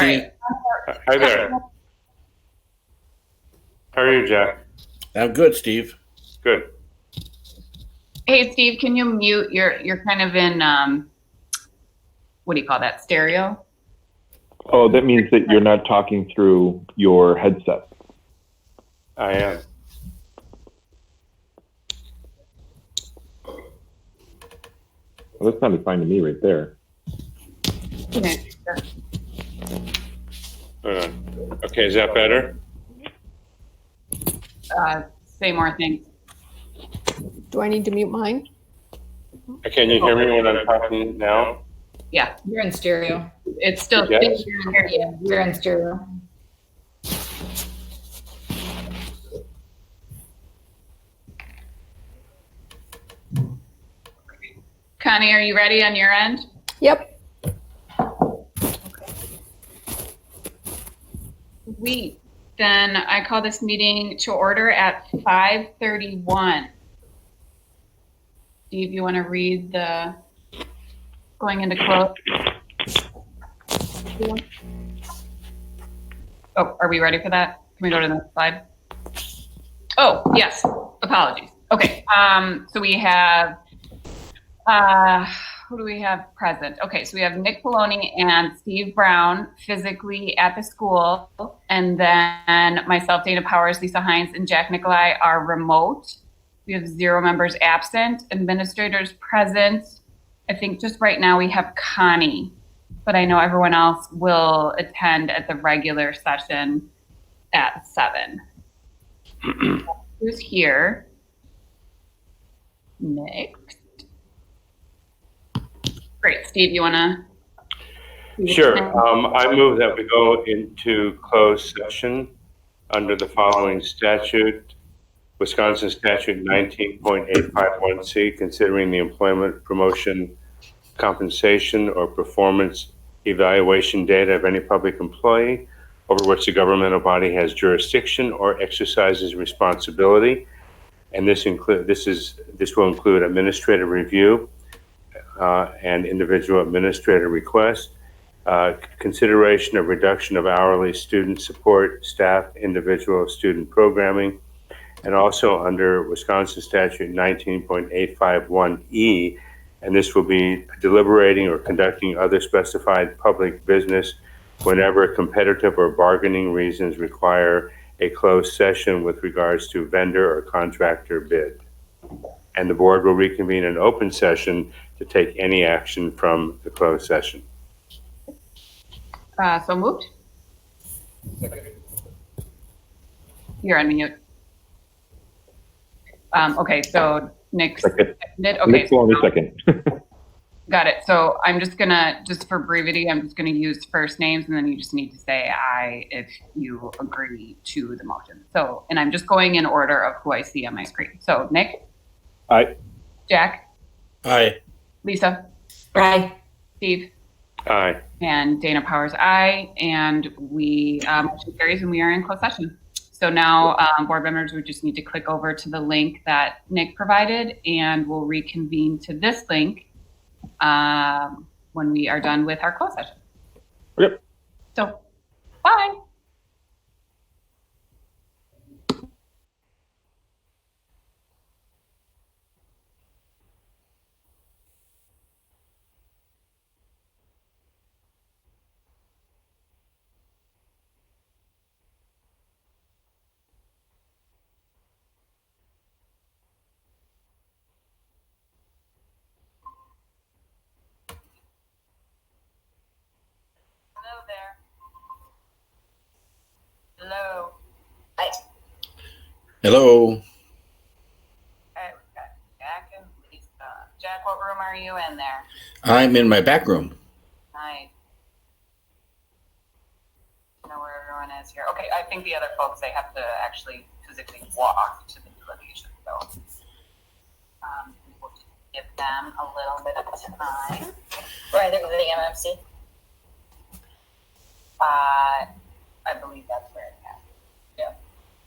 Steve. Hi there. How are you, Jack? I'm good, Steve. Good. Hey, Steve, can you mute? You're kind of in, what do you call that, stereo? Oh, that means that you're not talking through your headset. I am. Well, that sounded fine to me right there. Okay, is that better? Say more things. Do I need to mute mine? Can you hear me when I'm talking now? Yeah, You're in stereo. it's still. Yes. Yeah, you're in stereo. Connie, are you ready on your end? Yep. Then I call this meeting to order at 5:31. Steve, you want to read the going into close? Oh, are we ready for that? Can we go to the next slide? Oh, yes. Apologies. Okay. So we have, who do we have present? Okay, so we have Nick Poloni and Steve Brown physically at the school, and then myself, Dana Powers, Lisa Hines, and Jack Nicolai are remote. We have 0 members absent, administrators present. I think just right now we have Connie, but I know everyone else will attend at the regular session at 7. Who's here? Next. Great. Steve, you want to? Sure. I move that we go into closed session under the following statute. Wisconsin Statute 19.851C, considering the employment, promotion, compensation, or performance evaluation data of any public employee over which the governmental body has jurisdiction or exercises responsibility. And this will include administrative review and individual administrative requests, consideration of reduction of hourly student support, staff, individual student programming, and also under Wisconsin Statute 19.851E, and this will be deliberating or conducting other specified public business whenever competitive or bargaining reasons require a closed session with regards to vendor or contractor bid. And the board will reconvene an open session to take any action from the closed session. So moved. You're on mute. Okay, so Nick Second. seconded. Okay, Nick Poloni, second. got it. So I'm just gonna, just for brevity, I'm just gonna use first names, and then you just need to say aye if you agree to the motion. So, and I'm just going in order of who I see on my screen. So Nick, Aye. Jack, Aye. Lisa, Aye. Steve, Aye. and Dana Powers, aye. And we, motion carries, and we are in closed session. So now, board members, we just need to click over to the link that Nick provided, and we'll reconvene to this link when we are done with our closed session. Yep. So, bye. Hello there. Hello. Aye. Hello. Okay, we've got Jack and Lisa. Jack, what room are you in there? I'm in my back room. Nice. I know where everyone is here. Okay, I think the other folks, they have to actually physically walk to the location. So we'll give them a little bit of time. Right, they're the MMC. I believe that's where it has. Yeah.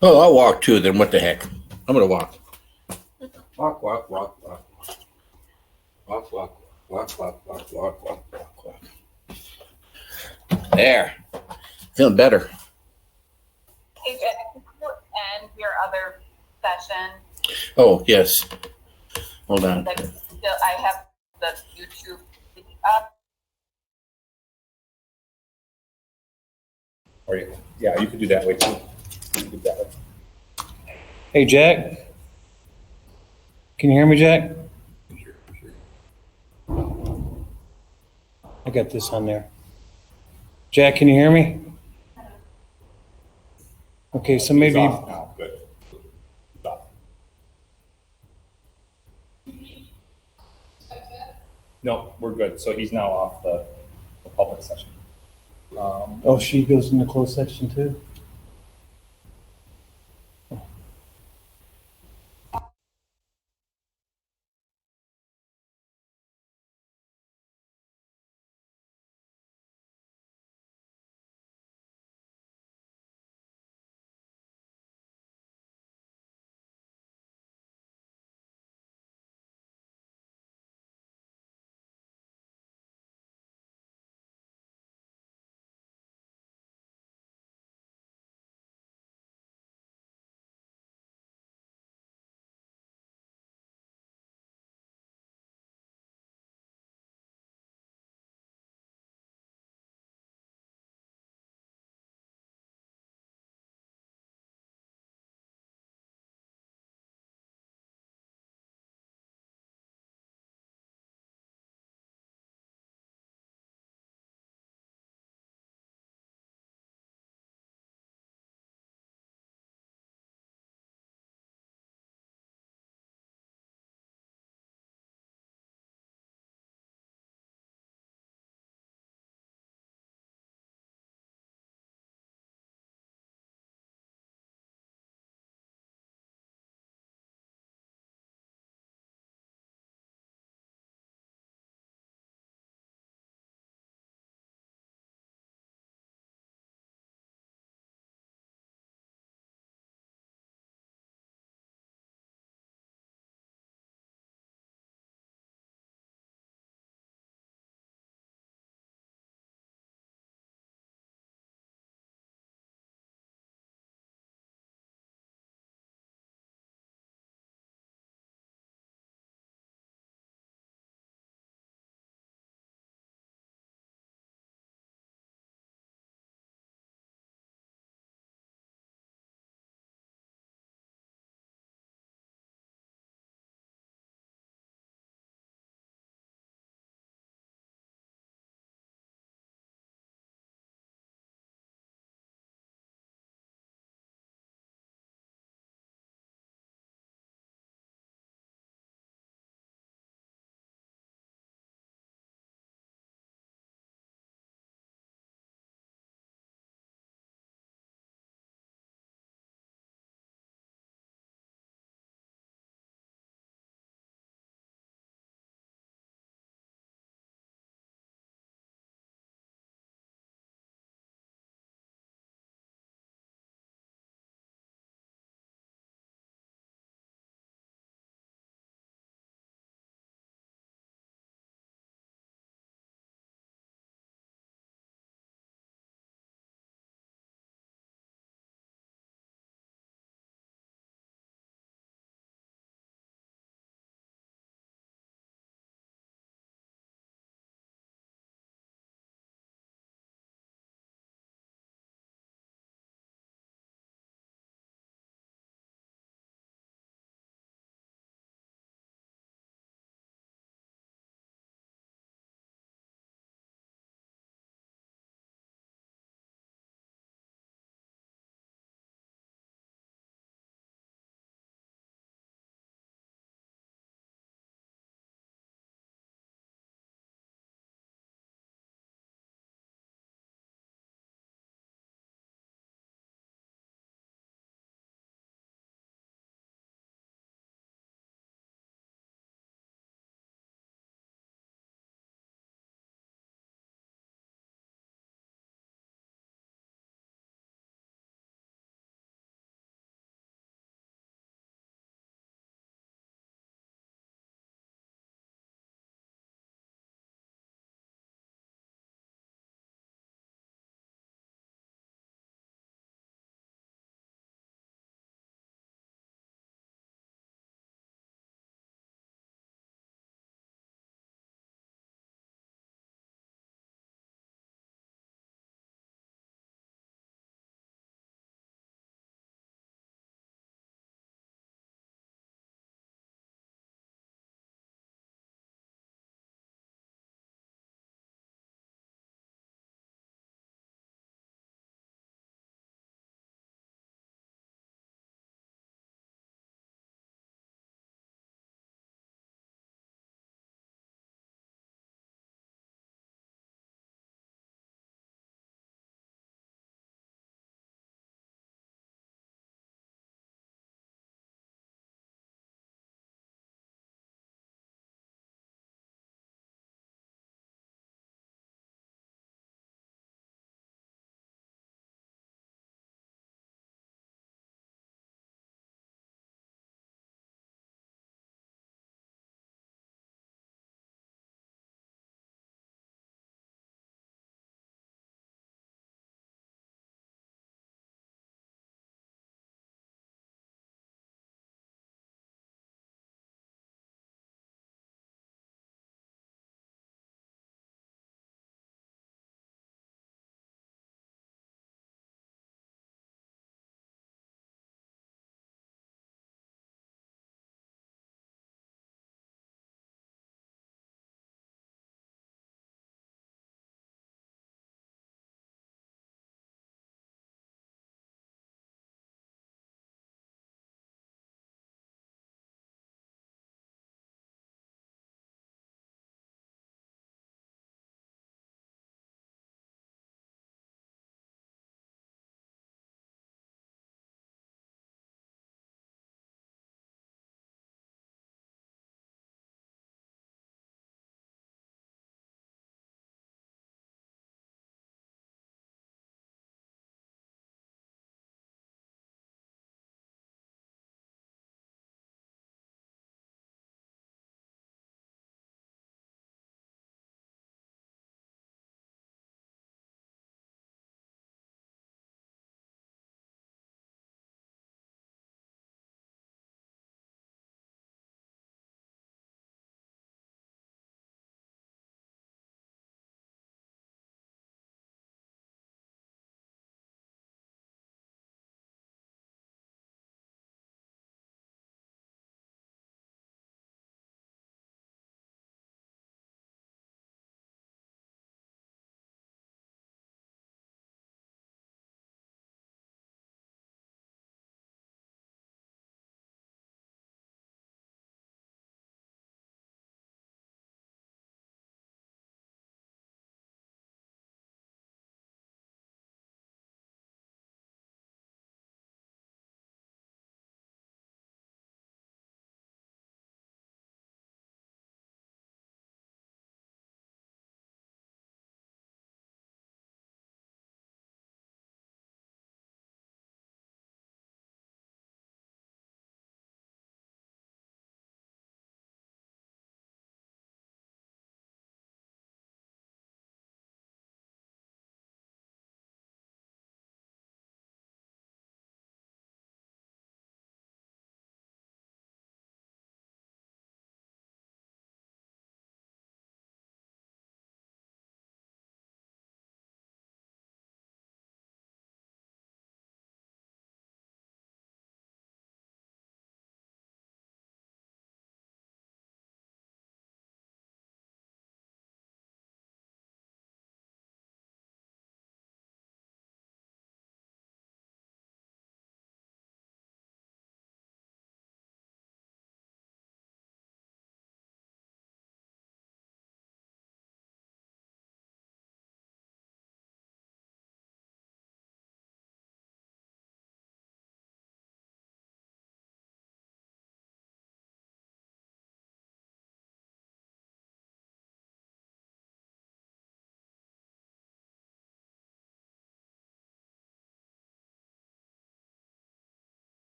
Oh, I'll walk too, then what the heck? I'm gonna walk. Walk, walk, walk, walk. Walk, walk, walk, walk, walk, walk, walk, walk, walk. There. Feeling better. Okay, Jen, and your other session. Oh, yes. Hold on. Like, still, I have the YouTube up. Or yeah, you could do that way too. You could do that way. Hey, Jack. Can you hear me, Jack? I got this on there. Jack, can you hear me? Okay, so He's maybe, off now. Good. He's off. No, we're good. So he's now off the public session. oh, she goes into closed section too?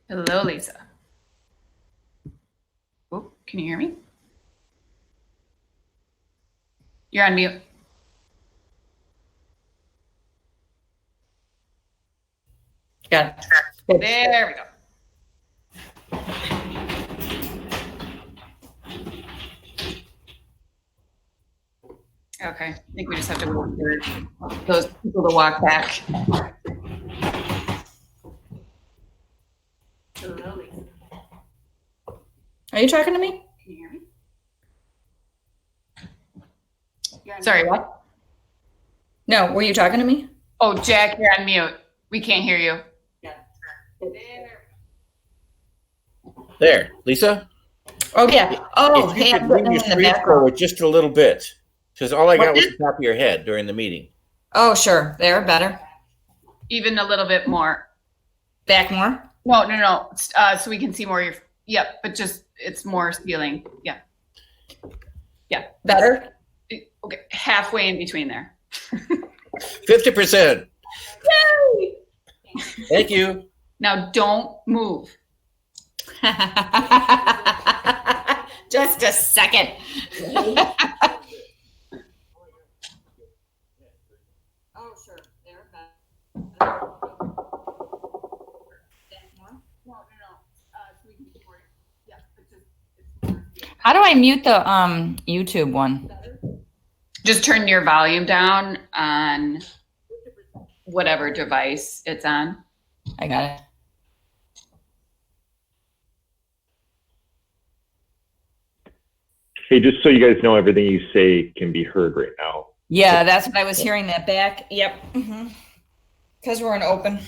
Hello, Lisa. Oh, can you hear me? You're on mute. Got it. There we go. Okay, I think we just have to wait for those people to walk back. Hello, Lisa. Are you talking to me? Can you hear me? You're on Sorry, mute. what? No, were you talking to me? Oh, Jack, you're on mute. We can't hear you. There, Lisa. Oh, yeah. Oh, If you hey, could I'm bring putting your it in the screen background. forward just a little bit, because all I got was What? the top of your head during the meeting. Oh, sure. There, better. Even a little bit more. Back more? No. So we can see more of your, yep, but just, it's more ceiling. Yeah. Better? Okay, halfway in between there. 50%. Yay! Thank you. Now don't move. Just a second. Oh, sure. There, better. How do I mute the YouTube one? Just turn your volume down on whatever device it's on. I got it. Hey, just so you guys know, everything you say can be heard right now. Yeah, that's what I was hearing that back. Yep. Because we're in open.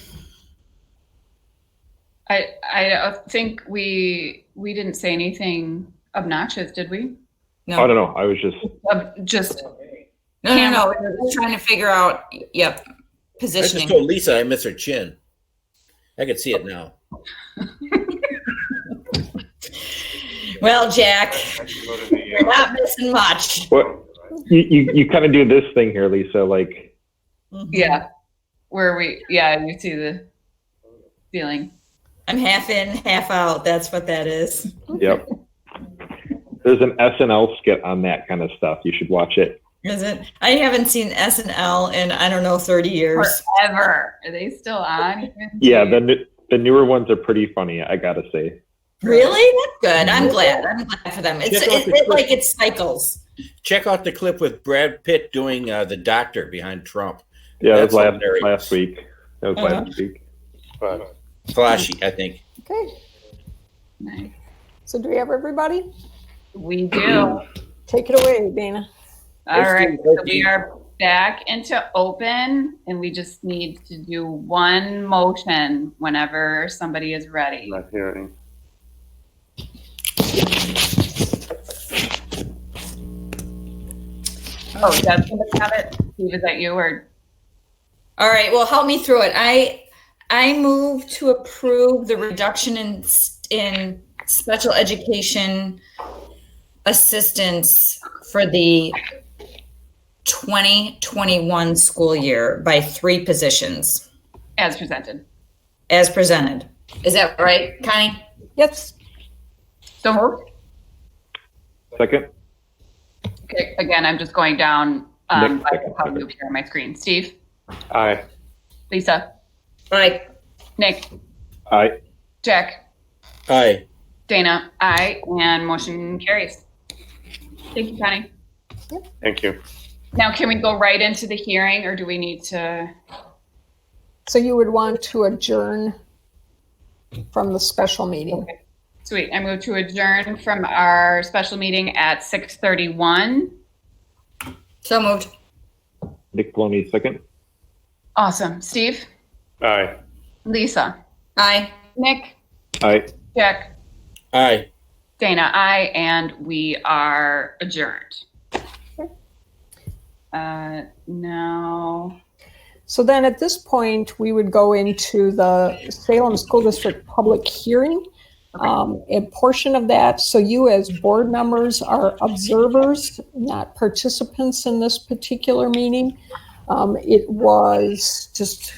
I think we didn't say anything obnoxious, did we? I don't know. I was Just No. We're just trying to figure out, yep, I positioning. just told Lisa I miss her chin. I can see it now. Well, Jack, you're not missing much. what you kind of do this thing here, Lisa. Like, yeah, you see the feeling. I'm half in, half out. That's what that is. yep. There's an SNL skit on that kind of stuff. You should watch it. Is it? I haven't seen SNL in, I don't know, 30 years. Forever. Are they still on? Yeah, the newer ones are pretty funny, I gotta say. Really? That's good. I'm glad. I'm glad for them. It cycles. Check out the clip with Brad Pitt doing the doctor behind Trump. Yeah, That's that was hilarious. last week. That was last week. But Flashy, I think. Okay, Nice. so do we have everybody? We do. Take it away, Dana. All Let's right, do it. so we are back into open, and we just need to do one motion whenever somebody is ready. not hearing. Oh, Deb's gonna have it. Steve, is that you or? All right. Well, help me through it. I move to approve the reduction in special education assistance for the 2021 school year by 3 positions As presented. as presented. Is that right, Connie? Yes, So moved. Second? Okay, again, I'm just going down Nick, by second, how second. you appear on my screen. Steve, Aye. Lisa, Right. Nick, Aye. Jack, Hi. Dana, I, and motion carries. Thank you, Connie. Thank you. Now, can we go right into the hearing, or do we need to? so you would want to adjourn from the special meeting. Okay. Sweet. I move to adjourn from our special meeting at 6:31. So moved. Nick Poloni, second. Awesome. Steve, Aye. Lisa, Aye. Nick, Aye. Jack, Hi. Dana, I, and we are adjourned. Now, So then at this point, we would go into the Salem School District public hearing. A portion of that, so you as board members are observers, not participants in this particular meeting. It was just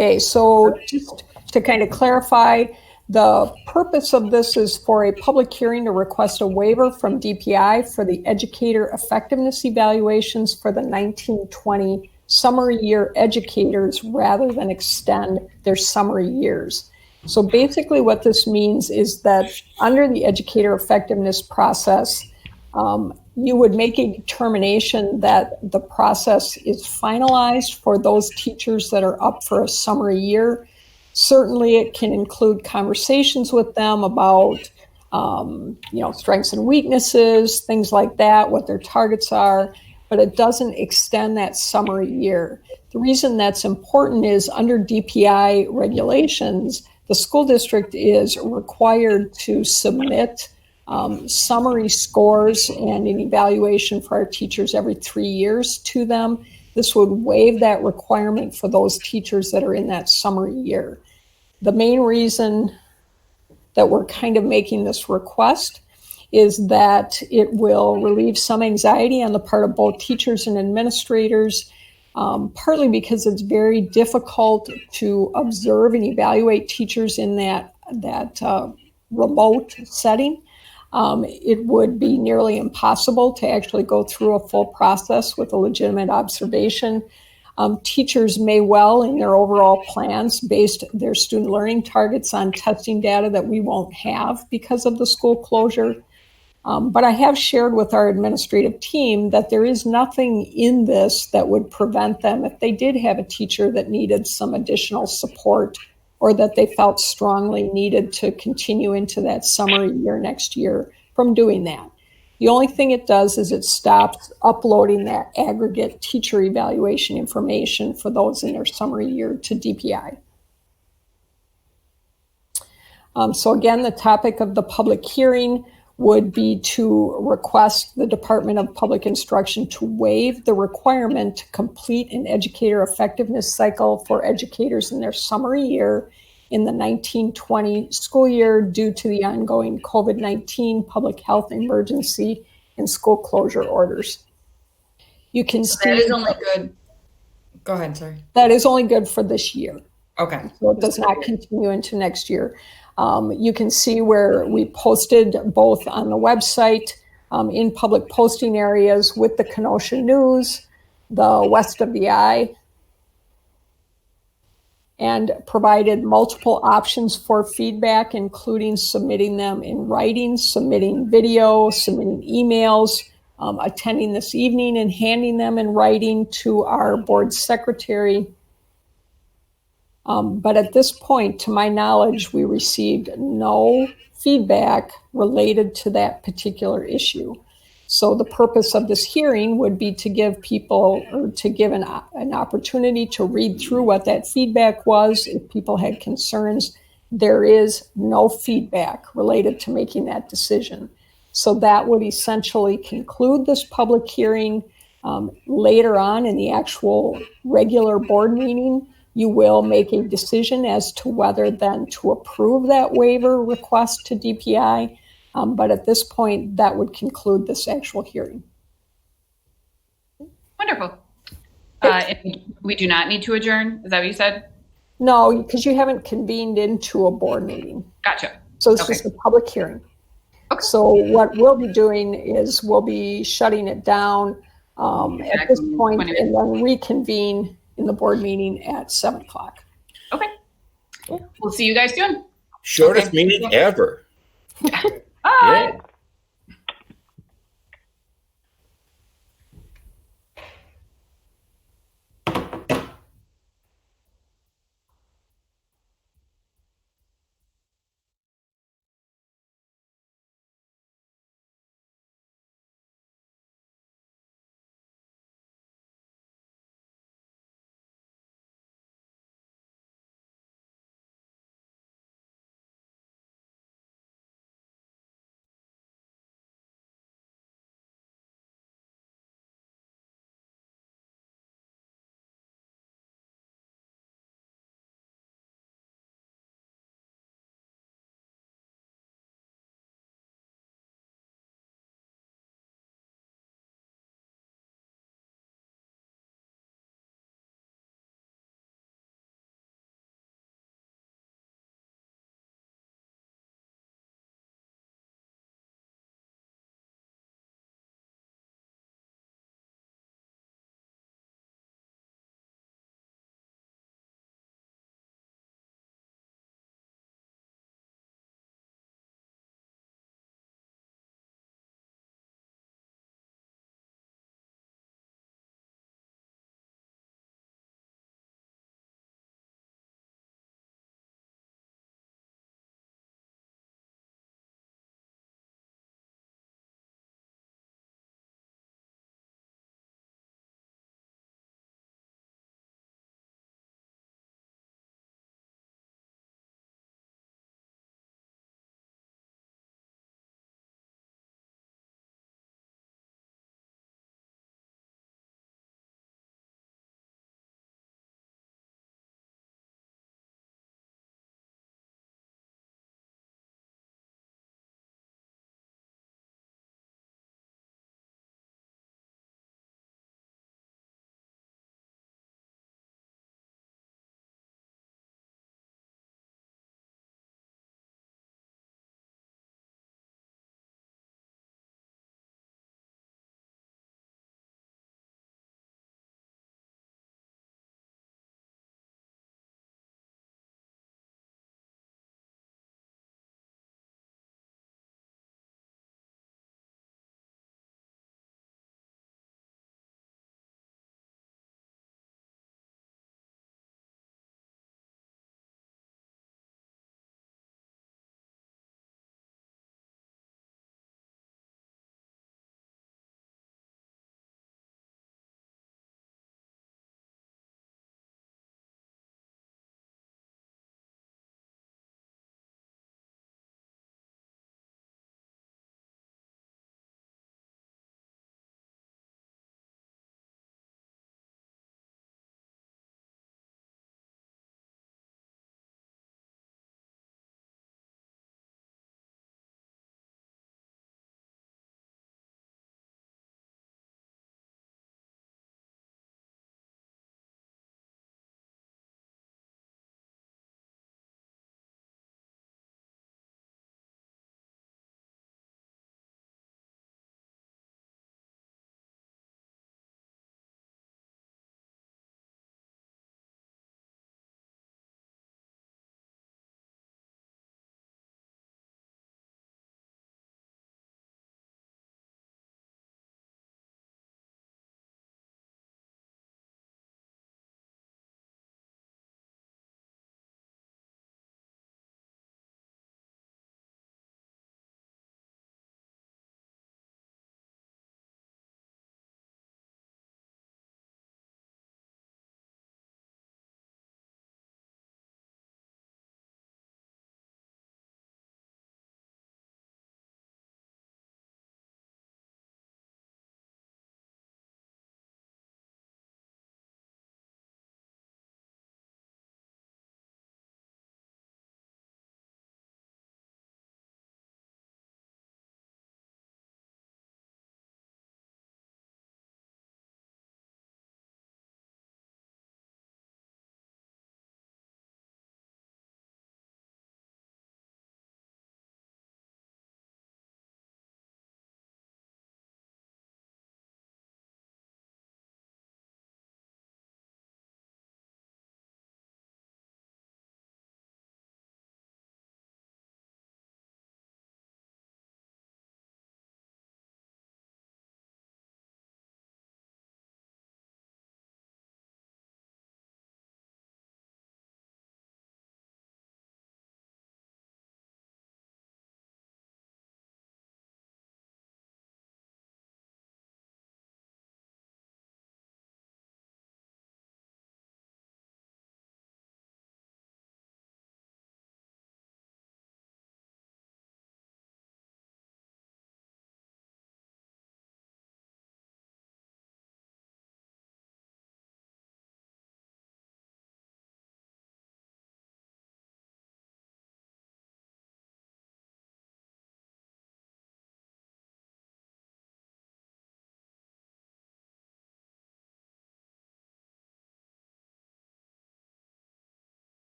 Okay, so just to kind of clarify, the purpose of this is for a public hearing to request a waiver from DPI for the educator effectiveness evaluations for the 1920 summer year educators rather than extend their summer years. So basically what this means is that under the educator effectiveness process, you would make a determination that the process is finalized for those teachers that are up for a summer year. Certainly it can include conversations with them about strengths and weaknesses, things like that, what their targets are, but it doesn't extend that summer year. The reason that's important is under DPI regulations, the school district is required to submit summary scores and an evaluation for our teachers every 3 years to them. This would waive that requirement for those teachers that are in that summer year. The main reason that we're kind of making this request is that it will relieve some anxiety on the part of both teachers and administrators, partly because it's very difficult to observe and evaluate teachers in that remote setting. It would be nearly impossible to actually go through a full process with a legitimate observation. Teachers may well, in their overall plans, base their student learning targets on testing data that we won't have because of the school closure. But I have shared with our administrative team that there is nothing in this that would prevent them, if they did have a teacher that needed some additional support or that they felt strongly needed to continue into that summer year next year, from doing that. The only thing it does is it stops uploading that aggregate teacher evaluation information for those in their summer year to DPI. So again, the topic of the public hearing would be to request the Department of Public Instruction to waive the requirement to complete an educator effectiveness cycle for educators in their summer year in the 1920 school year due to the ongoing COVID-19 public health emergency and school closure orders. You can see that is only good. Go ahead, sorry. that is only good for this year. Okay. So it does not continue into next year. You can see where we posted both on the website, in public posting areas with the Kenosha News, the West of the Eye, and provided multiple options for feedback, including submitting them in writing, submitting video, submitting emails, attending this evening and handing them in writing to our board secretary. But at this point, to my knowledge, we received no feedback related to that particular issue. So the purpose of this hearing would be to give people, or to give an opportunity to read through what that feedback was. If people had concerns, there is no feedback related to making that decision. So that would essentially conclude this public hearing. Later on in the actual regular board meeting, you will make a decision as to whether then to approve that waiver request to DPI. But at this point, that would conclude this actual hearing. Wonderful. And we do not need to adjourn. Is that what you said? No, because you haven't convened into a board meeting. Gotcha. So it's Okay. just a public hearing. Okay. So what we'll be doing is we'll be shutting it down at this point 20 and then reconvene in the board meeting at 7 o'clock. Okay. We'll see you guys soon. Shortest Okay. meeting ever. Bye. Yeah.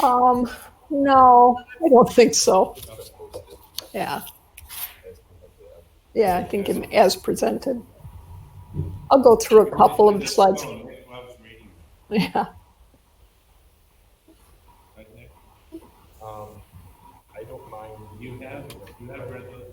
No, I don't think so. Yeah. Yeah, I think as presented. I'll go through a couple of the slides. Yeah. I don't mind. You have read the.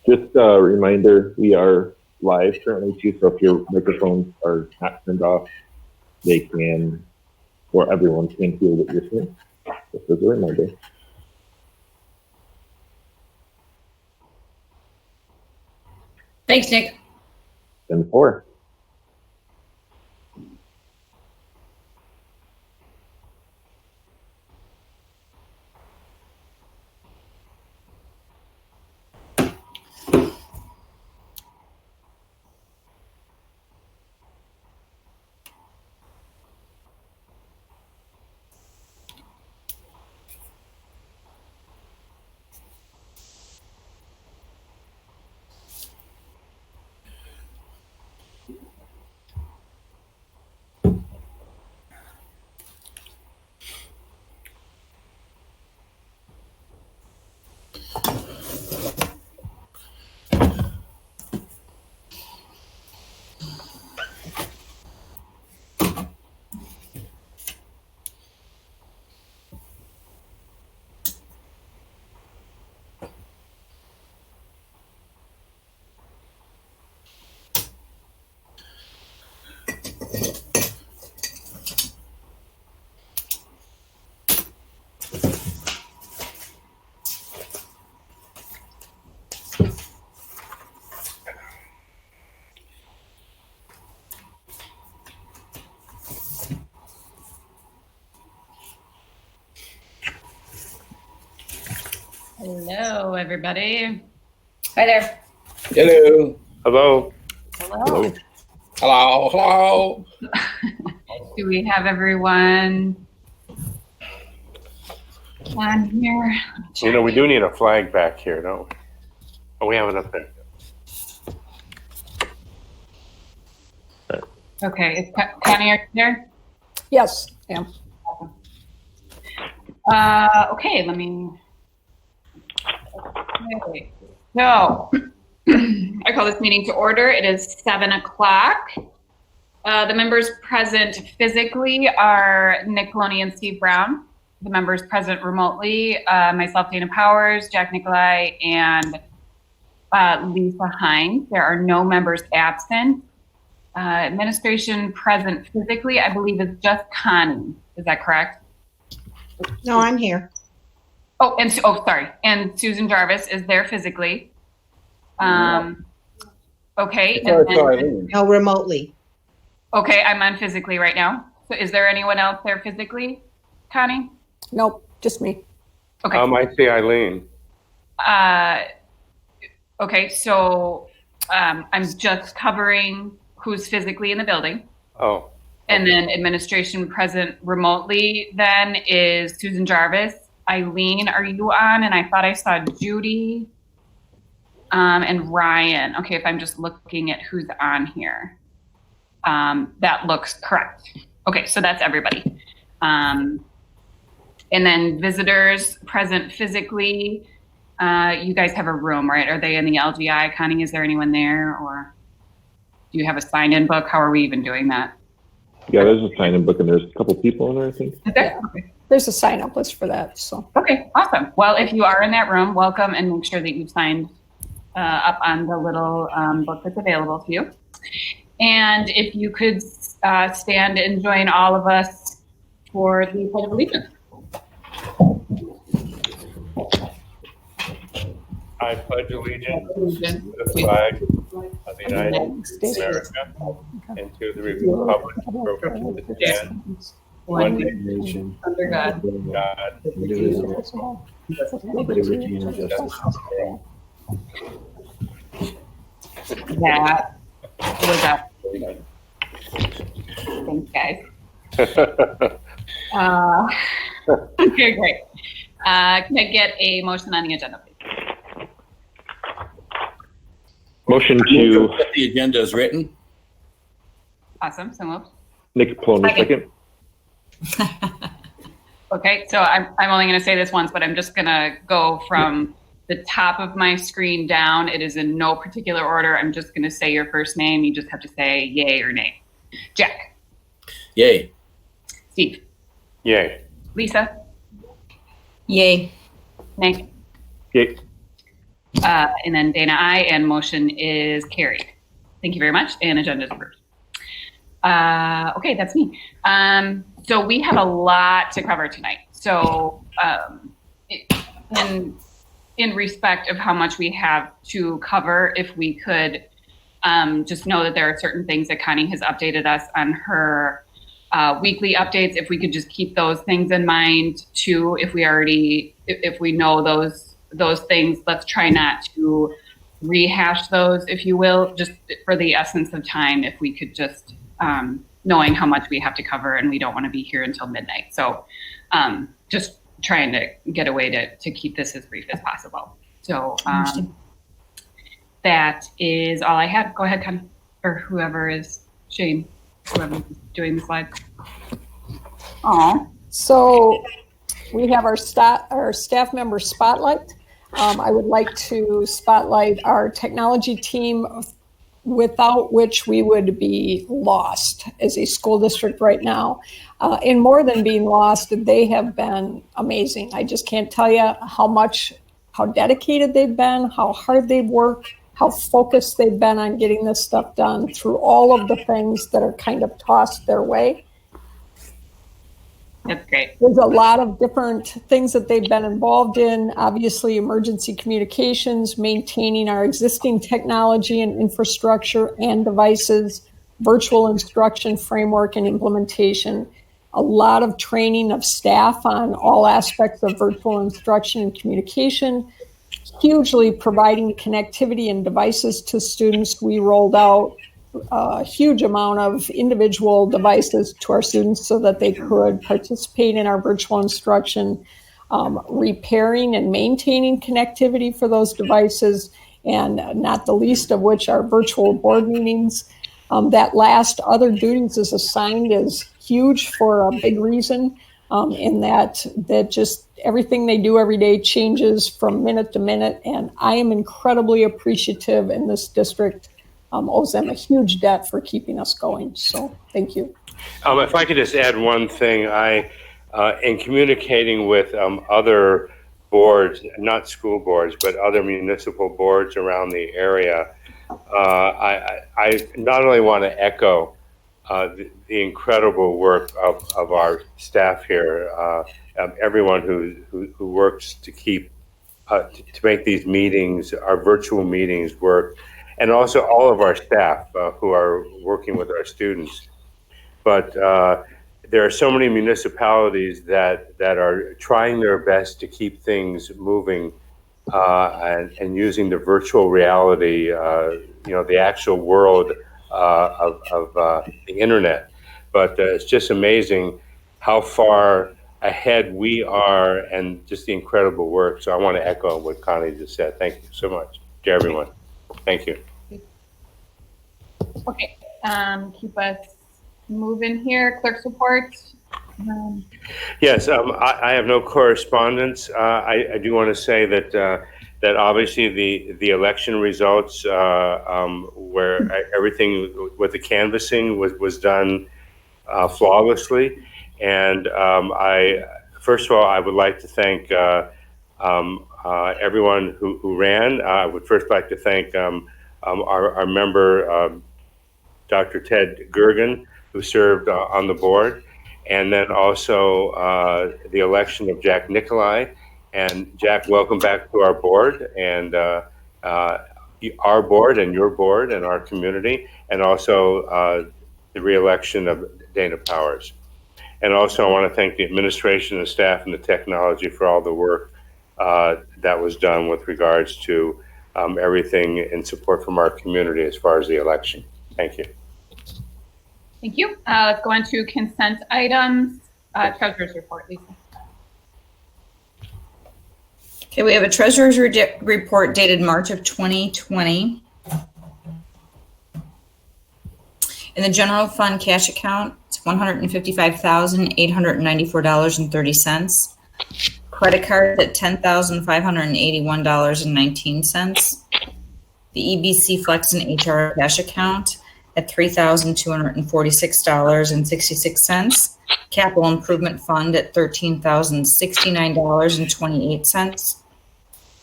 Just a reminder, we are live currently too, so if your microphones are not turned off, they can, or everyone can hear what you're saying. Just as a reminder. Thanks, Nick. 10-4. Hello, everybody. Hi there. Hello. Hello. Hello. Hello. Hello. Do we have everyone on here? You know, we do need a flag back here, don't we? Oh, we have it up there. Okay, is Connie there? Yes, yeah. Okay, let me. Okay. So, I call this meeting to order. It is 7 o'clock. The members present physically are Nick Poloni and Steve Brown. The members present remotely, myself, Dana Powers, Jack Nicolai, and Lisa Hines. There are no members absent. Administration present physically, I believe, is just Connie. Is that correct? No, I'm here. Oh, and sorry. And Susan Jarvis is there physically. Okay. No, remotely. Okay, I'm on physically right now. So is there anyone else there physically, Connie? Nope, just me. Okay. I see Eileen. Okay, so I'm just covering who's physically in the building. Oh. And then administration present remotely then is Susan Jarvis. Eileen, are you on? And I thought I saw Judy and Ryan. Okay, if I'm just looking at who's on here. That looks correct. Okay, so that's everybody. And then visitors present physically. You guys have a room, right? Are they in the LGI? Connie, is there anyone there? Or do you have a sign-in book? How are we even doing that? Yeah, there's a sign-in book and there's a couple people in there, I think. Is there? Okay. There's a sign-up list for that, so. Okay, awesome. Well, if you are in that room, welcome, and make sure that you've signed up on the little book that's available to you. And if you could stand and join all of us for the Pledge of Allegiance. I pledge allegiance to the flag of the United States of America and to the republic for which it stands, One Nation. under God. God, Indivisible. Liberty and justice. That was up. Thanks, guys. Okay, great. Can I get a motion on the agenda, please? Motion to Accept the agenda is written. Awesome, so moved. Nick Ploney, second. Okay, so I'm only going to say this once, but I'm just going to go from the top of my screen down. It is in no particular order. I'm just going to say your first name. You just have to say yay or nay. Jack. Yay. Steve. Yay. Lisa. Yay. Nick. Yay. And then Dana, I, and motion is carried. Thank you very much, and agenda is approved. Okay, that's me. So we have a lot to cover tonight. So in respect of how much we have to cover, if we could just know that there are certain things that Connie has updated us on her weekly updates. If we could just keep those things in mind too, if we know those things, let's try not to rehash those, if you will, just for the essence of time, if we could just, knowing how much we have to cover and we don't want to be here until midnight. So just trying to get a way to keep this as brief as possible. So that is all I had. Go ahead, Connie, or whoever is, Shane, whoever's doing the slides. Aw. So we have our staff member spotlight. I would like to spotlight our technology team, without which we would be lost as a school district right now. And more than being lost, they have been amazing. I just can't tell you how dedicated they've been, how hard they've worked, how focused they've been on getting this stuff done through all of the things that are kind of tossed their way. That's great. There's a lot of different things that they've been involved in. Obviously, emergency communications, maintaining our existing technology and infrastructure and devices, virtual instruction framework and implementation, a lot of training of staff on all aspects of virtual instruction and communication, hugely providing connectivity and devices to students. We rolled out a huge amount of individual devices to our students so that they could participate in our virtual instruction, repairing and maintaining connectivity for those devices, and not the least of which are virtual board meetings. That last other duties is assigned is huge for a big reason, in that just everything they do every day changes from minute to minute, and I am incredibly appreciative in this district. Owes them a huge debt for keeping us going. So thank you. If I could just add one thing, in communicating with other boards, not school boards, but other municipal boards around the area, I not only want to echo the incredible work of our staff here, everyone who works to keep to make these meetings, our virtual meetings, work. And also all of our staff who are working with our students. But there are so many municipalities that are trying their best to keep things moving and using the virtual reality, the actual world of the internet. But it's just amazing how far ahead we are and just the incredible work. So I want to echo what Connie just said. Thank you so much to everyone. Thank you. Okay, keep us moving here. Clerk's report. Yes, I have no correspondence. I do want to say that obviously the election results, where everything with the canvassing was done flawlessly, and first of all I would like to thank everyone who ran. I would first like to thank our member, Dr. Ted Gergen, who served on the board, and then also the election of Jack Nicolai. And Jack, welcome back to our board. And our board and your board and our community, and also the reelection of Dana Powers. And also, I want to thank the administration, the staff, and the technology for all the work that was done with regards to everything in support from our community as far as the election. Thank you. Thank you. Let's go on to consent items. Treasurer's report, Lisa. Okay, we have a treasurer's report dated March of 2020. In the general fund cash account, it's $155,894.30. Credit card at $10,581.19. The EBC Flex and HR cash account at $3,246.66. Capital Improvement Fund at $13,069.28.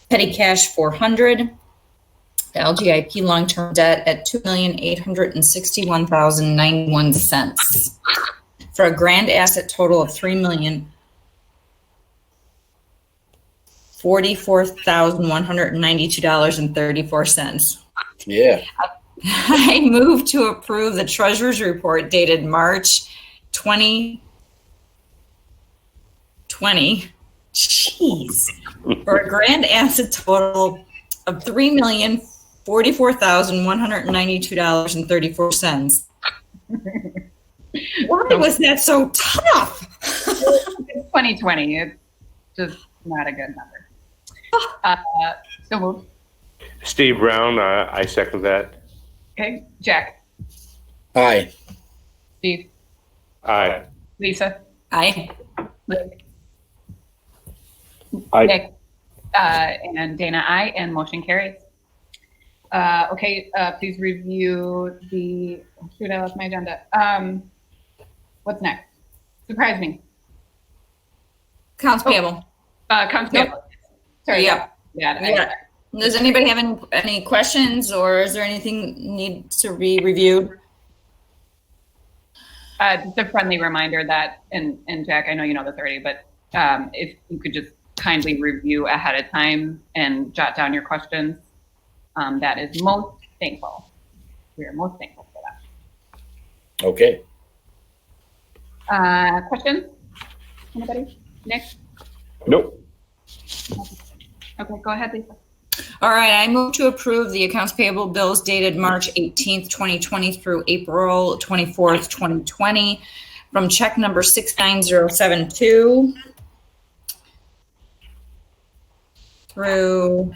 Petty cash $400. The LGIP long-term debt at $2,861,091 for a grand asset total of $3,044,192.34. Yeah. I move to approve the treasurer's report dated March 2020. Jeez. For a grand asset total of $3,044,192.34. Why was that so tough? It's 2020. It's just not a good number. So moved. Steve Brown, I second that. Okay, Jack, Aye. Steve, Aye. Lisa, Aye. Luke, Aye. Nick, and Dana, aye, and motion carries. Okay, please review the, shoot, I lost my agenda. What's next? Surprise me. Accounts payable. Accounts payable. Sorry. Yep. Yeah. Does anybody have any questions, or is there anything needs to be reviewed? Just a friendly reminder that, and Jack, I know you know this already, but if you could just kindly review ahead of time and jot down your questions, that is most thankful. We are most thankful for that. Okay. Questions? Anybody? Nick? Nope. Okay, go ahead, Lisa. All right, I move to approve the accounts payable bills dated March 18th, 2020 through April 24th, 2020 from check number 69072 through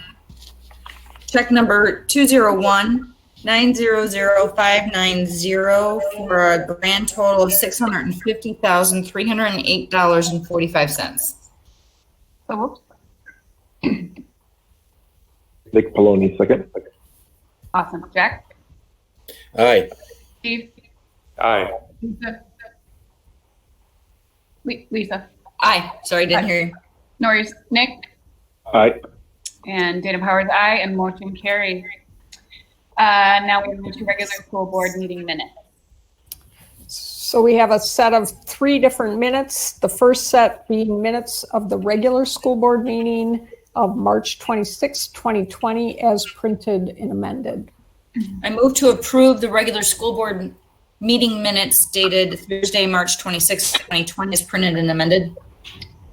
check number 201-900590 for a grand total of $650,308.45. So moved. Nick Poloni, second. Awesome. Jack? Aye. Steve? Aye. Lisa? Lisa? Aye, sorry, didn't hear you. No worries. Nick? Aye. And Dana Powers, aye, and motion carries. Now we move to regular school board meeting minutes. So we have a set of 3 different minutes. The first set being minutes of the regular school board meeting of March 26, 2020, as printed and amended. I move to approve the regular school board meeting minutes dated Thursday, March 26, 2020, as printed and amended.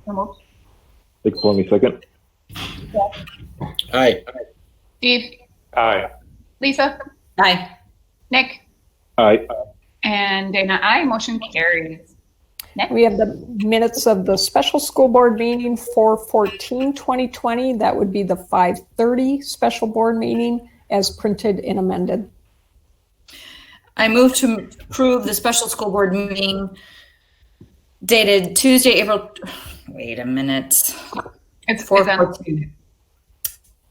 So moved. Nick Poloni, second. Aye. Steve? Aye. Lisa? Aye. Nick? Aye. And Dana, aye, motion carries. Next. We have the minutes of the special school board meeting 4/14/2020. That would be the 5:30 special board meeting as printed and amended. I move to approve the special school board meeting dated Tuesday, April. Wait a minute. It's 4/14.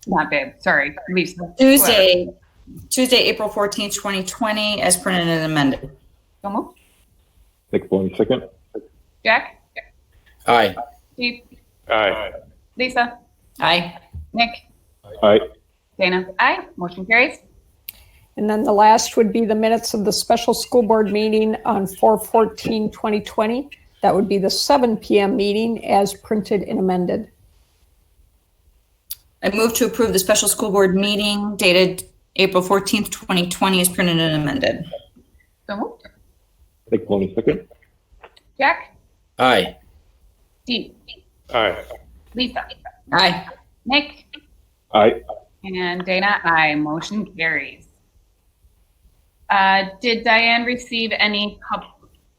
not babe. Sorry, Lisa. Tuesday, April 14th, 2020, as printed and amended. So moved. Nick Poloni, second. Jack? Aye. Steve? Aye. Lisa? Aye. Nick? Aye. Dana? Aye, motion carries. And then the last would be the minutes of the special school board meeting on 4/14/2020. That would be the 7 p.m. meeting as printed and amended. I move to approve the special school board meeting dated April 14th, 2020 as printed and amended. So moved. Nick Maloney, second. Jack, Aye. Steve, Aye. Lisa, Aye. Nick, Aye. and Dana. Aye. Motion carries. Did Diane receive any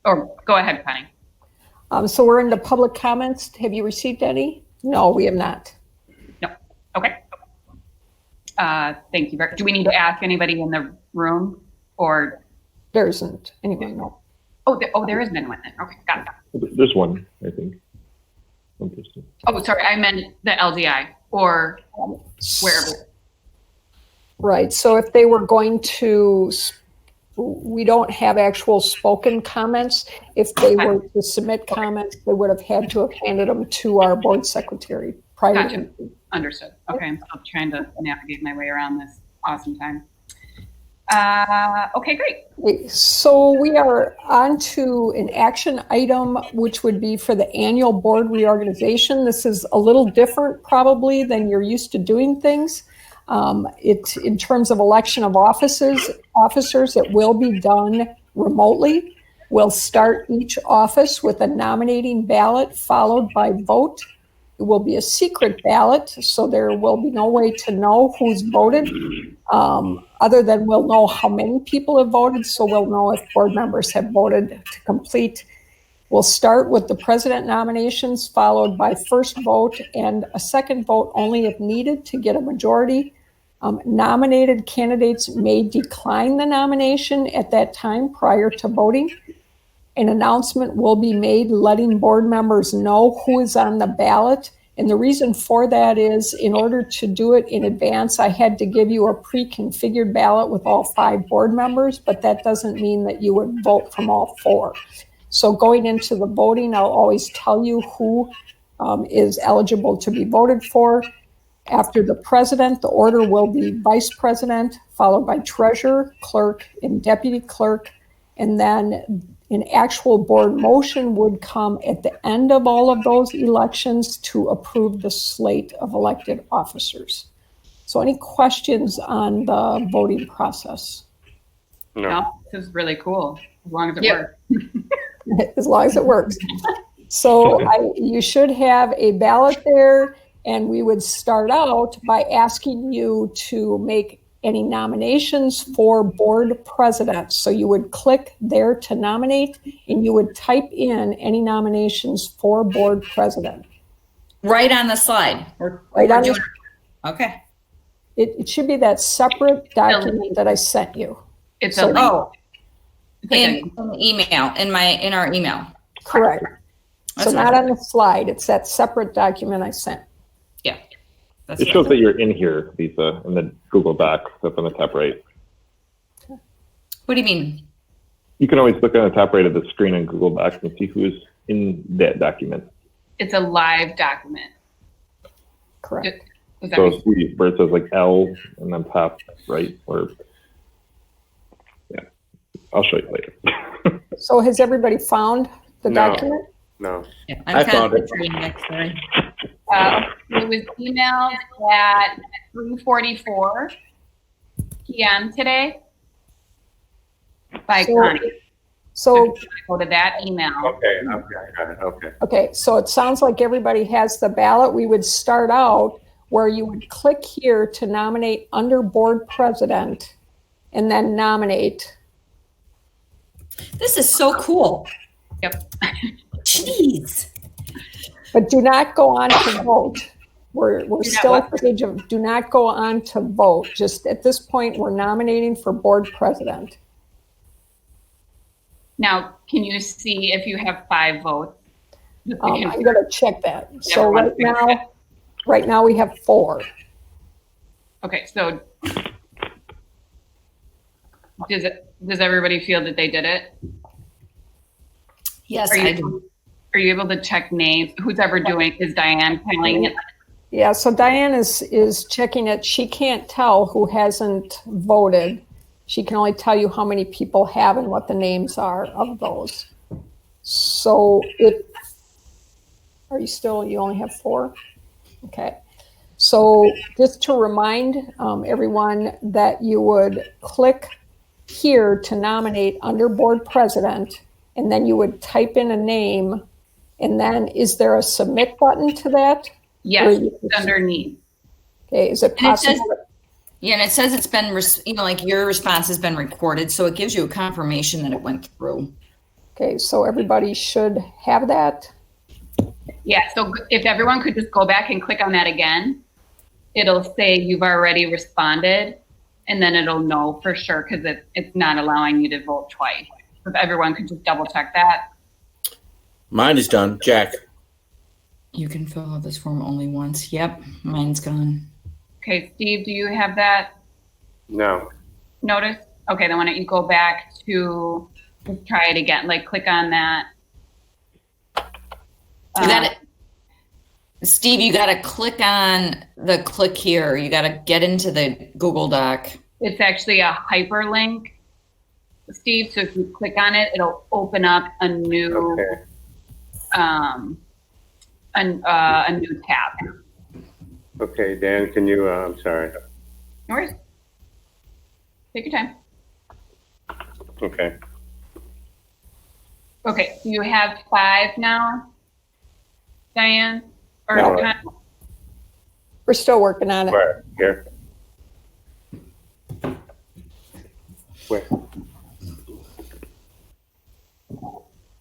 or go ahead, Connie. So we're into public comments. Have you received any? No, we have not. No. Okay. Thank you. Do we need to ask anybody in the room or? There isn't anyone, no. There isn't anyone then. Okay, got it. There's one, I think. One person. Oh, sorry, I meant the LDI or wherever. Right, so if they were going to, we don't have actual spoken comments. If they were to submit comments, they would have had to have handed them to our board secretary prior Gotcha. to. Understood. Okay, I'm still trying to navigate my way around this awesome time. Okay, great. So we are on to an action item, which would be for the annual board reorganization. This is a little different probably than you're used to doing things. It's in terms of election of officers, it will be done remotely. We'll start each office with a nominating ballot followed by vote. It will be a secret ballot, so there will be no way to know who's voted, other than we'll know how many people have voted, so we'll know if board members have voted to complete. We'll start with the president nominations, followed by first vote and a second vote only if needed to get a majority. Nominated candidates may decline the nomination at that time prior to voting. An announcement will be made letting board members know who is on the ballot. And the reason for that is in order to do it in advance, I had to give you a pre-configured ballot with all 5 board members, but that doesn't mean that you would vote from all 4. So going into the voting, I'll always tell you who is eligible to be voted for. After the president, the order will be vice president, followed by treasurer, clerk, and deputy clerk. And then an actual board motion would come at the end of all of those elections to approve the slate of elected officers. So any questions on the voting process? No, this is really cool, as long as it Yep. works. As long as it works. So you should have a ballot there, and we would start out by asking you to make any nominations for board president. So you would click there to nominate, and you would type in any nominations for board president. Right on the slide. Right on the- Okay. It should be that separate document that I sent you. It's So- a link. Oh, It's like in the email, in our email. Correct. So That's not fine. on the slide, it's that separate document I sent. Yeah. That's It fine. shows that you're in here, Lisa, in the Google Docs up on the top right. What do you mean? You can always look on the top right of the screen on Google Docs and see who's in that document. it's a live document. Correct. Was that So right? see where it says like L and then top right, or yeah, I'll show you later. So has everybody found the No. document? No. Yeah, I found it. Sorry. It was emailed at 3:44 p.m. today by So- Connie. So, Go to that email. Okay, got it, okay. okay, so it sounds like everybody has the ballot. We would start out where you would click here to nominate under board president and then nominate. This is so cool. Yep. Jeez. But do not go on to vote. We're not still what? at the stage of do not go on to vote. Just at this point, we're nominating for board president. Now, can you see if you have 5 votes? I'm going to check that. So Never mind. right now we have 4. Okay, so does everybody feel that they did it? Yes, Are I you, do. are you able to check names? Who's ever doing, is Diane telling it? Yeah, so Diane is checking it. She can't tell who hasn't voted. She can only tell you how many people have and what the names are of those. So you only have 4? Okay. So just to remind everyone that you would click here to nominate under board president, and then you would type in a name, and then is there a submit button to that? Yes, it's underneath. Okay, is it And it says, possible? yeah, and it says it's been, like your response has been recorded, so it gives you a confirmation that it went through. Okay, so everybody should have that. Yeah, so if everyone could just go back and click on that again, it'll say you've already responded, and then it'll know for sure because it's not allowing you to vote twice. If everyone could just double check that. Mine is done. Jack. You can fill out this form only once. Yep, mine's gone. Okay, Steve, do you have that No. notice? Okay, then why don't you go back to, let's try it again, like click on that. You got it. Steve, you got to click on the click here. You got to get into the Google Doc. It's actually a hyperlink, Steve. So if you click on it, it'll open up a new, Okay. a new tab. Okay, Dan, can you, I'm sorry. No worries. Take your time. Okay. Okay, so you have 5 now, Diane? Or No. We're still working on it. Where? Here? Where?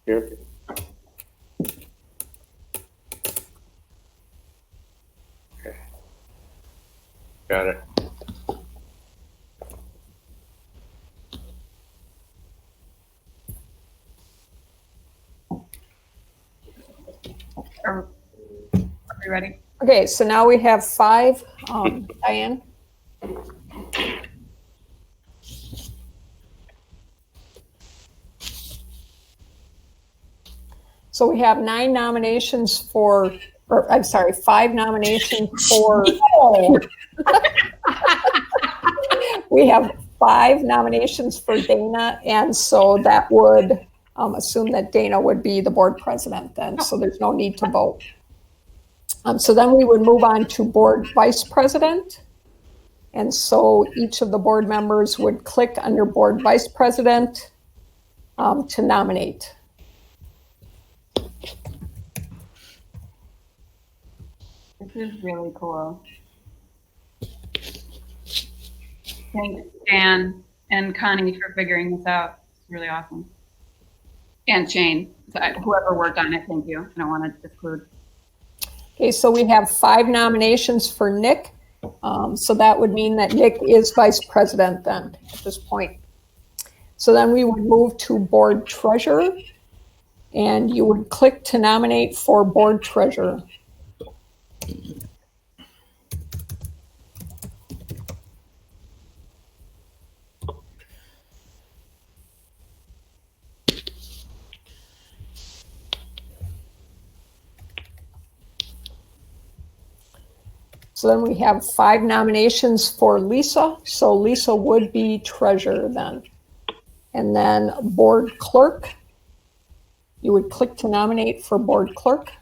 Here? Okay. Got it. Are we ready? Okay, so now we have 5. Diane? So we have 9 nominations for, or I'm sorry, 5 nominations for, we have 5 nominations for Dana, and so that would assume that Dana would be the board president then, so there's no need to vote. So then we would move on to board vice president. And so each of the board members would click under board vice president to nominate. This is really cool. Thanks, Dan and Connie, for figuring this out. It's really awesome. And Shane, whoever worked on it, thank you. I don't want to exclude. Okay, so we have 5 nominations for Nick. So that would mean that Nick is vice president then at this point. So then we would move to board treasurer, and you would click to nominate for board treasurer. So then we have 5 nominations for Lisa. So Lisa would be treasurer then. And then board clerk, you would click to nominate for board clerk.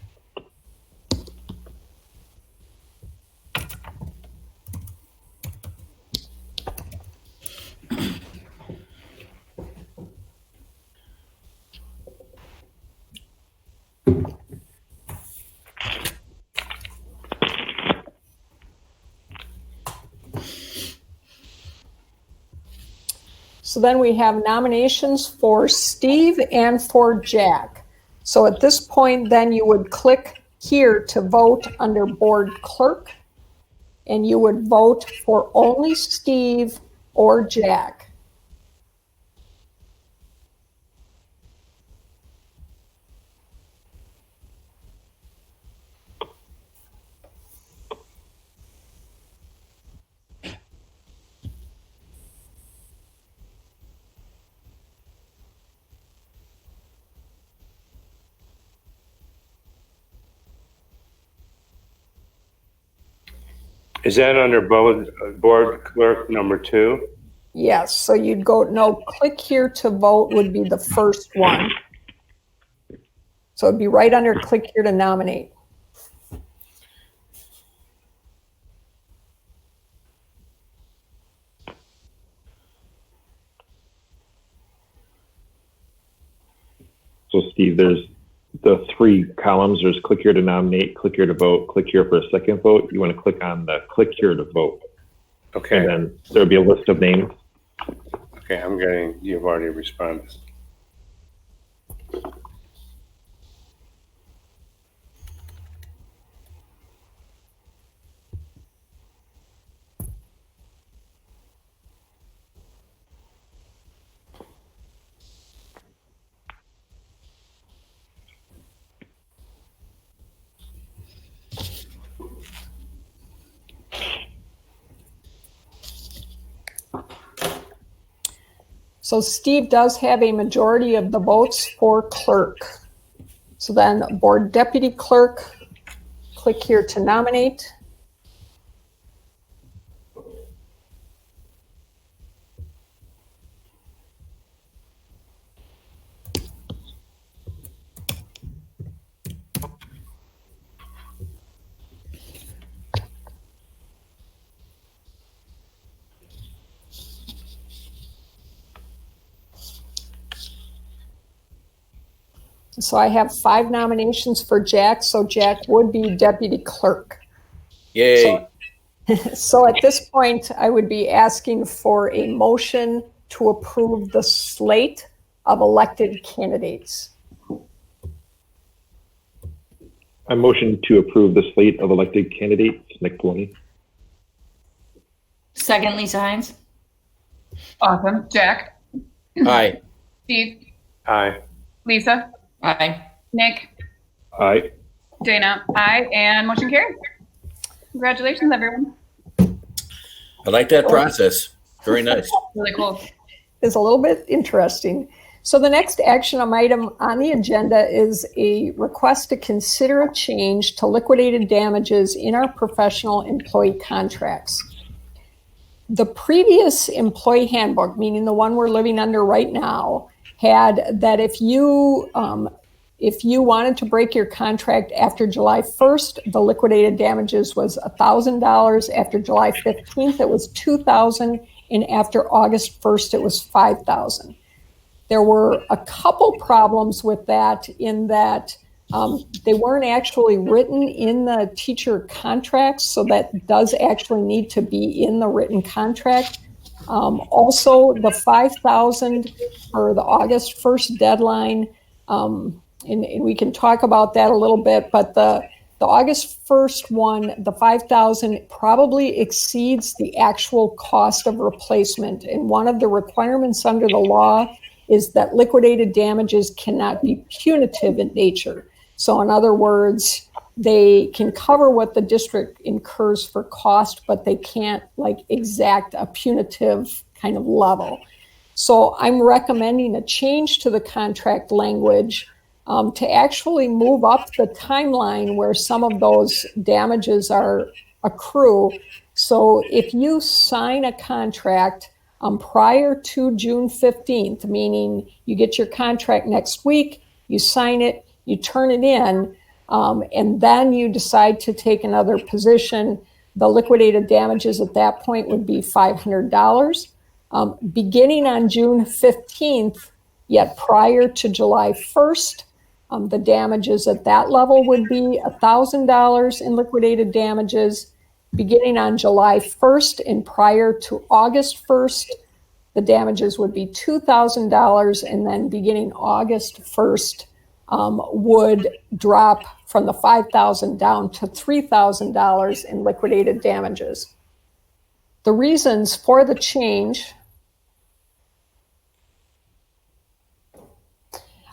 So then we have nominations for Steve and for Jack. So at this point, then you would click here to vote under board clerk, and you would vote for only Steve or Jack. Is that under board clerk number 2? Yes, so you'd go, no, click here to vote would be the first one. So it'd be right under click here to nominate. So Steve, there's the 3 columns. There's click here to nominate, click here to vote, click here for a second vote. You want to click on the click here to vote. Okay. And then there'll be a list of names. Okay, you've already responded. So Steve does have a majority of the votes for clerk. So then board deputy clerk, click here to nominate. So I have 5 nominations for Jack, so Jack would be deputy clerk. Yay. So at this point, I would be asking for a motion to approve the slate of elected candidates. I motion to approve the slate of elected candidates. Nick Poloni. Second, Lisa Hines. Awesome. Jack, Aye. Steve, Aye. Lisa, Aye. Nick, Aye. Dana, aye, and motion carried. Congratulations, everyone. I like that process. Very nice. Really cool. Is a little bit interesting. So the next action item on the agenda is a request to consider a change to liquidated damages in our professional employee contracts. The previous employee handbook, meaning the one we're living under right now, had that if you wanted to break your contract after July 1st, the liquidated damages was $1,000. After July 15th, it was $2,000, and after August 1st, it was $5,000. There were a couple problems with that in that they weren't actually written in the teacher contracts, so that does actually need to be in the written contract. Also, the $5,000 for the August 1st deadline, and we can talk about that a little bit, but the August 1st one, the $5,000 probably exceeds the actual cost of replacement. And one of the requirements under the law is that liquidated damages cannot be punitive in nature. So in other words, they can cover what the district incurs for cost, but they can't exact a punitive kind of level. So I'm recommending a change to the contract language to actually move up the timeline where some of those damages are accrue. So if you sign a contract prior to June 15th, meaning you get your contract next week, you sign it, you turn it in, and then you decide to take another position, the liquidated damages at that point would be $500. Beginning on June 15th, yet prior to July 1st, the damages at that level would be $1,000 in liquidated damages. Beginning on July 1st and prior to August 1st, the damages would be $2,000, and then beginning August 1st would drop from the $5,000 down to $3,000 in liquidated damages. The reasons for the change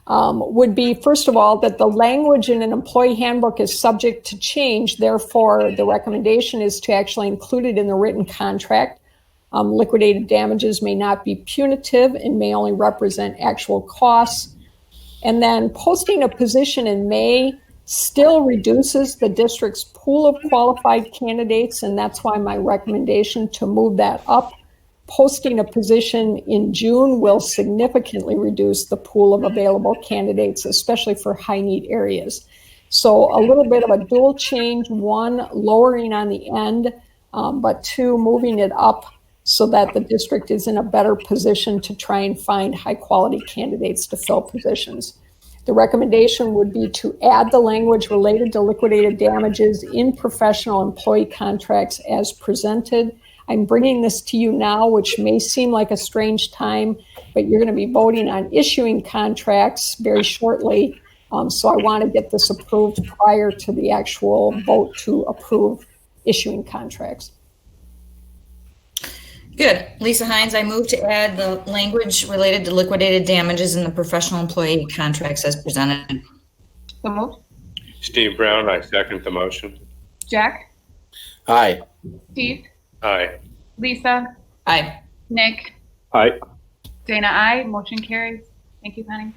would be, first of all, that the language in an employee handbook is subject to change. Therefore, the recommendation is to actually include it in the written contract. Liquidated damages may not be punitive and may only represent actual costs. And then posting a position in May still reduces the district's pool of qualified candidates, and that's why my recommendation to move that up. Posting a position in June will significantly reduce the pool of available candidates, especially for high need areas. So a little bit of a dual change, one, lowering on the end, but two, moving it up so that the district is in a better position to try and find high quality candidates to fill positions. The recommendation would be to add the language related to liquidated damages in professional employee contracts as presented. I'm bringing this to you now, which may seem like a strange time, but you're going to be voting on issuing contracts very shortly. So I want to get this approved prior to the actual vote to approve issuing contracts. Good. Lisa Hines, I move to add the language related to liquidated damages in the professional employee contracts as presented. So moved. Steve Brown, I second the motion. Jack, Aye. Steve, Aye. Lisa, Aye. Nick, Aye. Dana, aye. Motion carries. Thank you, Penny.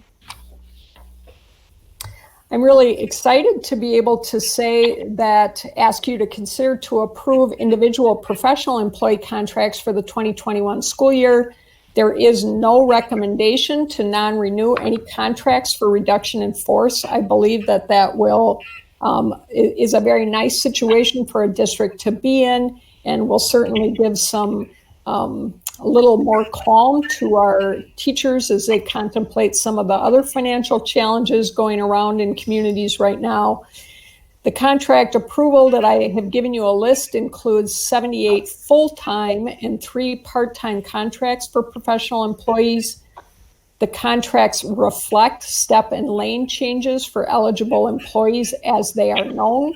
I'm really excited to be able to say that, ask you to consider to approve individual professional employee contracts for the 2021 school year. There is no recommendation to non-renew any contracts for reduction in force. I believe that that will is a very nice situation for a district to be in, and will certainly give some a little more calm to our teachers as they contemplate some of the other financial challenges going around in communities right now. The contract approval that I have given you a list includes 78 full-time and 3 part-time contracts for professional employees. The contracts reflect step and lane changes for eligible employees as they are known.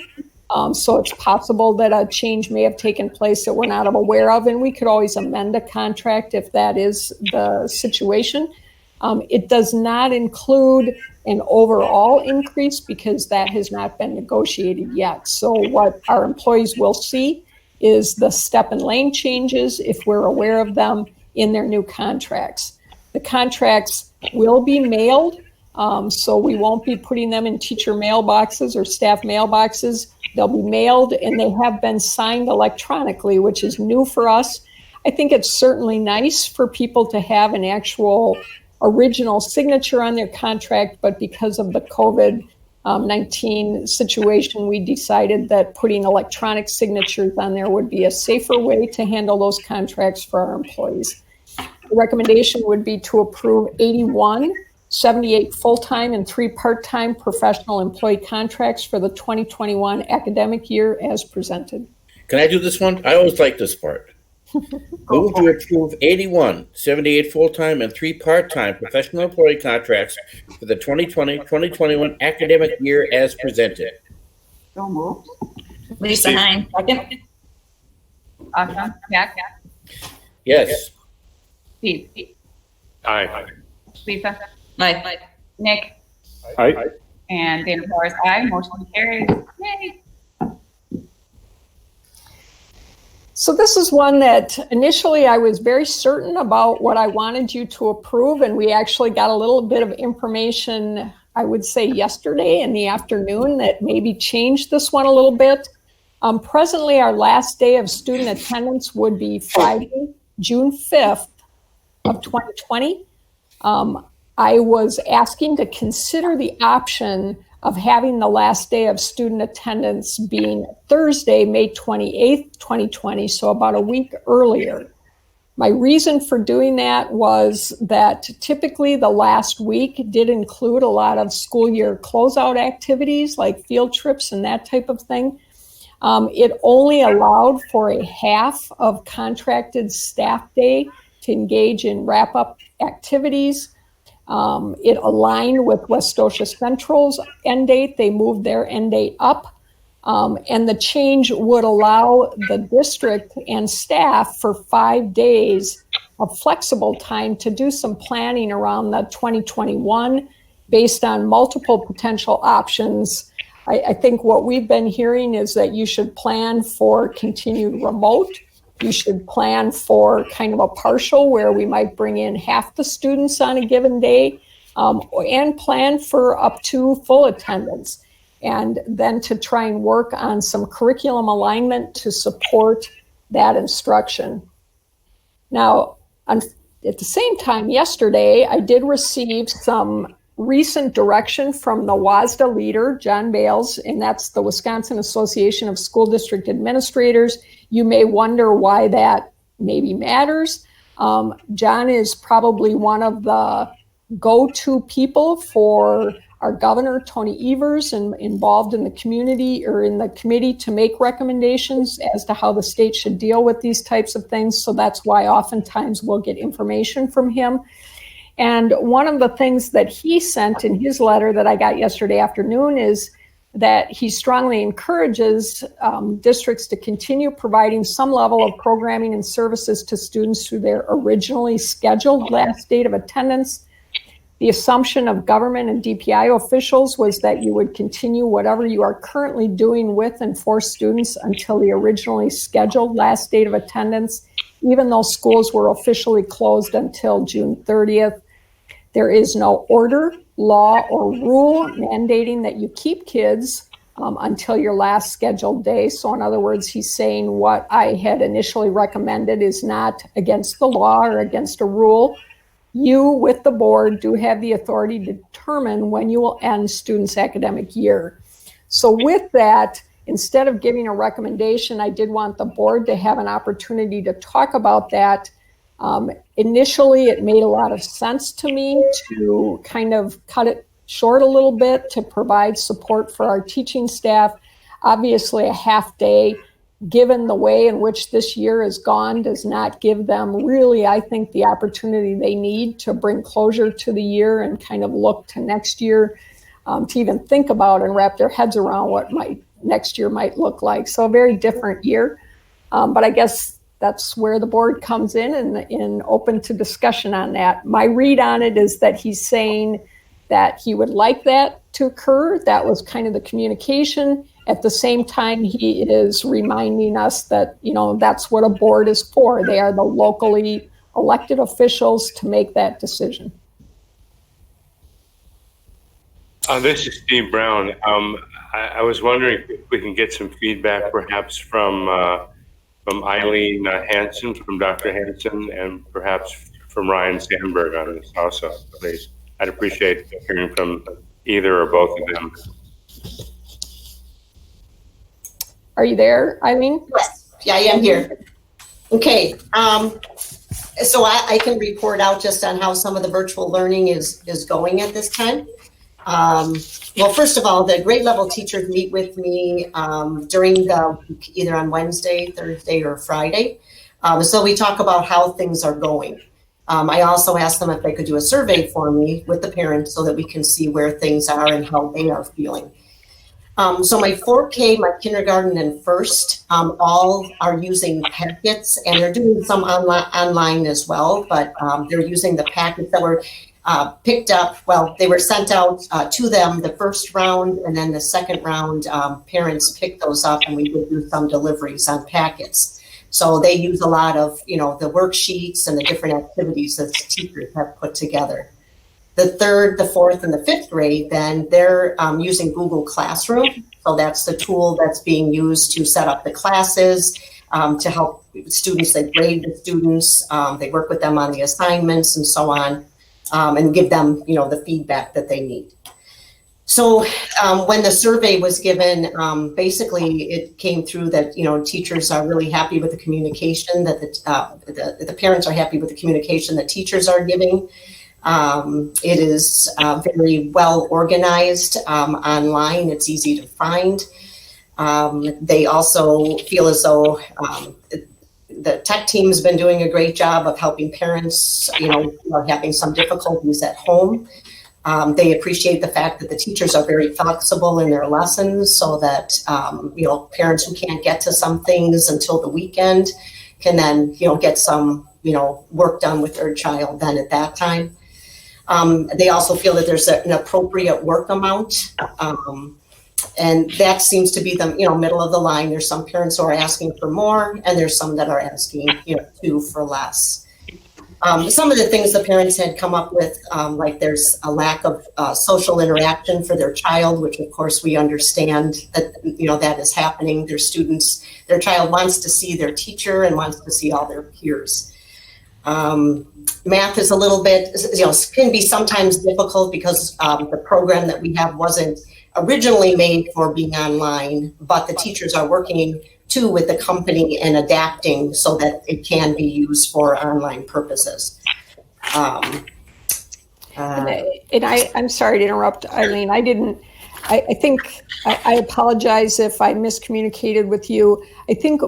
So it's possible that a change may have taken place that we're not aware of, and we could always amend a contract if that is the situation. It does not include an overall increase because that has not been negotiated yet. So what our employees will see is the step and lane changes, if we're aware of them, in their new contracts. The contracts will be mailed, so we won't be putting them in teacher mailboxes or staff mailboxes. They'll be mailed, and they have been signed electronically, which is new for us. I think it's certainly nice for people to have an actual original signature on their contract, but because of the COVID-19 situation, we decided that putting electronic signatures on there would be a safer way to handle those contracts for our employees. The recommendation would be to approve 81 78 full-time and 3 part-time professional employee contracts for the 2021 academic year as presented. Can I do this one? I always like this part. Move to approve 81, 78 full-time and 3 part-time professional employee contracts for the 2020-2021 academic year as presented. So moved. Lisa Hines, second. Awesome. Jack, Yes. Steve, Aye. Lisa, Aye. Nick, Aye. and Dana Powers, aye. Motion carries. Yay. So this is one that initially I was very certain about what I wanted you to approve, and we actually got a little bit of information, I would say yesterday in the afternoon, that maybe changed this one a little bit. Presently, our last day of student attendance would be Friday, June 5th of 2020. I was asking to consider the option of having the last day of student attendance being Thursday, May 28th, 2020, so about a week earlier. My reason for doing that was that typically the last week did include a lot of school year closeout activities like field trips and that type of thing. It only allowed for a half of contracted staff day to engage in wrap-up activities. It aligned with West Scotia Central's end date. They moved their end date up. And the change would allow the district and staff for 5 days of flexible time to do some planning around the 2021 based on multiple potential options. I think what we've been hearing is that you should plan for continued remote. You should plan for kind of a partial where we might bring in half the students on a given day, and plan for up to full attendance. And then to try and work on some curriculum alignment to support that instruction. Now, at the same time, yesterday, I did receive some recent direction from the WASDA leader, John Bales, and that's the Wisconsin Association of School District Administrators. You may wonder why that maybe matters. John is probably one of the go-to people for our governor, Tony Evers, and involved in the community or in the committee to make recommendations as to how the state should deal with these types of things. So that's why oftentimes we'll get information from him. And one of the things that he sent in his letter that I got yesterday afternoon is that he strongly encourages districts to continue providing some level of programming and services to students through their originally scheduled last date of attendance. The assumption of government and DPI officials was that you would continue whatever you are currently doing with and for students until the originally scheduled last date of attendance, even though schools were officially closed until June 30th. There is no order, law, or rule mandating that you keep kids until your last scheduled day. So in other words, he's saying what I had initially recommended is not against the law or against a rule. You, with the board, do have the authority to determine when you will end students' academic year. So with that, instead of giving a recommendation, I did want the board to have an opportunity to talk about that. Initially, it made a lot of sense to me to kind of cut it short a little bit to provide support for our teaching staff. Obviously, a half day, given the way in which this year has gone, does not give them really, I think, the opportunity they need to bring closure to the year and kind of look to next year, to even think about and wrap their heads around what next year might look like. So a very different year. But I guess that's where the board comes in and open to discussion on that. My read on it is that he's saying that he would like that to occur. That was kind of the communication. At the same time, he is reminding us that, that's what a board is for. They are the locally elected officials to make that decision. This is Steve Brown. I was wondering if we can get some feedback perhaps from Eileen Hansen, from Dr. Hansen, and perhaps from Ryan Sandberg on this also, please. I'd appreciate hearing from either or both of them. Are you there, Eileen? Yes, yeah, I am here. Okay, so I can report out just on how some of the virtual learning is going at this time. Well, first of all, the grade level teachers meet with me during the week, either on Wednesday, Thursday, or Friday. So we talk about how things are going. I also asked them if they could do a survey for me with the parents so that we can see where things are and how they are feeling. So my 4K, my kindergarten and first, all are using packets, and they're doing some online as well, but they're using the packets that were picked up. Well, they were sent out to them the first round, and then the second round, parents picked those up, and we would do some deliveries on packets. So they use a lot of, the worksheets and the different activities that the teachers have put together. The third, the fourth, and the fifth grade, then they're using Google Classroom. So that's the tool that's being used to set up the classes, to help students. They grade the students, they work with them on the assignments and so on, and give them, the feedback that they need. So when the survey was given, basically it came through that, teachers are really happy with the communication, that the parents are happy with the communication that teachers are giving. It is very well organized online. It's easy to find. They also feel as though the tech team's been doing a great job of helping parents, who are having some difficulties at home. They appreciate the fact that the teachers are very flexible in their lessons so that, parents who can't get to some things until the weekend can then, get some, work done with their child then at that time. They also feel that there's an appropriate work amount. And that seems to be the, middle of the line. There's some parents who are asking for more, and there's some that are asking, two for less. Some of the things the parents had come up with, like there's a lack of social interaction for their child, which of course we understand that, that is happening. Their child wants to see their teacher and wants to see all their peers. Math is a little bit, can be sometimes difficult because the program that we have wasn't originally made for being online, but the teachers are working too with the company and adapting so that it can be used for online purposes. I'm sorry to interrupt, Eileen. I think I apologize if I miscommunicated with you. I think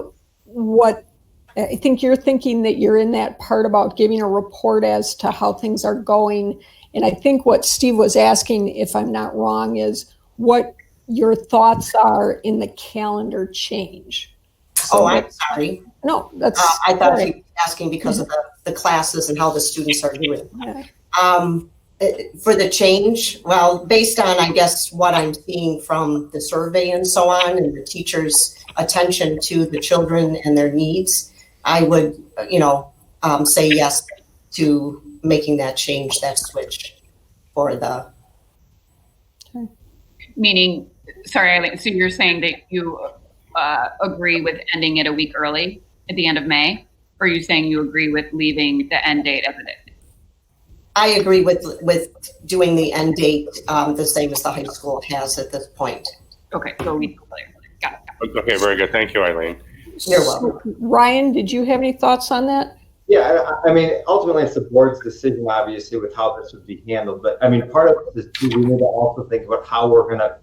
you're thinking that you're in that part about giving a report as to how things are going. And I think what Steve was asking, if I'm not wrong, is what your thoughts are in the calendar change. Oh, I'm sorry. No, that's. I thought he was asking because of the classes and how the students are doing. Yeah. For the change, well, based on, I guess, what I'm seeing from the survey and so on, and the teachers' attention to the children and their needs, I would, say yes to making that change, that switch for the. Meaning, sorry, Eileen, so you're saying that you agree with ending it a week early at the end of May? Or are you saying you agree with leaving the end date as it is? I agree with doing the end date the same as the high school has at this point. Okay, so a week earlier. Got it. Okay, very good. Thank you, Eileen. You're welcome. Ryan, did you have any thoughts on that? Yeah, I mean, ultimately it's the board's decision, obviously, with how this would be handled. But I mean, part of this too, we need to also think about how we're going to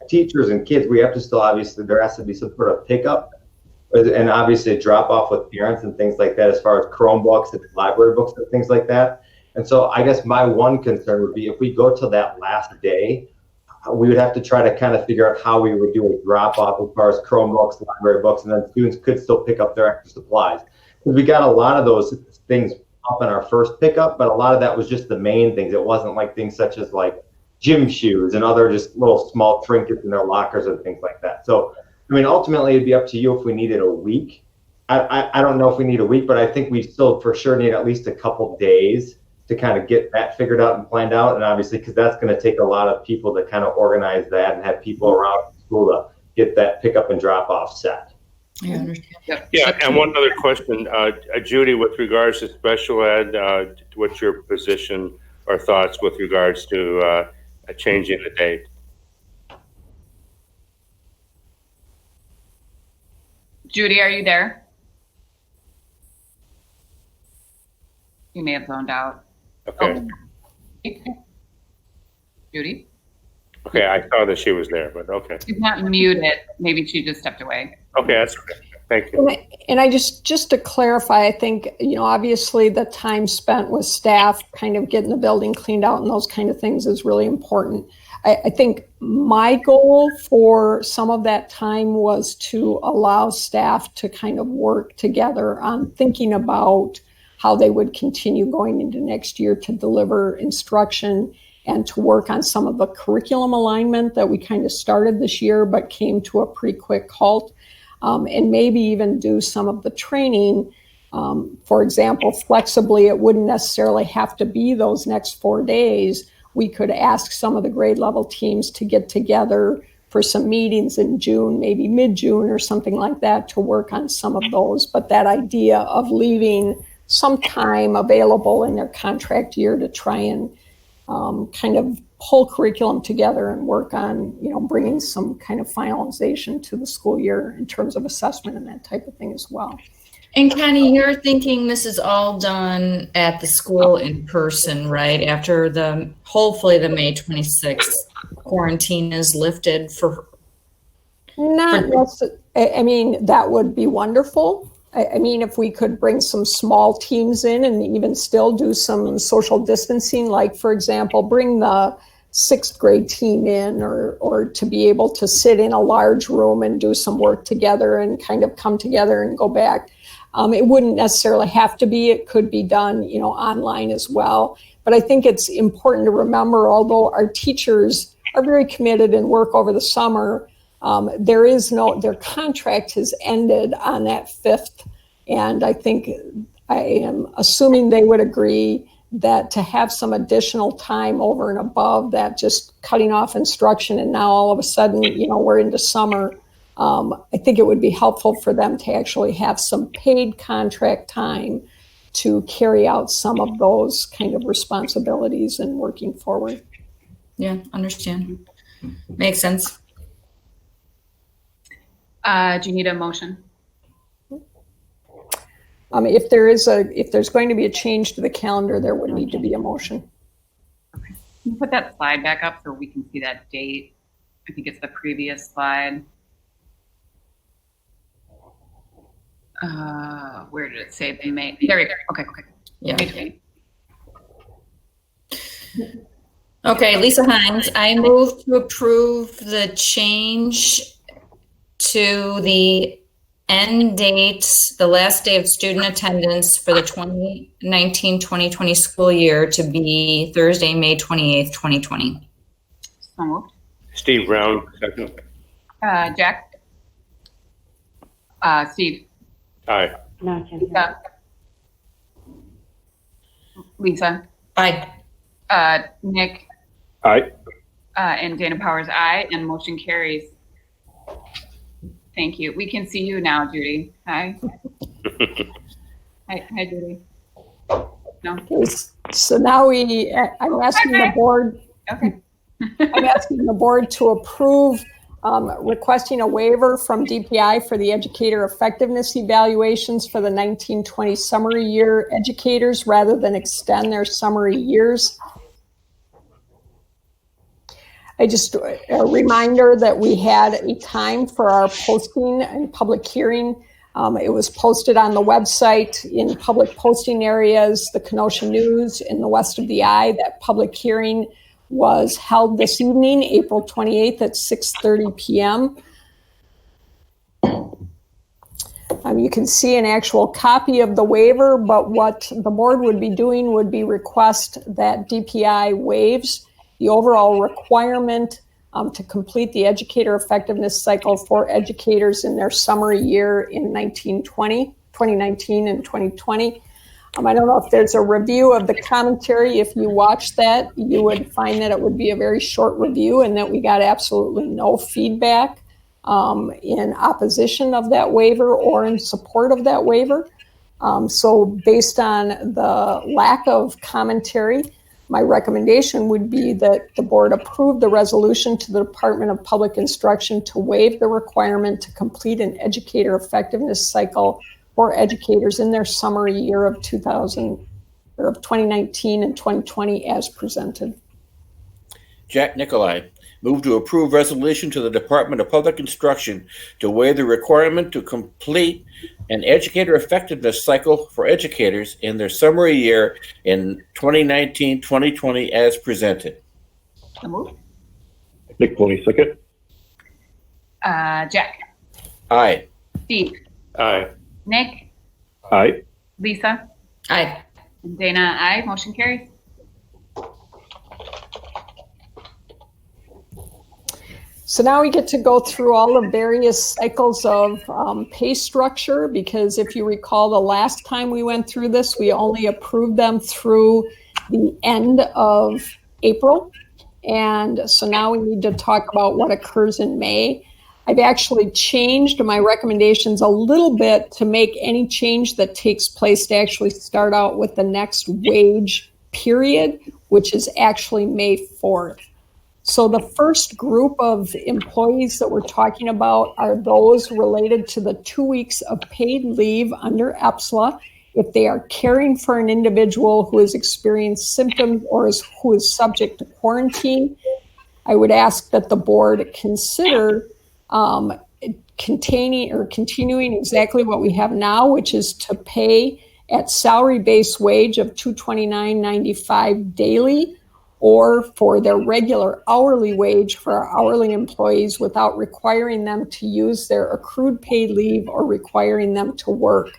teachers and kids. We have to still, obviously, there has to be some sort of pickup, and obviously a drop off with parents and things like that, as far as Chromebooks and library books and things like that. And so I guess my one concern would be if we go to that last day, we would have to try to kind of figure out how we would do a drop off as far as Chromebooks, library books, and then students could still pick up their extra supplies. Because we got a lot of those things up in our first pickup, but a lot of that was just the main things. It wasn't like things such as like gym shoes and other just little small trinkets in their lockers and things like that. So, I mean, ultimately it'd be up to you if we needed a week. I don't know if we need a week, but I think we still for sure need at least a couple days to kind of get that figured out and planned out. And obviously, because that's going to take a lot of people to kind of organize that and have people around school to get that pickup and drop off set. I understand. Yeah, and one other question, Judy, with regards to special ed, what's your position or thoughts with regards to changing the date? Judy, are you there? You may have zoned out. Okay. Oh. Judy? Okay, I saw that she was there, but okay. She's not muted. Maybe she just stepped away. Okay, that's okay. Thank you. And I just to clarify, I think, obviously the time spent with staff kind of getting the building cleaned out and those kind of things is really important. I think my goal for some of that time was to allow staff to kind of work together on thinking about how they would continue going into next year to deliver instruction and to work on some of the curriculum alignment that we kind of started this year but came to a pretty quick halt, and maybe even do some of the training. For example, flexibly, it wouldn't necessarily have to be those next 4 days. We could ask some of the grade level teams to get together for some meetings in June, maybe mid-June or something like that, to work on some of those. But that idea of leaving some time available in their contract year to try and kind of pull curriculum together and work on, bringing some kind of finalization to the school year in terms of assessment and that type of thing as well. And Connie, you're thinking this is all done at the school in person, right? After hopefully the May 26th quarantine is lifted for. Not necessarily. I mean, that would be wonderful. I mean, if we could bring some small teams in and even still do some social distancing, like, for example, bring the 6th grade team in or to be able to sit in a large room and do some work together and kind of come together and go back. It wouldn't necessarily have to be. It could be done, online as well. But I think it's important to remember, although our teachers are very committed and work over the summer, their contract has ended on that 5th. And I think I am assuming they would agree that to have some additional time over and above that, just cutting off instruction and now all of a sudden, we're into summer. I think it would be helpful for them to actually have some paid contract time to carry out some of those kind of responsibilities and working forward. Yeah, understand. Makes sense. Do you need a motion? If there's going to be a change to the calendar, there would need to be a motion. Can you put that slide back up so we can see that date? I think it's the previous slide. Where did it say they made? There we go. Okay. Yeah. May 20. Okay, Lisa Hines, I move to approve the change to the end date, the last day of student attendance for the 2019-2020 school year to be Thursday, May 28th, 2020. So moved. Steve Brown, second. Jack? Steve? Aye. Lisa? Aye. Nick? Aye. And Dana Powers, aye, and motion carries. Thank you. We can see you now, Judy. Hi. Hi, Judy. No? So now I'm asking the board. Okay. I'm asking the board to approve requesting a waiver from DPI for the educator effectiveness evaluations for the 1920 summary year educators rather than extend their summary years. A reminder that we had a time for our posting and public hearing. It was posted on the website in public posting areas, the Kenosha News in the West of the Eye. That public hearing was held this evening, April 28th at 6:30 p.m. You can see an actual copy of the waiver, but what the board would be doing would be request that DPI waives the overall requirement to complete the educator effectiveness cycle for educators in their summary year in 2019 and 2020. I don't know if there's a review of the commentary. If you watch that, you would find that it would be a very short review and that we got absolutely no feedback in opposition of that waiver or in support of that waiver. So based on the lack of commentary, my recommendation would be that the board approve the resolution to the Department of Public Instruction to waive the requirement to complete an educator effectiveness cycle for educators in their summary year of 2019 and 2020 as presented. Jack Nicolai, move to approve resolution to the Department of Public Instruction to waive the requirement to complete an educator effectiveness cycle for educators in their summary year in 2019-2020 as presented. So moved. Nick Pony, second. Jack? Aye. Steve? Aye. Nick? Aye. Lisa? Aye. And Dana, aye. Motion carries. So now we get to go through all the various cycles of pay structure, because if you recall, the last time we went through this, we only approved them through the end of April. And so now we need to talk about what occurs in May. I've actually changed my recommendations a little bit to make any change that takes place to actually start out with the next wage period, which is actually May 4th. So the first group of employees that we're talking about are those related to the 2 weeks of paid leave under EPSLA if they are caring for an individual who has experienced symptoms or who is subject to quarantine. I would ask that the board consider continuing exactly what we have now, which is to pay at salary-based wage of $229.95 daily, or for their regular hourly wage for our hourly employees without requiring them to use their accrued paid leave or requiring them to work.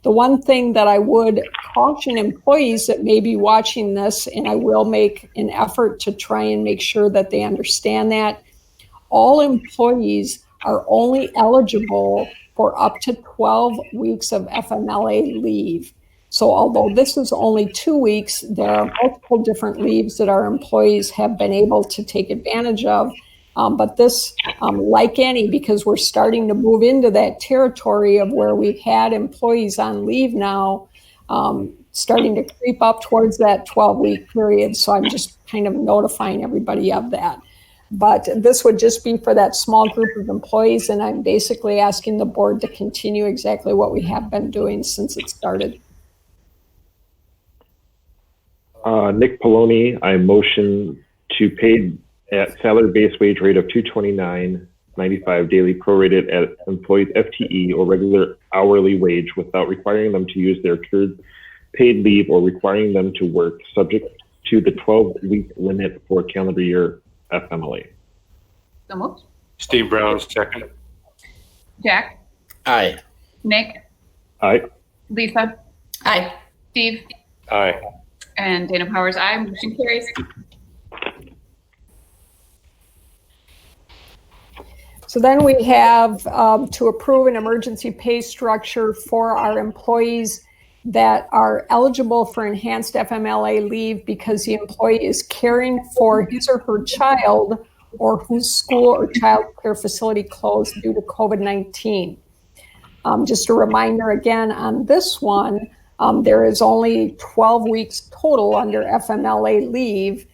The one thing that I would caution employees that may be watching this, and I will make an effort to try and make sure that they understand that, all employees are only eligible for up to 12 weeks of FMLA leave. So although this is only 2 weeks, there are multiple different leaves that our employees have been able to take advantage of. But this, like any, because we're starting to move into that territory of where we've had employees on leave now, starting to creep up towards that 12-week period. So I'm just kind of notifying everybody of that. But this would just be for that small group of employees, and I'm basically asking the board to continue exactly what we have been doing since it started. Nick Poloni, I motion to paid at salary base wage rate of $229.95 daily prorated at employees FTE or regular hourly wage without requiring them to use their accrued paid leave or requiring them to work, subject to the 12-week limit for calendar year FMLA. So moved. Steve Brown, second. Jack, Aye. Nick, Aye. Lisa, Aye. Steve, Aye. and Dana Powers, aye. Motion carries. So then we have to approve an emergency pay structure for our employees that are eligible for enhanced FMLA leave because the employee is caring for his or her child or whose school or child care facility closed due to COVID-19. Just a reminder again on this one, there is only 12 weeks total under FMLA leave.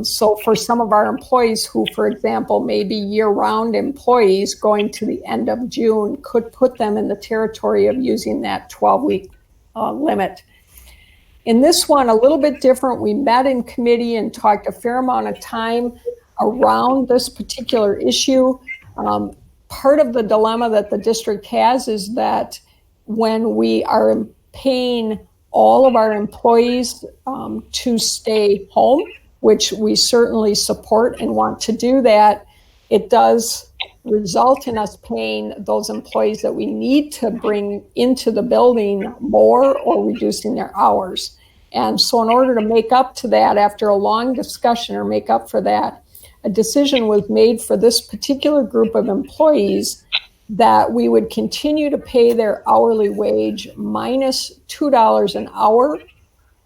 So for some of our employees who, for example, may be year-round employees going to the end of June could put them in the territory of using that 12-week limit. In this one, a little bit different. We met in committee and talked a fair amount of time around this particular issue. Part of the dilemma that the district has is that when we are paying all of our employees to stay home, which we certainly support and want to do that, it does result in us paying those employees that we need to bring into the building more or reducing their hours. And so in order to make up to that, after a long discussion or make up for that, a decision was made for this particular group of employees that we would continue to pay their hourly wage minus $2 an hour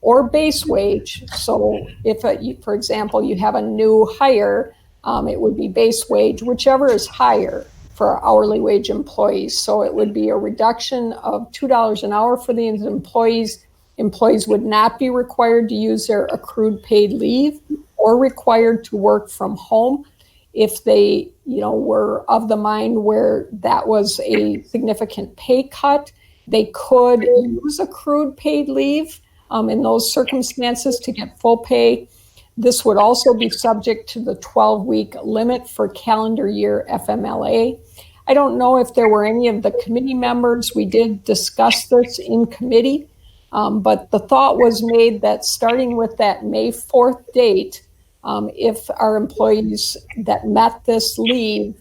or base wage. So if, for example, you have a new hire, it would be base wage, whichever is higher for our hourly wage employees. So it would be a reduction of $2 an hour for these employees. Employees would not be required to use their accrued paid leave or required to work from home. If they, were of the mind where that was a significant pay cut, they could use accrued paid leave in those circumstances to get full pay. This would also be subject to the 12-week limit for calendar year FMLA. I don't know if there were any of the committee members. We did discuss this in committee, but the thought was made that starting with that May 4th date, if our employees that met this leave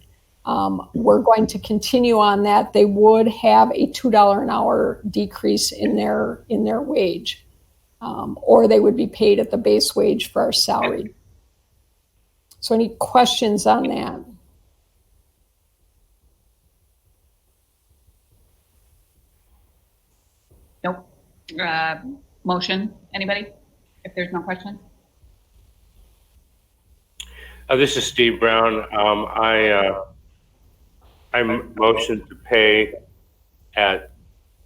were going to continue on that, they would have a $2 an hour decrease in their wage. Or they would be paid at the base wage for our salary. So any questions on that? Nope. Motion, anybody? If there's no question. This is Steve Brown. I motion to pay at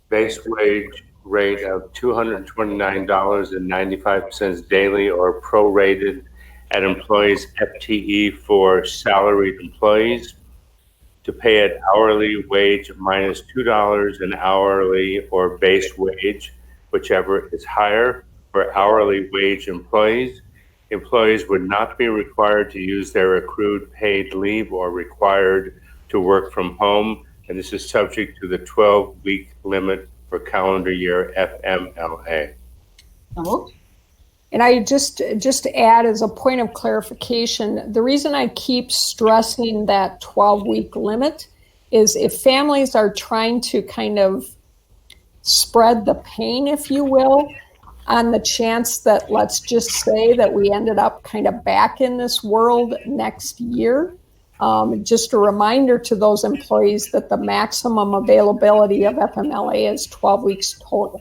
base wage rate of $229.95 daily or prorated at employees FTE for salaried employees, to pay at hourly wage minus $2 an hourly or base wage, whichever is higher, for hourly wage employees. Employees would not be required to use their accrued paid leave or required to work from home, and this is subject to the 12-week limit for calendar year FMLA. And I just add as a point of clarification, the reason I keep stressing that 12-week limit is if families are trying to kind of spread the pain, if you will, on the chance that, let's just say that we ended up kind of back in this world next year. Just a reminder to those employees that the maximum availability of FMLA is 12 weeks total.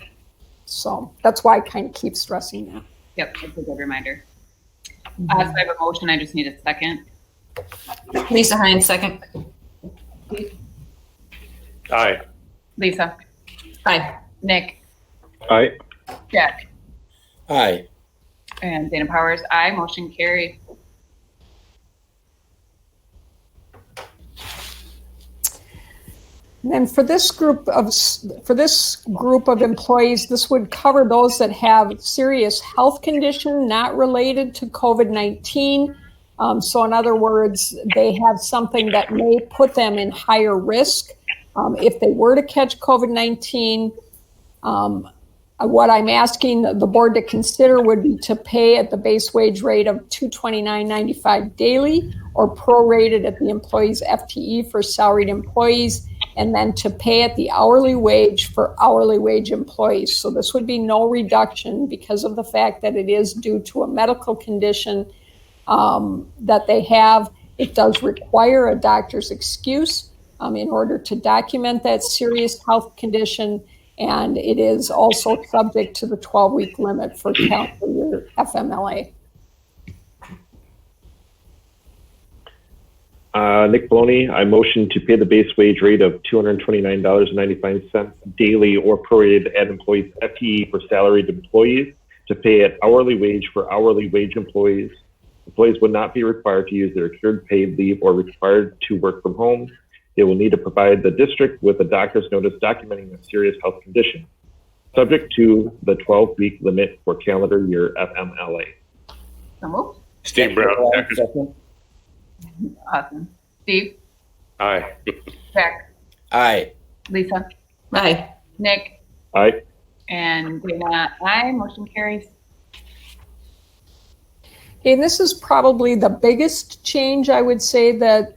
So that's why I kind of keep stressing that. Yep, that's a good reminder. So I have a motion, I just need a second. Lisa Hines, second. Aye. Lisa, Aye. Nick, Aye. Jack, Aye. and Dana Powers, aye. Motion carried. And then for this group of employees, this would cover those that have serious health condition not related to COVID-19. So in other words, they have something that may put them in higher risk if they were to catch COVID-19. What I'm asking the board to consider would be to pay at the base wage rate of $229.95 daily, or prorated at the employee's FTE for salaried employees, and then to pay at the hourly wage for hourly wage employees. So this would be no reduction because of the fact that it is due to a medical condition that they have. It does require a doctor's excuse in order to document that serious health condition, and it is also subject to the 12-week limit for calendar year FMLA. Nick Maloney, I motion to pay the base wage rate of $229.95 daily or prorated at employees FTE for salaried employees, to pay at hourly wage for hourly wage employees. Employees would not be required to use their accrued paid leave or required to work from home. They will need to provide the district with a doctor's notice documenting a serious health condition, subject to the 12-week limit for calendar year FMLA. So moved. Steve Brown, second. Awesome. Steve? Aye. Jack? Aye. Lisa? Aye. Nick? Aye. And Dana? Aye. Motion carries. And this is probably the biggest change, I would say, that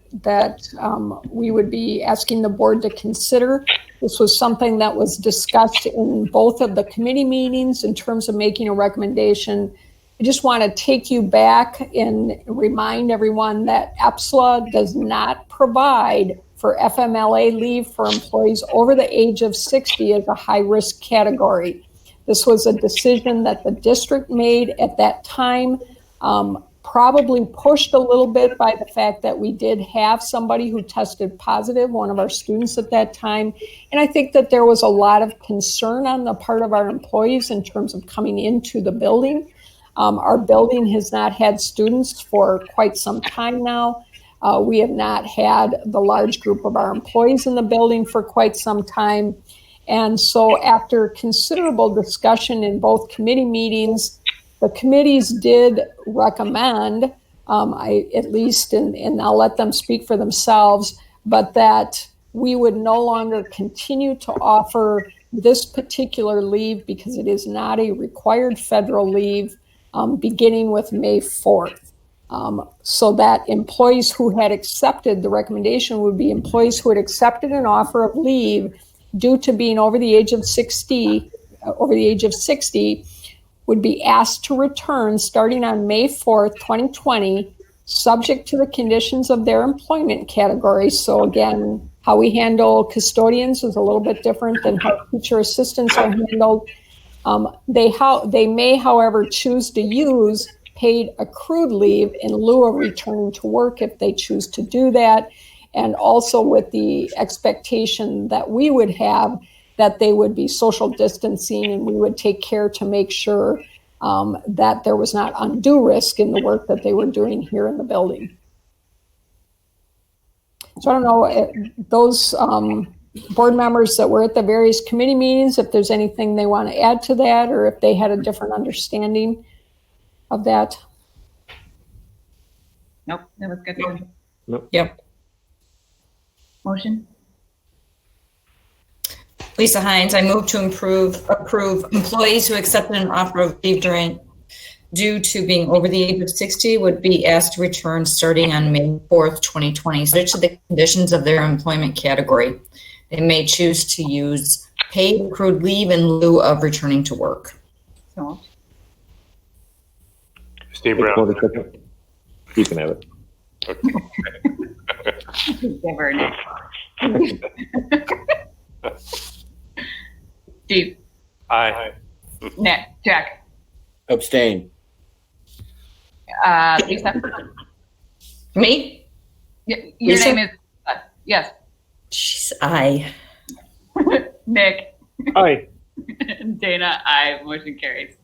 we would be asking the board to consider. This was something that was discussed in both of the committee meetings in terms of making a recommendation. I just want to take you back and remind everyone that EPSLA does not provide for FMLA leave for employees over the age of 60 as a high-risk category. This was a decision that the district made at that time, probably pushed a little bit by the fact that we did have somebody who tested positive, one of our students at that time. And I think that there was a lot of concern on the part of our employees in terms of coming into the building. Our building has not had students for quite some time now. We have not had the large group of our employees in the building for quite some time. And so after considerable discussion in both committee meetings, the committees did recommend, at least, and I'll let them speak for themselves, but that we would no longer continue to offer this particular leave because it is not a required federal leave, beginning with May 4th. So that employees who had accepted, the recommendation would be employees who had accepted an offer of leave due to being over the age of 60, would be asked to return starting on May 4th, 2020, subject to the conditions of their employment category. So again, how we handle custodians is a little bit different than how teacher assistants are handled. They may, however, choose to use paid accrued leave in lieu of returning to work if they choose to do that, and also with the expectation that we would have that they would be social distancing, and we would take care to make sure that there was not undue risk in the work that they were doing here in the building. So I don't know, those board members that were at the various committee meetings, if there's anything they want to add to that, or if they had a different understanding of that. Nope, that was good. Nope. Yep. Motion? Lisa Hines, I move to approve employees who accepted an offer of leave due to being over the age of 60 would be asked to return starting on May 4th, 2020, subject to the conditions of their employment category. They may choose to use paid accrued leave in lieu of returning to work. So, Steve Brown. You can have it. never know. Steve? Aye. Nick? Jack? Abstain. Lisa? Me? Your Lisa? name is, yes. Jeez, aye. Nick? Aye. Dana? Aye. Motion carries.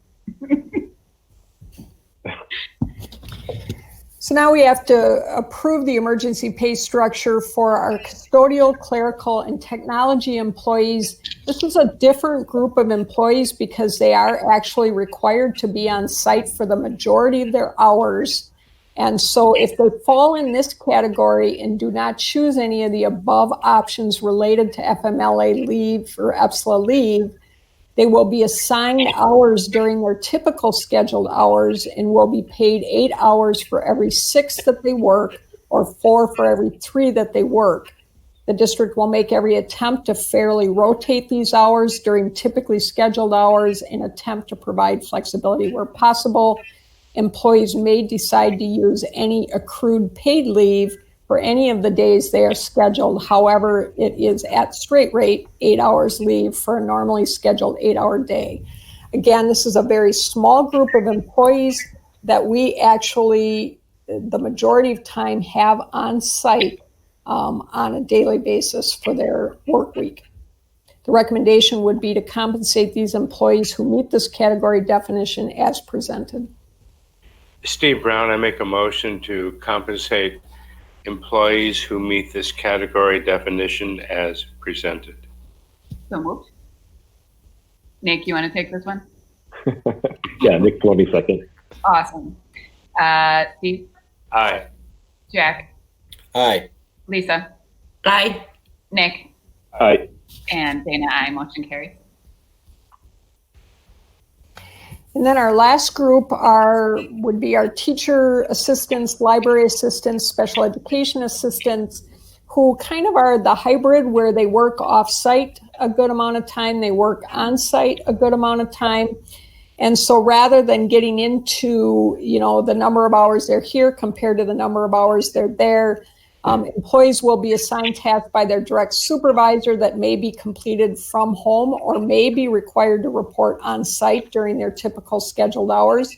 So now we have to approve the emergency pay structure for our custodial, clerical, and technology employees. This is a different group of employees because they are actually required to be on site for the majority of their hours. And so if they fall in this category and do not choose any of the above options related to FMLA leave or EPSLA leave, they will be assigned hours during their typical scheduled hours and will be paid 8 hours for every 6 that they work or 4 for every 3 that they work. The district will make every attempt to fairly rotate these hours during typically scheduled hours and attempt to provide flexibility where possible. Employees may decide to use any accrued paid leave for any of the days they are scheduled. However, it is at straight rate 8 hours leave for a normally scheduled 8-hour day. Again, this is a very small group of employees that we actually, the majority of time, have on site on a daily basis for their work week. The recommendation would be to compensate these employees who meet this category definition as presented. Steve Brown, I make a motion to compensate employees who meet this category definition as presented. So moved. Nick, you want to take this one? Yeah, Nick Maloney second. Awesome. Steve? Aye. Jack? Aye. Lisa? Aye. Nick? Aye. And Dana, aye. Motion carries. And then our last group would be our teacher assistants, library assistants, special education assistants, who kind of are the hybrid where they work off-site a good amount of time, they work on-site a good amount of time. And so rather than getting into, the number of hours they're here compared to the number of hours they're there, employees will be assigned tasks by their direct supervisor that may be completed from home or may be required to report on site during their typical scheduled hours.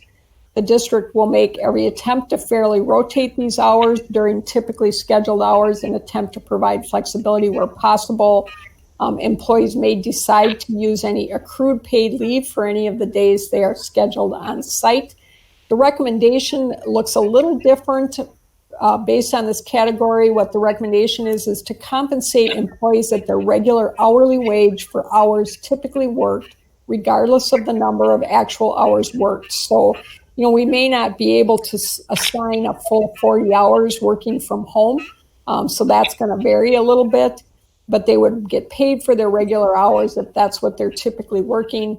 The district will make every attempt to fairly rotate these hours during typically scheduled hours and attempt to provide flexibility where possible. Employees may decide to use any accrued paid leave for any of the days they are scheduled on site. The recommendation looks a little different based on this category. What the recommendation is to compensate employees at their regular hourly wage for hours typically worked, regardless of the number of actual hours worked. So, we may not be able to assign a full 40 hours working from home. So that's going to vary a little bit, but they would get paid for their regular hours if that's what they're typically working.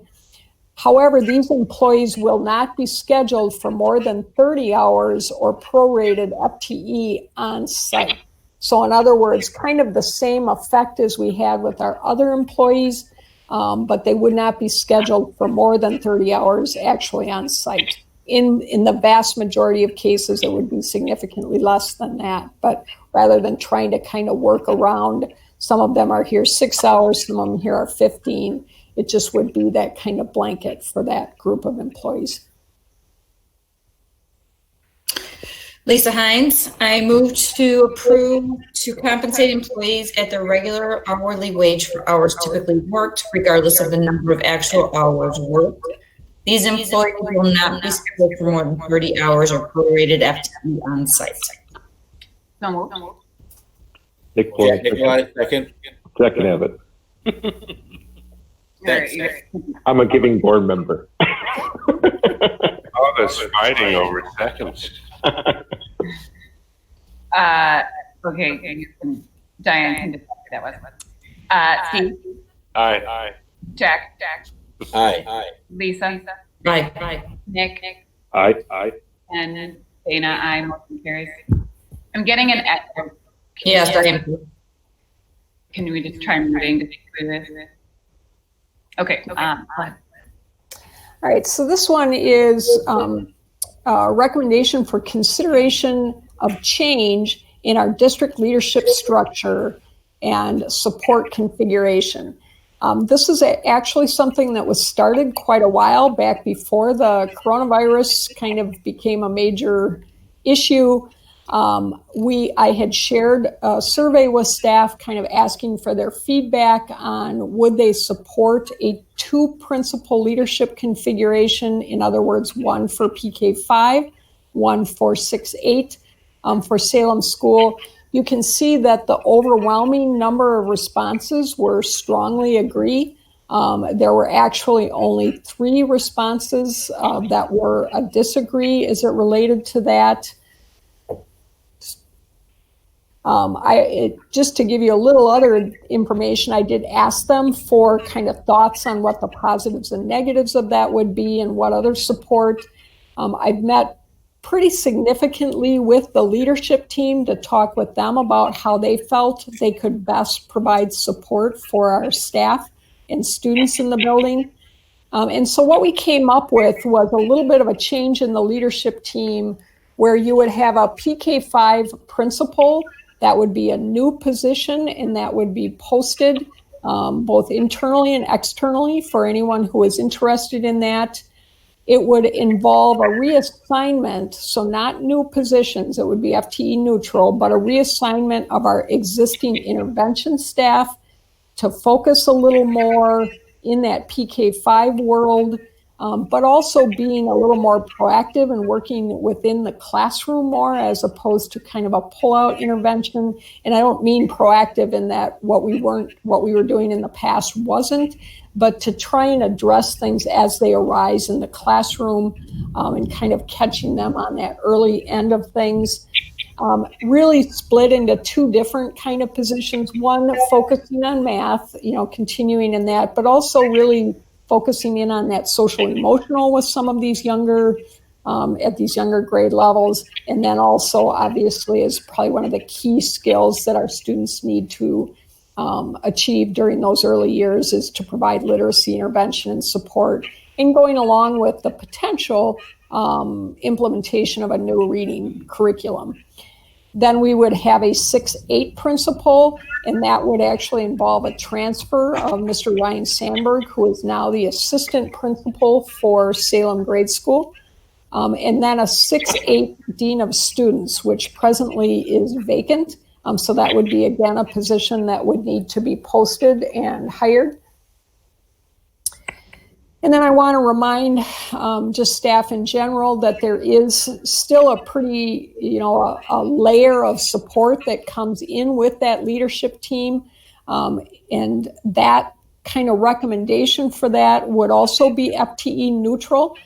However, these employees will not be scheduled for more than 30 hours or prorated FTE on site. So in other words, kind of the same effect as we had with our other employees, but they would not be scheduled for more than 30 hours actually on site. In the vast majority of cases, it would be significantly less than that. But rather than trying to kind of work around, some of them are here 6 hours, some of them here are 15. It just would be that kind of blanket for that group of employees. Lisa Hines, I move to approve to compensate employees at their regular hourly wage for hours typically worked, regardless of the number of actual hours worked. These employees will not be scheduled for more than 30 hours or prorated FTE on site. So moved. Nick Maloney Second. second have it. All right, I'm a giving board member. All this fighting over seconds. okay, Diane can decide who that was. Steve? Aye. Jack? Aye. Lisa? Aye. Nick? Aye. And Dana, aye. Motion carries. I'm getting an echo. Yes, Diane. Can we just try moving to through this? Okay. Go ahead. All right, so this one is a recommendation for consideration of change in our district leadership structure and support configuration. This is actually something that was started quite a while back before the coronavirus kind of became a major issue. I had shared a survey with staff kind of asking for their feedback on would they support a 2 principal leadership configuration, in other words, one for PK5, 1468 for Salem School. You can see that the overwhelming number of responses were strongly agree. There were actually only 3 responses that were a disagree as it related to that. Just to give you a little other information, I did ask them for kind of thoughts on what the positives and negatives of that would be and what other support. I've met pretty significantly with the leadership team to talk with them about how they felt they could best provide support for our staff and students in the building. And so what we came up with was a little bit of a change in the leadership team where you would have a PK5 principal. That would be a new position, and that would be posted both internally and externally for anyone who is interested in that. It would involve a reassignment, so not new positions, it would be FTE neutral, but a reassignment of our existing intervention staff to focus a little more in that PK5 world, but also being a little more proactive and working within the classroom more as opposed to kind of a pull-out intervention. And I don't mean proactive in that what we were doing in the past wasn't, but to try and address things as they arise in the classroom and kind of catching them on that early end of things. Really split into 2 different kind of positions. One focusing on math, continuing in that, but also really focusing in on that social emotional with some of these younger, at these younger grade levels. And then also obviously is probably one of the key skills that our students need to achieve during those early years is to provide literacy intervention and support, and going along with the potential implementation of a new reading curriculum. Then we would have a 6-8 principal, and that would actually involve a transfer of Mr. Ryan Sandberg, who is now the assistant principal for Salem Grade School, and then a 6-8 dean of students, which presently is vacant. So that would be, again, a position that would need to be posted and hired. And then I want to remind just staff in general that there is still a pretty, a layer of support that comes in with that leadership team. And that kind of recommendation for that would also be FTE neutral.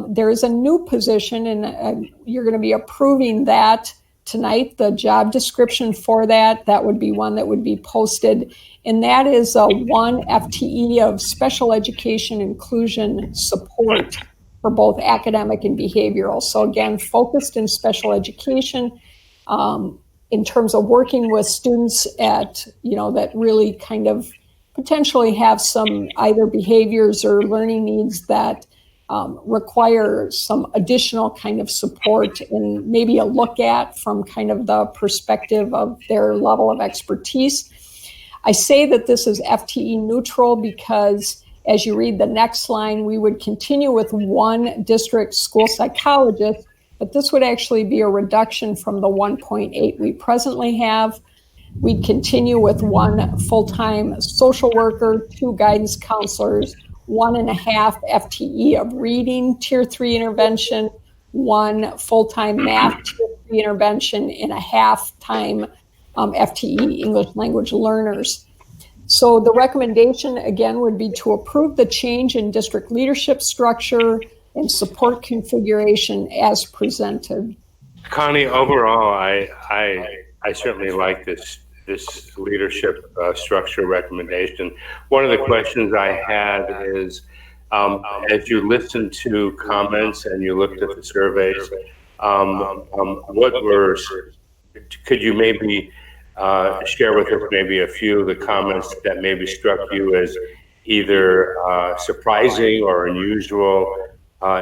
There is a new position, and you're going to be approving that tonight, the job description for that. That would be one that would be posted. And that is a 1 FTE of special education inclusion support for both academic and behavioral. So again, focused in special education in terms of working with students at, that really kind of potentially have some either behaviors or learning needs that require some additional kind of support and maybe a look at from kind of the perspective of their level of expertise. I say that this is FTE neutral because as you read the next line, we would continue with 1 district school psychologist, but this would actually be a reduction from the 1.8 we presently have. We'd continue with 1 full-time social worker, 2 guidance counselors, 1.5 FTE of reading tier 3 intervention, 1 full-time math tier 3 intervention, and a half-time FTE English language learners. So the recommendation again would be to approve the change in district leadership structure and support configuration as presented. Connie, overall, I certainly like this leadership structure recommendation. One of the questions I had is, as you listened to comments and you looked at the surveys, could you maybe share with us maybe a few of the comments that maybe struck you as either surprising or unusual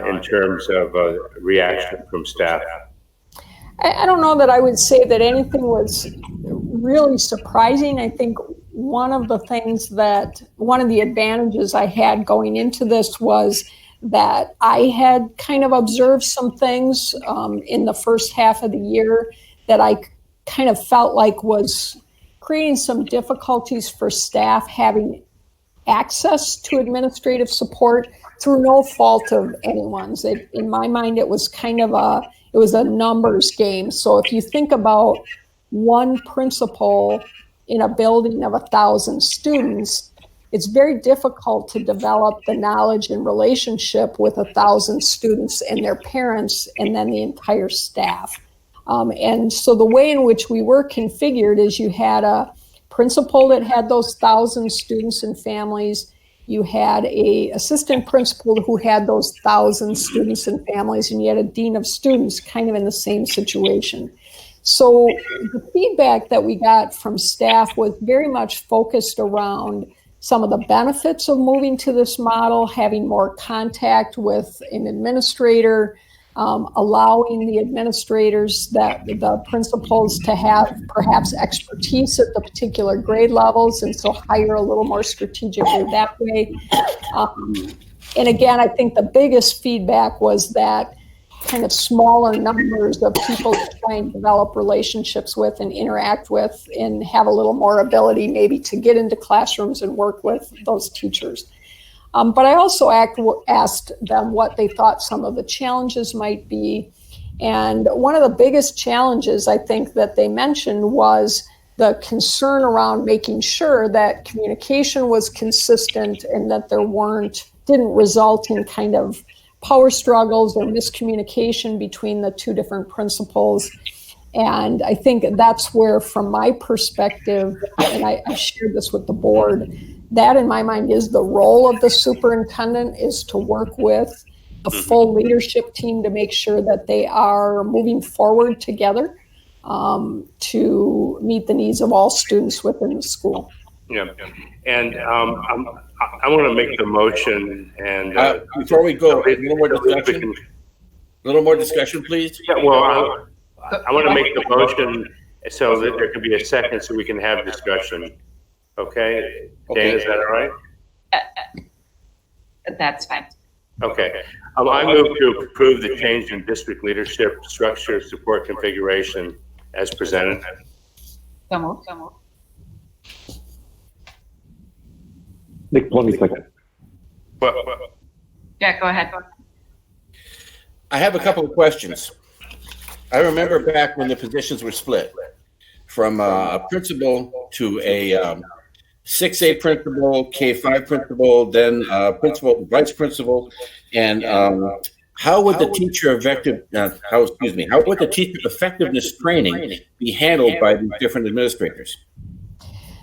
in terms of reaction from staff? I don't know that I would say that anything was really surprising. I think one of the advantages I had going into this was that I had kind of observed some things in the first half of the year that I kind of felt like was creating some difficulties for staff having access to administrative support through no fault of anyone's. In my mind, it was kind of it was a numbers game. So if you think about one principal in a building of 1,000 students, it's very difficult to develop the knowledge and relationship with 1,000 students and their parents and then the entire staff. And so the way in which we were configured is you had a principal that had those 1,000 students and families. You had a assistant principal who had those 1,000 students and families, and you had a dean of students kind of in the same situation. So the feedback that we got from staff was very much focused around some of the benefits of moving to this model, having more contact with an administrator, allowing the administrators, that the principals, to have perhaps expertise at the particular grade levels, and so hire a little more strategically that way. And again, I think the biggest feedback was that kind of smaller numbers of people to try and develop relationships with and interact with, and have a little more ability maybe to get into classrooms and work with those teachers. But I also asked them what they thought some of the challenges might be. And one of the biggest challenges I think that they mentioned was the concern around making sure that communication was consistent and that there didn't result in kind of power struggles or miscommunication between the two different principals. And I think that's where, from my perspective, and I shared this with the board, that in my mind is the role of the superintendent, is to work with a full leadership team to make sure that they are moving forward together to meet the needs of all students within the school. Yeah, and I want to make the motion, and before we go, a little more discussion. A little more discussion, please. Yeah, well, I want to make the motion so that there can be a second, so we can have discussion. Okay, Dan, is that all right? That's fine. Okay, I move to approve the change in district leadership structure support configuration as presented. So moved. So moved. Nick, 20 seconds. Yeah, go ahead. I have a couple of questions. I remember back when the positions were split from a principal to a 6A principal, K5 principal, then principal, vice principal, and how would the teacher effectiveness training be handled by these different administrators?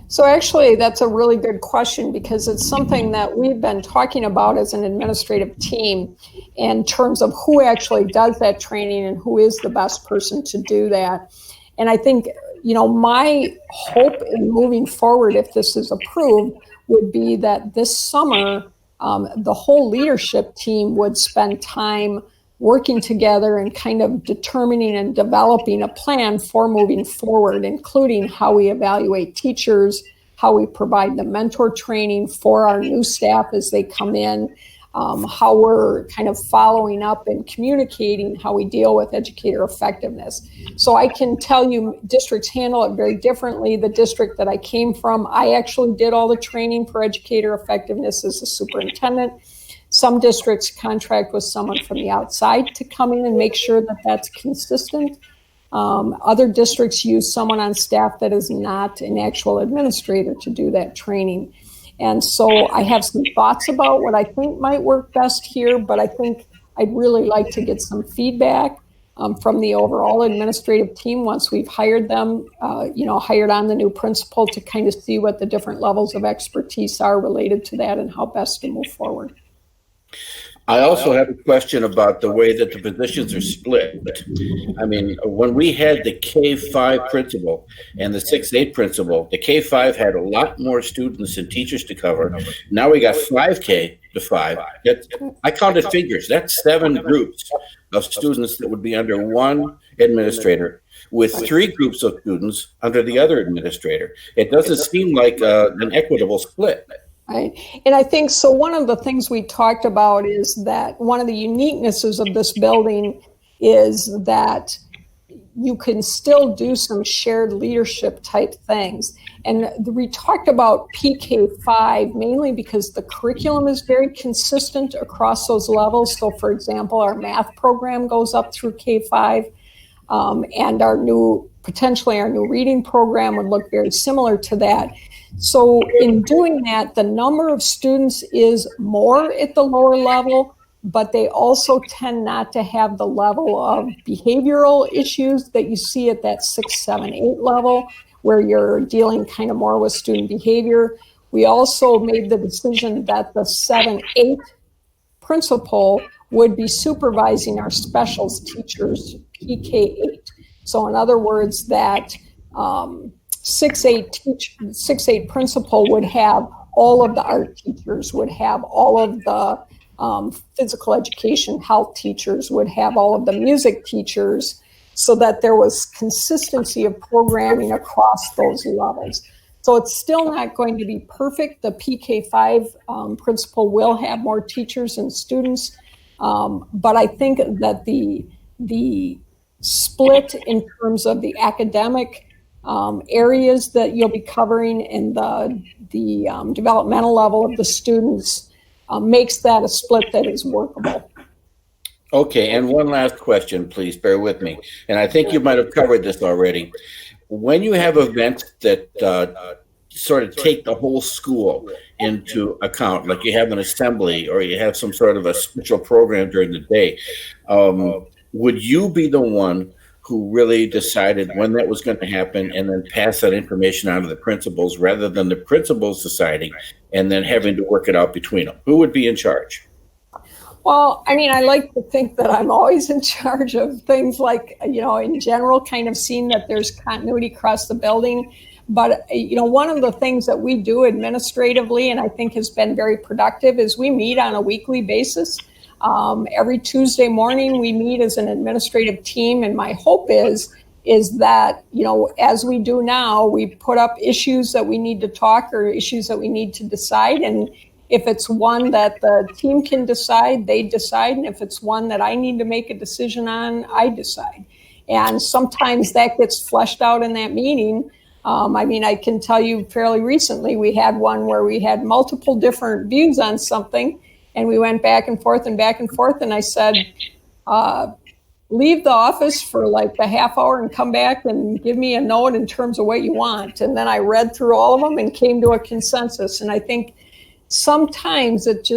So actually, that's a really good question, because it's something that we've been talking about as an administrative team in terms of who actually does that training and who is the best person to do that. And I think, my hope in moving forward, if this is approved, would be that this summer, the whole leadership team would spend time working together and kind of determining and developing a plan for moving forward, including how we evaluate teachers, how we provide the mentor training for our new staff as they come in, how we're kind of following up and communicating how we deal with educator effectiveness. So I can tell you districts handle it very differently. The district that I came from, I actually did all the training for educator effectiveness as a superintendent. Some districts contract with someone from the outside to come in and make sure that that's consistent. Other districts use someone on staff that is not an actual administrator to do that training. And so I have some thoughts about what I think might work best here, but I think I'd really like to get some feedback from the overall administrative team once we've hired them, hired on the new principal, to kind of see what the different levels of expertise are related to that and how best to move forward. I also have a question about the way that the positions are split. I mean, when we had the K5 principal and the 6A principal, the K5 had a lot more students and teachers to cover. Now we got 5K to 5. I counted figures. That's 7 groups of students that would be under one administrator, with 3 groups of students under the other administrator. It doesn't seem like an equitable split. Right. And I think so. One of the things we talked about is that one of the uniquenesses of this building is that you can still do some shared leadership type things. And we talked about PK5 mainly because the curriculum is very consistent across those levels. So for example, our math program goes up through K5, and potentially our new reading program would look very similar to that. So in doing that, the number of students is more at the lower level, but they also tend not to have the level of behavioral issues that you see at that 6, 7, 8 level, where you're dealing kind of more with student behavior. We also made the decision that the 7, 8 principal would be supervising our specials teachers, PK8. So in other words, that 6-8 principal would have all of the art teachers, would have all of the physical education health teachers, would have all of the music teachers, so that there was consistency of programming across those levels. So it's still not going to be perfect. The PK5 principal will have more teachers and students, but I think that the split in terms of the academic areas that you'll be covering and the developmental level of the students makes that a split that is workable. Okay, and one last question, please bear with me. And I think you might have covered this already. When you have events that sort of take the whole school into account, like you have an assembly or you have some sort of a special program during the day, would you be the one who really decided when that was going to happen and then pass that information on to the principals rather than the principals deciding and then having to work it out between them? Who would be in charge? Well, I mean, I like to think that I'm always in charge of things like, in general, kind of seeing that there's continuity across the building. But, one of the things that we do administratively, and I think has been very productive, is we meet on a weekly basis. Every Tuesday morning, we meet as an administrative team. And my hope is that, as we do now, we put up issues that we need to talk or issues that we need to decide. And if it's one that the team can decide, they decide. And if it's one that I need to make a decision on, I decide. And sometimes that gets fleshed out in that meeting. I can tell you fairly recently, we had one where we had multiple different views on something, and we went back and forth. And I said, leave the office for like a half hour and come back and give me a note in terms of what you want. And then I read through all of them and came to a consensus. And I think sometimes it's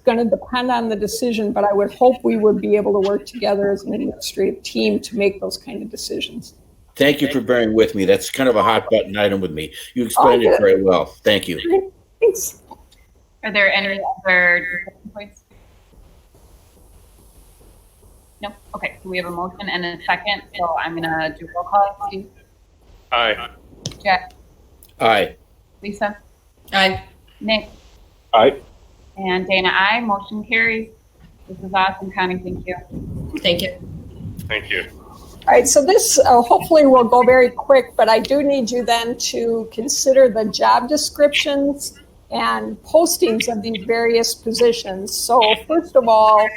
going to depend on the decision, but I would hope we would be able to work together as an administrative team to make those kind of decisions. Thank you for bearing with me. That's kind of a hot button item with me. You explained it very well. Thank you. Thanks. Are there any other discussion points? No? Okay, so we have a motion and a second, so I'm going to do roll call. Steve? Aye. Jack? Aye. Lisa? Aye. Nick? Aye. And Dana, aye. Motion carries. This is awesome, Connie. Thank you. Thank you. Thank you. All right, so this hopefully will go very quick, but I do need you then to consider the job descriptions and postings of these various positions. So first of all,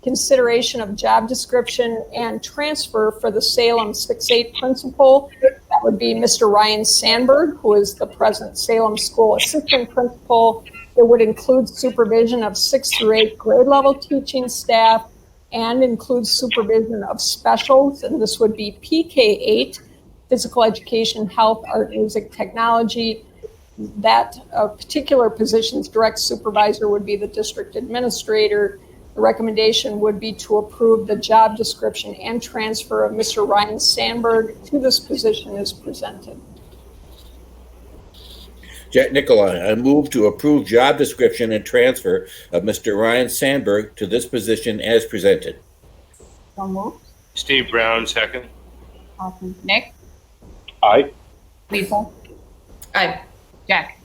consideration of job description and transfer for the Salem 6-8 principal. That would be Mr. Ryan Sandberg, who is the present Salem School Assistant Principal. It would include supervision of 6 through 8 grade level teaching staff and includes supervision of specials, and this would be PK8, physical education, health, art, music, technology. That particular position's direct supervisor would be the district administrator. The recommendation would be to approve the job description and transfer of Mr. Ryan Sandberg to this position as presented. Jack Nicolai, I move to approve job description and transfer of Mr. Ryan Sandberg to this position as presented. So moved. Steve Brown, second. Awesome. Nick? Aye. Lisa? Aye. Jack?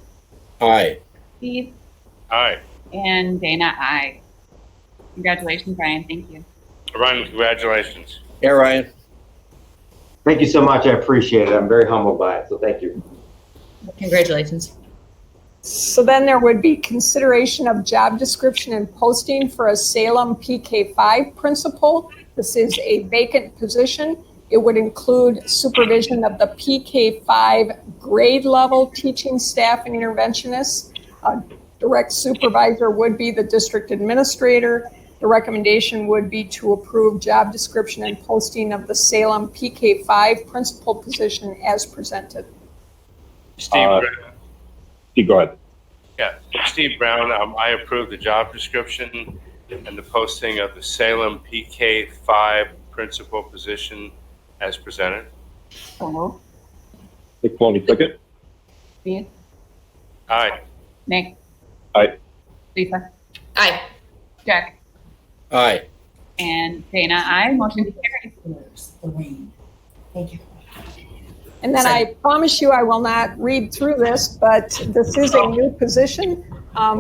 Aye. Steve? Aye. And Dana, aye. Congratulations, Ryan. Thank you. Ryan, congratulations. Yeah, Ryan. Thank you so much. I appreciate it. I'm very humbled by it. So thank you. Congratulations. So then there would be consideration of job description and posting for a Salem PK5 principal. This is a vacant position. It would include supervision of the PK5 grade level teaching staff and interventionists. Direct supervisor would be the district administrator. The recommendation would be to approve job description and posting of the Salem PK5 principal position as presented. Steve Brown. Steve, go ahead. Yeah, Steve Brown, I approve the job description and the posting of the Salem PK5 principal position as presented. So Nick Maloney, second. Steve, Aye. Nick, Aye. Lisa, Aye. Jack, Aye. and Dana, aye. Motion carries. Thank you. And then I promise you I will not read through this, but this is a new position.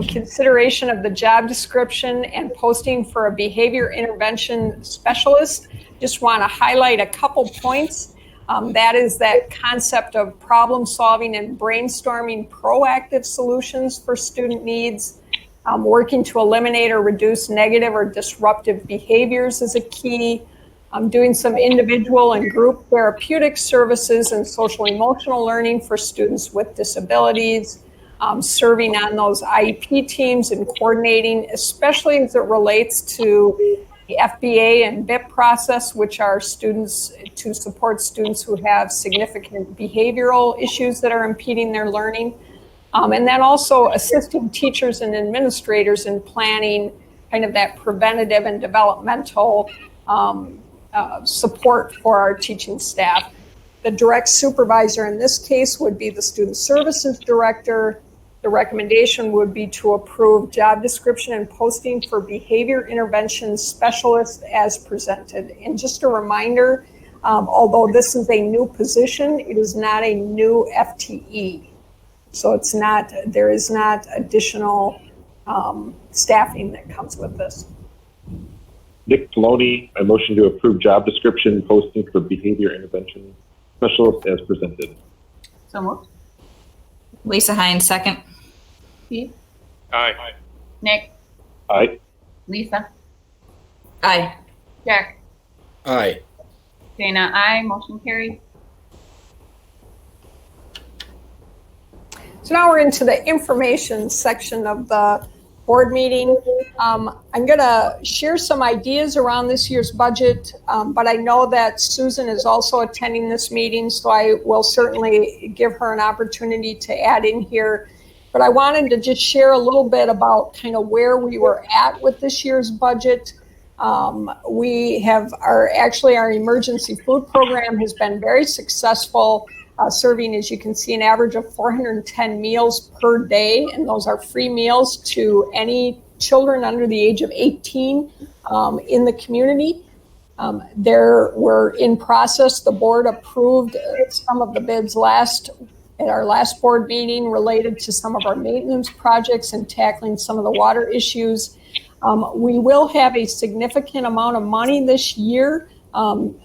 Consideration of the job description and posting for a behavior intervention specialist. Just want to highlight a couple points. That is that concept of problem solving and brainstorming proactive solutions for student needs. Working to eliminate or reduce negative or disruptive behaviors is a key. Doing some individual and group therapeutic services and social emotional learning for students with disabilities. Serving on those IEP teams and coordinating, especially as it relates to the FBA and BIP process, which are students to support students who have significant behavioral issues that are impeding their learning. And then also assisting teachers and administrators in planning kind of that preventative and developmental support for our teaching staff. The direct supervisor in this case would be the student services director. The recommendation would be to approve job description and posting for behavior intervention specialist as presented. And just a reminder, although this is a new position, it is not a new FTE. So it's not, there is not additional staffing that comes with this. Nick Maloney, I motion to approve job description posting for behavior intervention specialist as presented. So moved. Lisa Hines, second. Steve, Aye. Nick, Aye. Lisa, Aye. Jack, Aye. Dana, aye. Motion carries. So now we're into the information section of the board meeting. I'm going to share some ideas around this year's budget, but I know that Susan is also attending this meeting, so I will certainly give her an opportunity to add in here. But I wanted to just share a little bit about kind of where we were at with this year's budget. We have our emergency food program has been very successful, serving, as you can see, an average of 410 meals per day, and those are free meals to any children under the age of 18 in the community. There were in process, the board approved some of the bids at our last board meeting related to some of our maintenance projects and tackling some of the water issues. We will have a significant amount of money this year,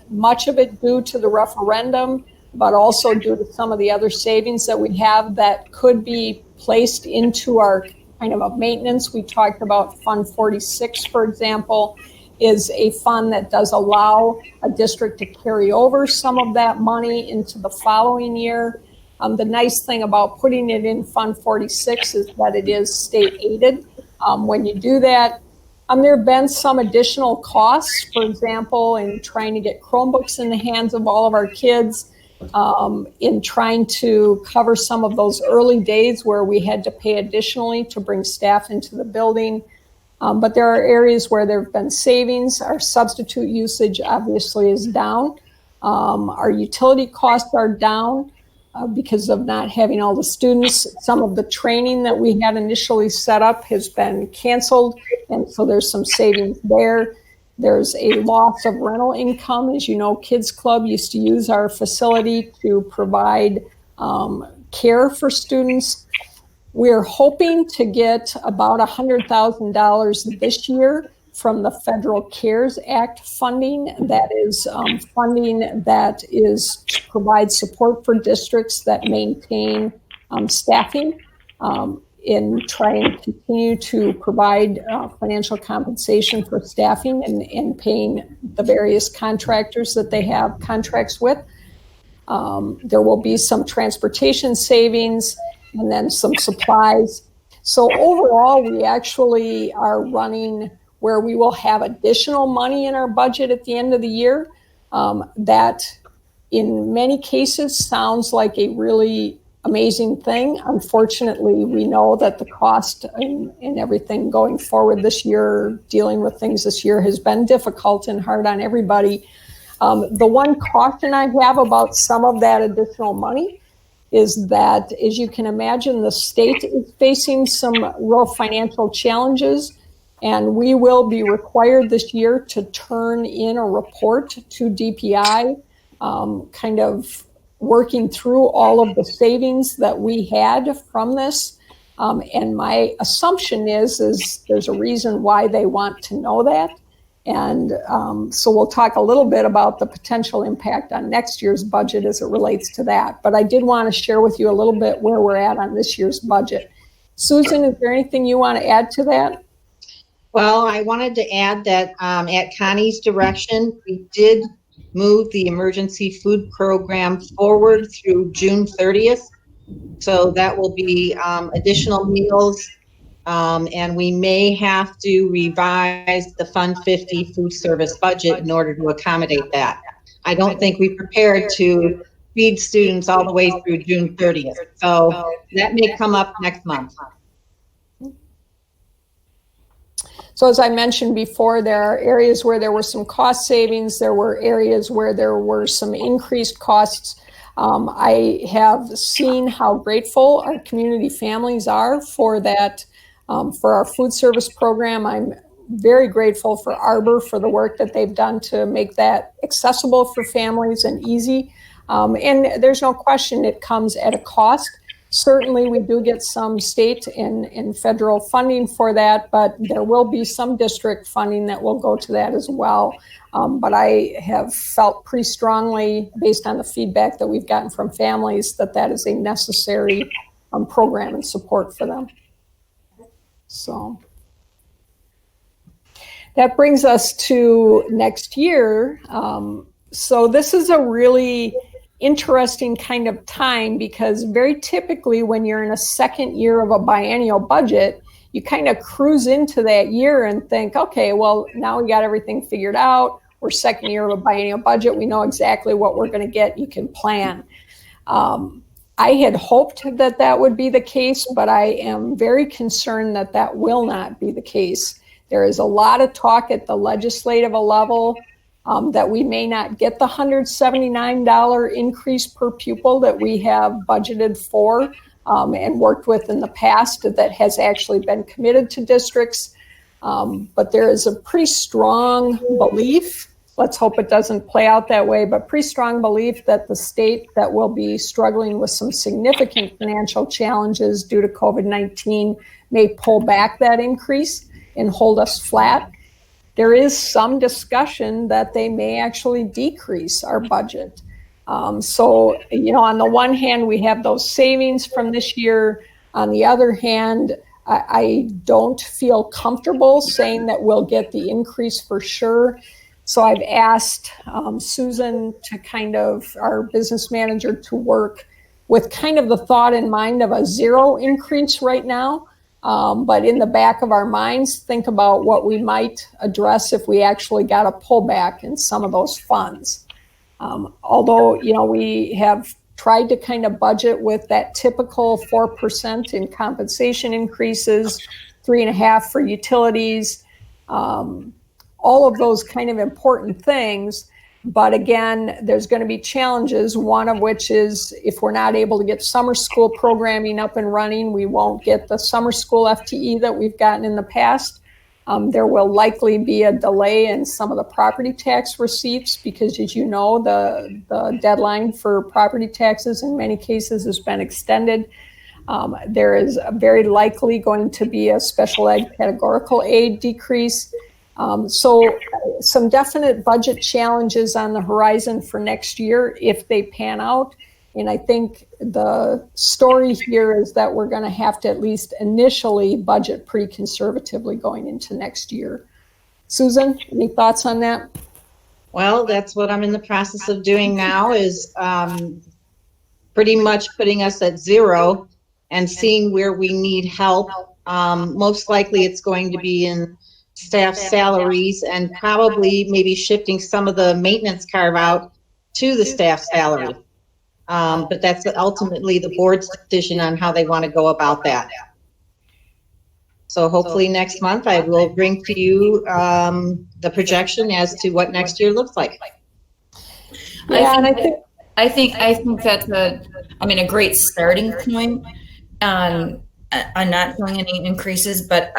much of it due to the referendum, but also due to some of the other savings that we have that could be placed into our kind of a maintenance. We talked about Fund 46, for example, is a fund that does allow a district to carry over some of that money into the following year. The nice thing about putting it in Fund 46 is that it is state aided. When you do that, there have been some additional costs, for example, in trying to get Chromebooks in the hands of all of our kids, in trying to cover some of those early days where we had to pay additionally to bring staff into the building. But there are areas where there have been savings. Our substitute usage obviously is down. Our utility costs are down because of not having all the students. Some of the training that we had initially set up has been canceled, and so there's some savings there. There's a loss of rental income. As you know, Kids Club used to use our facility to provide care for students. We're hoping to get about $100,000 this year from the Federal CARES Act funding. That is funding that is to provide support for districts that maintain staffing. in trying to continue to provide financial compensation for staffing and paying the various contractors that they have contracts with. There will be some transportation savings and then some supplies. So overall, we actually are running where we will have additional money in our budget at the end of the year. That in many cases sounds like a really amazing thing. Unfortunately, we know that the cost and everything going forward this year, dealing with things this year, has been difficult and hard on everybody. The one caution I have about some of that additional money is that, as you can imagine, the state is facing some real financial challenges, and we will be required this year to turn in a report to DPI, kind of working through all of the savings that we had from this. And my assumption is there's a reason why they want to know that. And so we'll talk a little bit about the potential impact on next year's budget as it relates to that. But I did want to share with you a little bit where we're at on this year's budget. Susan, is there anything you want to add to that? Well, I wanted to add that at Connie's direction, we did move the emergency food program forward through June 30th. So that will be additional meals. And we may have to revise the Fund 50 food service budget in order to accommodate that. I don't think we prepared to feed students all the way through June 30th. So that may come up next month. So as I mentioned before, there are areas where there were some cost savings. There were areas where there were some increased costs. I have seen how grateful our community families are for that. For our food service program, I'm very grateful for Arbor for the work that they've done to make that accessible for families and easy. And there's no question it comes at a cost. Certainly, we do get some state and federal funding for that, but there will be some district funding that will go to that as well. But I have felt pretty strongly, based on the feedback that we've gotten from families, that that is a necessary program and support for them. So that brings us to next year. So this is a really interesting kind of time, because very typically when you're in a second year of a biennial budget, you kind of cruise into that year and think, okay, well, now we got everything figured out. We're second year of a biennial budget. We know exactly what we're going to get. You can plan. I had hoped that that would be the case, but I am very concerned that that will not be the case. There is a lot of talk at the legislative level that we may not get the $179 increase per pupil that we have budgeted for and worked with in the past that has actually been committed to districts. But there is a pretty strong belief, let's hope it doesn't play out that way, but pretty strong belief that the state that will be struggling with some significant financial challenges due to COVID-19 may pull back that increase and hold us flat. There is some discussion that they may actually decrease our budget. So, on the one hand, we have those savings from this year. On the other hand, I don't feel comfortable saying that we'll get the increase for sure. So I've asked Susan to our business manager, to work with kind of the thought in mind of a zero increase right now. But in the back of our minds, think about what we might address if we actually got a pullback in some of those funds. Although, we have tried to kind of budget with that typical 4% in compensation increases, 3.5% for utilities, all of those kind of important things. But again, there's going to be challenges, one of which is if we're not able to get summer school programming up and running, we won't get the summer school FTE that we've gotten in the past. There will likely be a delay in some of the property tax receipts because, as you know, the deadline for property taxes in many cases has been extended. There is very likely going to be a special ed categorical aid decrease. So some definite budget challenges on the horizon for next year if they pan out. And I think the story here is that we're going to have to at least initially budget pretty conservatively going into next year. Susan, any thoughts on that? Well, that's what I'm in the process of doing now, is pretty much putting us at zero and seeing where we need help. Most likely it's going to be in staff salaries, and probably maybe shifting some of the maintenance carve out to the staff salary. But that's ultimately the board's decision on how they want to go about that. So hopefully next month I will bring to you the projection as to what next year looks like. Yeah, and I think I think that's a great starting point. I'm not showing any increases, but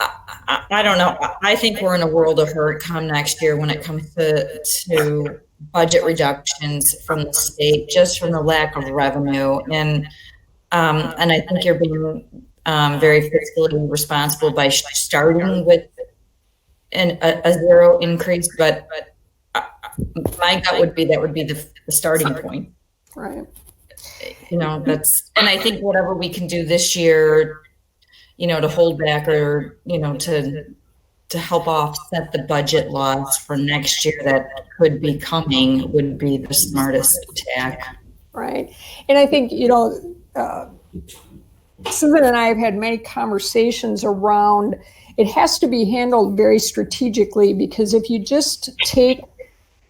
I don't know. I think we're in a world of hurt come next year when it comes to budget reductions from the state, just from the lack of revenue. And I think you're being very fiscally responsible by starting with a zero increase, but my gut would be that would be the starting point. Right. And I think whatever we can do this year, to hold back or, to help offset the budget loss for next year that could be coming would be the smartest attack. Right. And I think, Susan and I have had many conversations around it has to be handled very strategically, because if you just take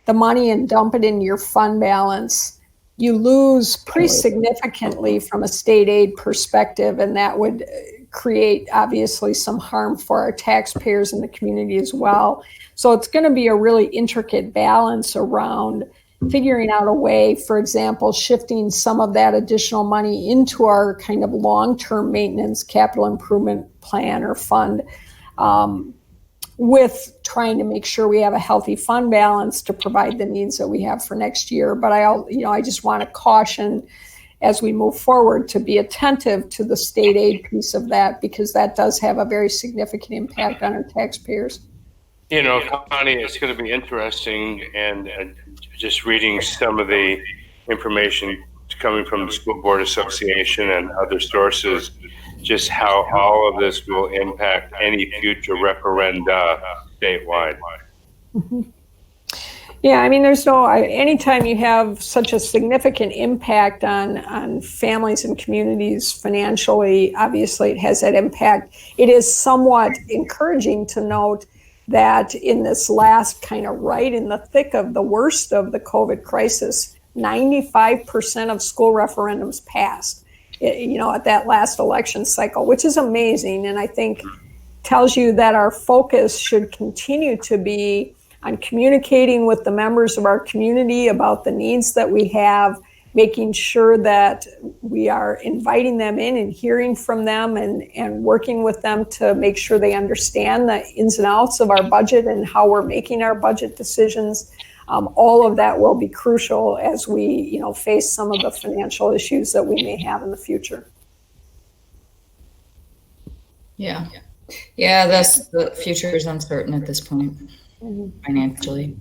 the money and dump it into your fund balance, you lose pretty significantly from a state aid perspective, and that would create obviously some harm for our taxpayers in the community as well. So it's going to be a really intricate balance around figuring out a way, for example, shifting some of that additional money into our kind of long-term maintenance capital improvement plan or fund, with trying to make sure we have a healthy fund balance to provide the needs that we have for next year. But I just want to caution as we move forward to be attentive to the state aid piece of that, because that does have a very significant impact on our taxpayers. Connie, it's going to be interesting, and just reading some of the information coming from the School Board Association and other sources, just how all of this will impact any future referenda statewide. Mm-hmm. Yeah, there's anytime you have such a significant impact on families and communities financially, obviously it has that impact. It is somewhat encouraging to note that in this last kind of right in the thick of the worst of the COVID crisis, 95% of school referendums passed, at that last election cycle, which is amazing. And I think tells you that our focus should continue to be on communicating with the members of our community about the needs that we have, making sure that we are inviting them in and hearing from them and working with them to make sure they understand the ins and outs of our budget and how we're making our budget decisions. All of that will be crucial as we, face some of the financial issues that we may have in the future. Yeah, the future is uncertain at this point, financially.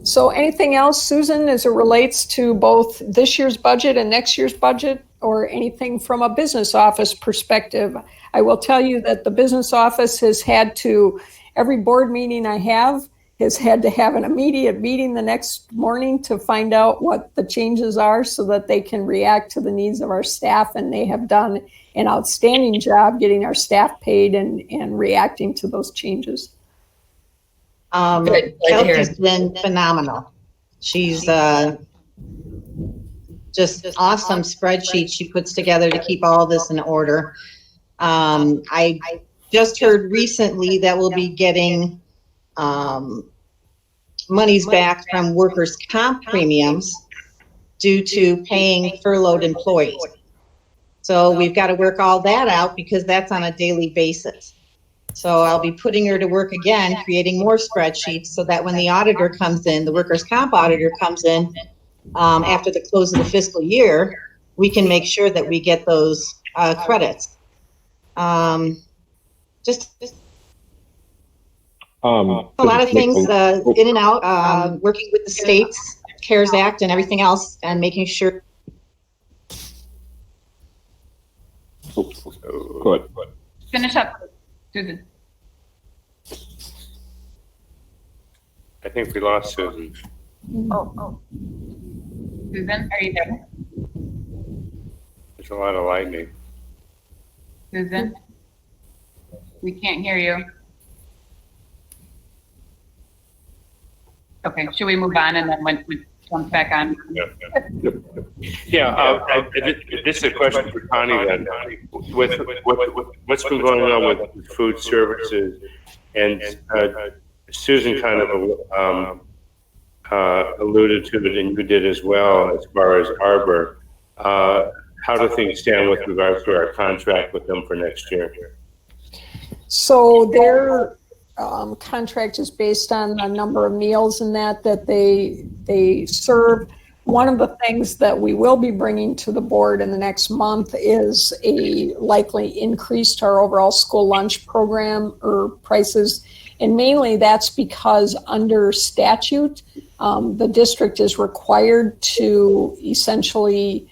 So anything else, Susan, as it relates to both this year's budget and next year's budget, or anything from a business office perspective? I will tell you that the business office has had to, every board meeting I have, has had to have an immediate meeting the next morning to find out what the changes are so that they can react to the needs of our staff. And they have done an outstanding job getting our staff paid and reacting to those changes. Kelsey's been phenomenal. She's just awesome spreadsheet she puts together to keep all this in order. I just heard recently that we'll be getting monies back from workers' comp premiums due to paying furloughed employees. So we've got to work all that out because that's on a daily basis. So I'll be putting her to work again, creating more spreadsheets so that when the auditor comes in, the workers' comp auditor comes in after the close of the fiscal year, we can make sure that we get those credits. Just a lot of things in and out, working with the states CARES Act and everything else, and making sure. Go ahead. Finish up, Susan. I think we lost Susan. Oh. Susan, are you there? There's a lot of lightning. Susan? We can't hear you. Okay, should we move on and then when we jump back on? This is a question for Connie then. With what's been going on with food services, and Susan kind of alluded to it, and you did as well, as far as Arbor. How do things stand with regards to our contract with them for next year? So their contract is based on the number of meals and that they serve. One of the things that we will be bringing to the board in the next month is a likely increase to our overall school lunch program or prices. And mainly that's because under statute, the district is required to essentially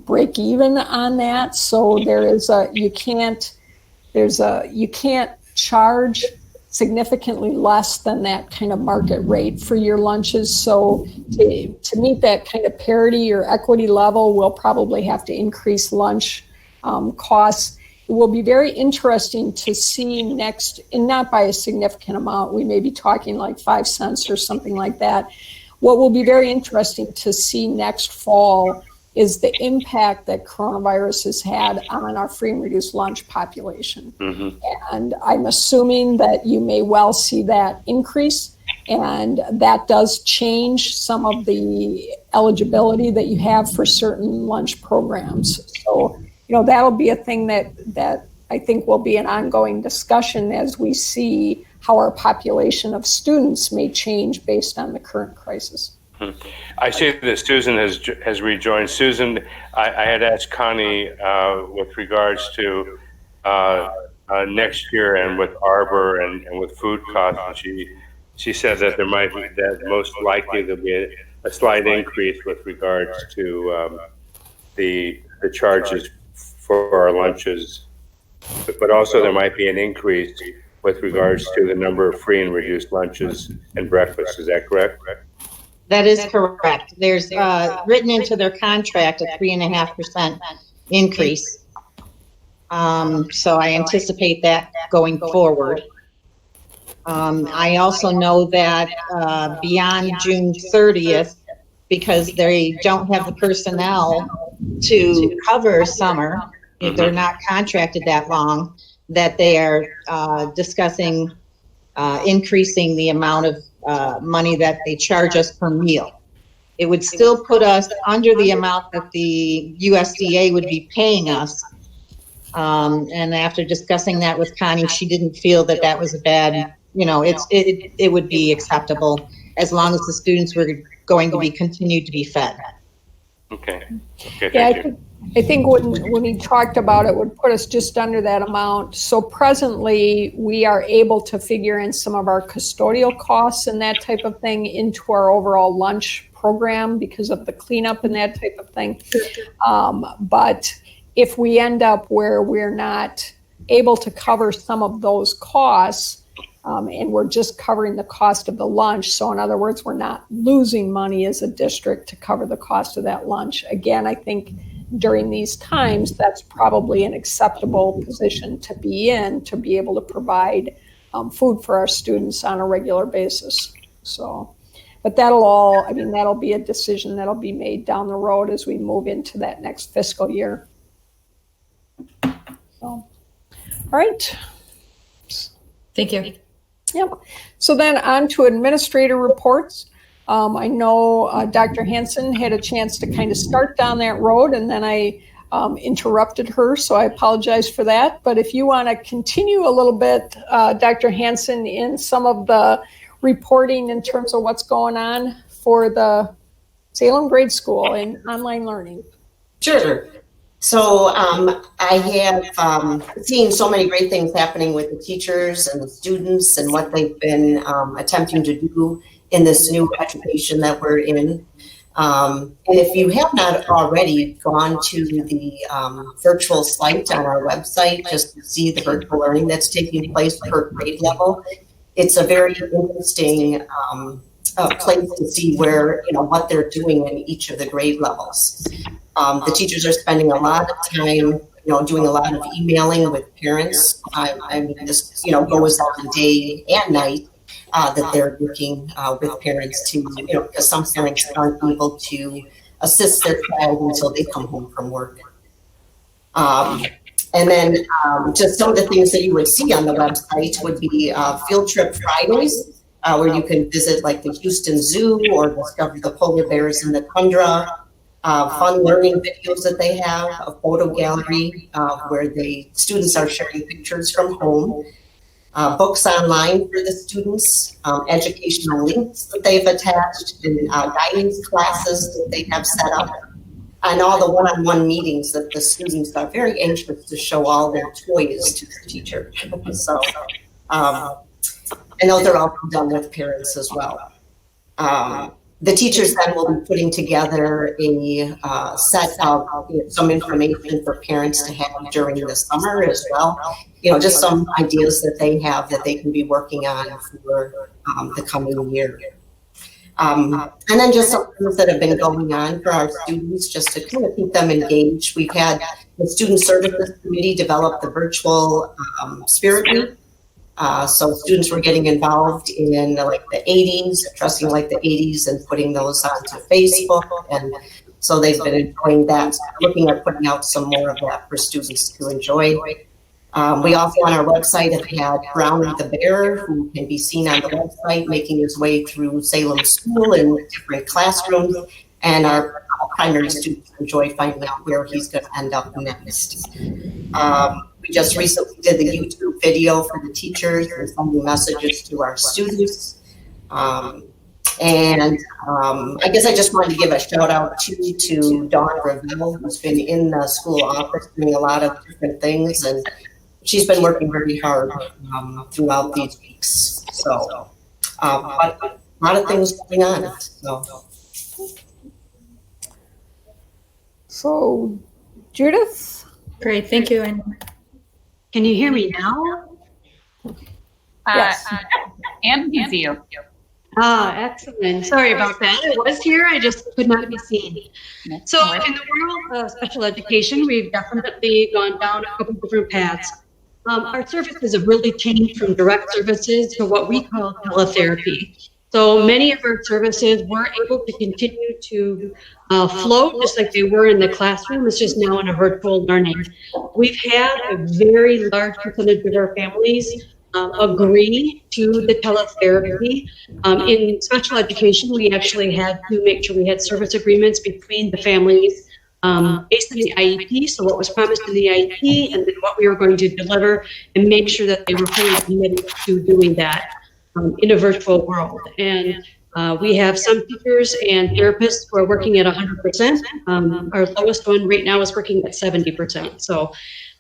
break even on that. So you can't charge significantly less than that kind of market rate for your lunches. So to meet that kind of parity or equity level, we'll probably have to increase lunch costs. It will be very interesting to see next, and not by a significant amount, we may be talking like 5 cents or something like that. What will be very interesting to see next fall is the impact that coronavirus has had on our free and reduced lunch population. Mm-hmm. And I'm assuming that you may well see that increase, and that does change some of the eligibility that you have for certain lunch programs. So, that'll be a thing that I think will be an ongoing discussion as we see how our population of students may change based on the current crisis. I see that Susan has rejoined. Susan, I had asked Connie with regards to next year and with Arbor and with food costs. And she said that that most likely there'll be a slight increase with regards to the charges for our lunches, but also there might be an increase with regards to the number of free and reduced lunches and breakfasts. Is that correct? That is correct. There's written into their contract a 3.5% increase. So I anticipate that going forward. I also know that beyond June 30th, because they don't have the personnel to cover summer, if they're not contracted that long, that they are discussing increasing the amount of money that they charge us per meal. It would still put us under the amount that the USDA would be paying us. And after discussing that with Connie, she didn't feel that that was a bad, it would be acceptable as long as the students were going to be continued to be fed. Okay. Yeah, I think when he talked about it would put us just under that amount. So presently we are able to figure in some of our custodial costs and that type of thing into our overall lunch program because of the cleanup and that type of thing. But if we end up where we're not able to cover some of those costs, and we're just covering the cost of the lunch. So in other words, we're not losing money as a district to cover the cost of that lunch. Again, I think during these times, that's probably an acceptable position to be in, to be able to provide food for our students on a regular basis. So, but that'll be a decision that'll be made down the road as we move into that next fiscal year. So, all right. Thank you. Yep. So then on to administrator reports. I know Dr. Hansen had a chance to kind of start down that road, and then I interrupted her, so I apologize for that. But if you want to continue a little bit, Dr. Hansen, in some of the reporting in terms of what's going on for the Salem grade school and online learning. Sure. So I have seen so many great things happening with the teachers and the students and what they've been attempting to do in this new education that we're in. And if you have not already gone to the virtual site on our website, just to see the virtual learning that's taking place per grade level, it's a very interesting place to see where, what they're doing in each of the grade levels. The teachers are spending a lot of time, doing a lot of emailing with parents. I mean, this, goes on day and night. That they're working with parents to, because some parents aren't able to assist their child until they come home from work. And then just some of the things that you would see on the website would be Field Trip Fridays, where you can visit like the Houston Zoo or discover the polar bears in the tundra. Fun learning videos that they have, a photo gallery where the students are sharing pictures from home. Books online for the students, educational links that they've attached, and guidance classes that they have set up, and all the one-on-one meetings that the students are very anxious to show all their toys to the teacher. So, and those are all done with parents as well. The teachers then will be putting together a set of some information for parents to have during the summer as well. Just some ideas that they have that they can be working on for the coming year. And then just some things that have been going on for our students just to kind of keep them engaged. We've had the Student Services Committee develop the virtual Spirit Week. So students were getting involved in like the 80s, dressing like the 80s and putting those onto Facebook. And so they've been enjoying that, looking at putting out some more of that for students to enjoy. We also on our website have had Brownie the Bear, who can be seen on the website, making his way through Salem School in different classrooms. And our primary students enjoy finding out where he's going to end up next. We just recently did the YouTube video for the teachers and sending messages to our students. I guess I just wanted to give a shout out to Dawn Ravel, who's been in the school office doing a lot of different things, and she's been working very hard throughout these weeks. So, but a lot of things going on. So, Judith? Great, thank you. And Can you hear me now? Yes. And we can see you. Excellent. Sorry about that. I was here, I just could not be seen. So in the world of special education, we've definitely gone down a couple different paths. Our services have really changed from direct services to what we call teletherapy. So many of our services were able to continue to flow just like they were in the classroom. It's just now in a virtual learning. We've had a very large percentage of our families agree to the teletherapy. In special education, we actually had to make sure we had service agreements between the families based on the IEP, so what was promised in the IEP, and then what we were going to deliver, and make sure that they were fully committed to doing that in a virtual world. And we have some teachers and therapists who are working at 100%. Our lowest one right now is working at 70%. So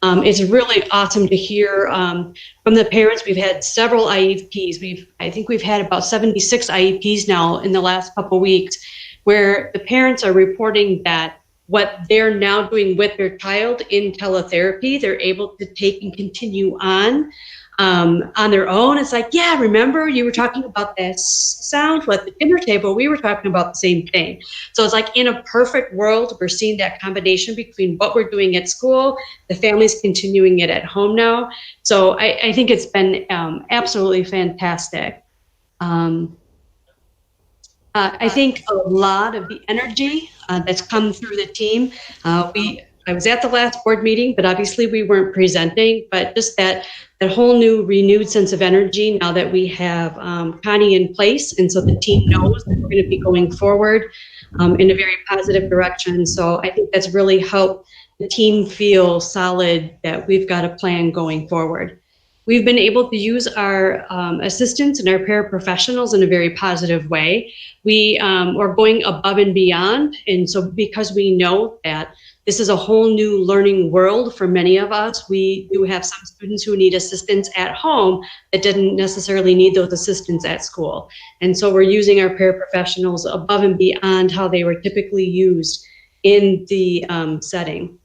it's really awesome to hear from the parents. We've had several IEPs. I think we've had about 76 IEPs now in the last couple weeks, where the parents are reporting that what they're now doing with their child in teletherapy, they're able to take and continue on their own. It's like, yeah, remember you were talking about this sound at the dinner table, we were talking about the same thing. So it's like in a perfect world, we're seeing that combination between what we're doing at school, the families continuing it at home now. So I think it's been absolutely fantastic. I think a lot of the energy that's come through the team, I was at the last board meeting, but obviously we weren't presenting, but just that whole new renewed sense of energy now that we have Connie in place. And so the team knows that we're going to be going forward in a very positive direction. So I think that's really helped the team feel solid that we've got a plan going forward. We've been able to use our assistants and our paraprofessionals in a very positive way. We are going above and beyond. And so because we know that This is a whole new learning world for many of us. We do have some students who need assistance at home that didn't necessarily need those assistants at school. And so we're using our paraprofessionals above and beyond how they were typically used in the setting.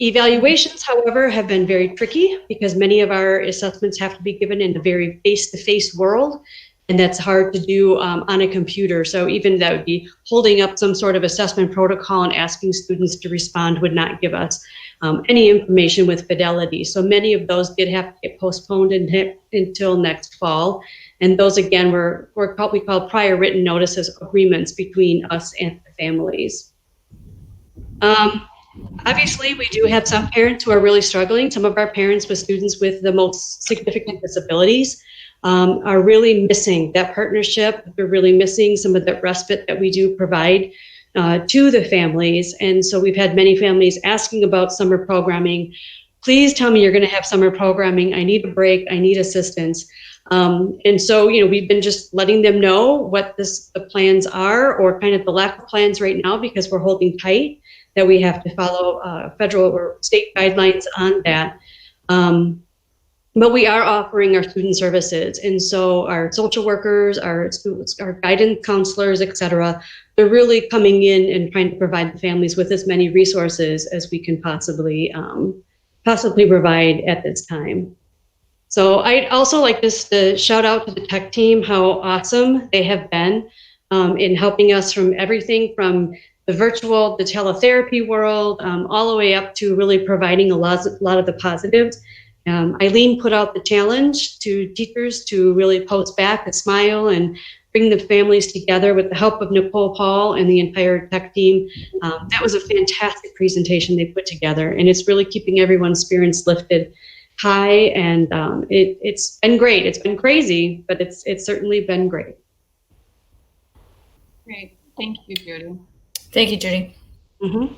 Evaluations, however, have been very tricky because many of our assessments have to be given in a very face-to-face world, and that's hard to do on a computer. So even that would be holding up some sort of assessment protocol and asking students to respond would not give us any information with fidelity. So many of those did have to get postponed until next fall. And those, again, were what we call prior written notices agreements between us and the families. Obviously, we do have some parents who are really struggling. Some of our parents with students with the most significant disabilities are really missing that partnership. They're really missing some of the respite that we do provide to the families. And so we've had many families asking about summer programming. Please tell me you're going to have summer programming. I need a break. I need assistance. And so, we've been just letting them know what the plans are, or kind of the lack of plans right now, because we're holding tight that we have to follow federal or state guidelines on that. But we are offering our student services. And so our social workers, our guidance counselors, et cetera, they're really coming in and trying to provide the families with as many resources as we can possibly provide at this time. So I'd also like just to shout out to the tech team, how awesome they have been in helping us from everything from the virtual, the teletherapy world, all the way up to really providing a lot of the positives. Eileen put out the challenge to teachers to really post back a smile and bring the families together with the help of Nicole Paul and the entire tech team. That was a fantastic presentation they put together, and it's really keeping everyone's spirits lifted high, and it's been great. It's been crazy, but it's certainly been great. Great. Thank you, Judy. Thank you, Judy. Mm-hmm.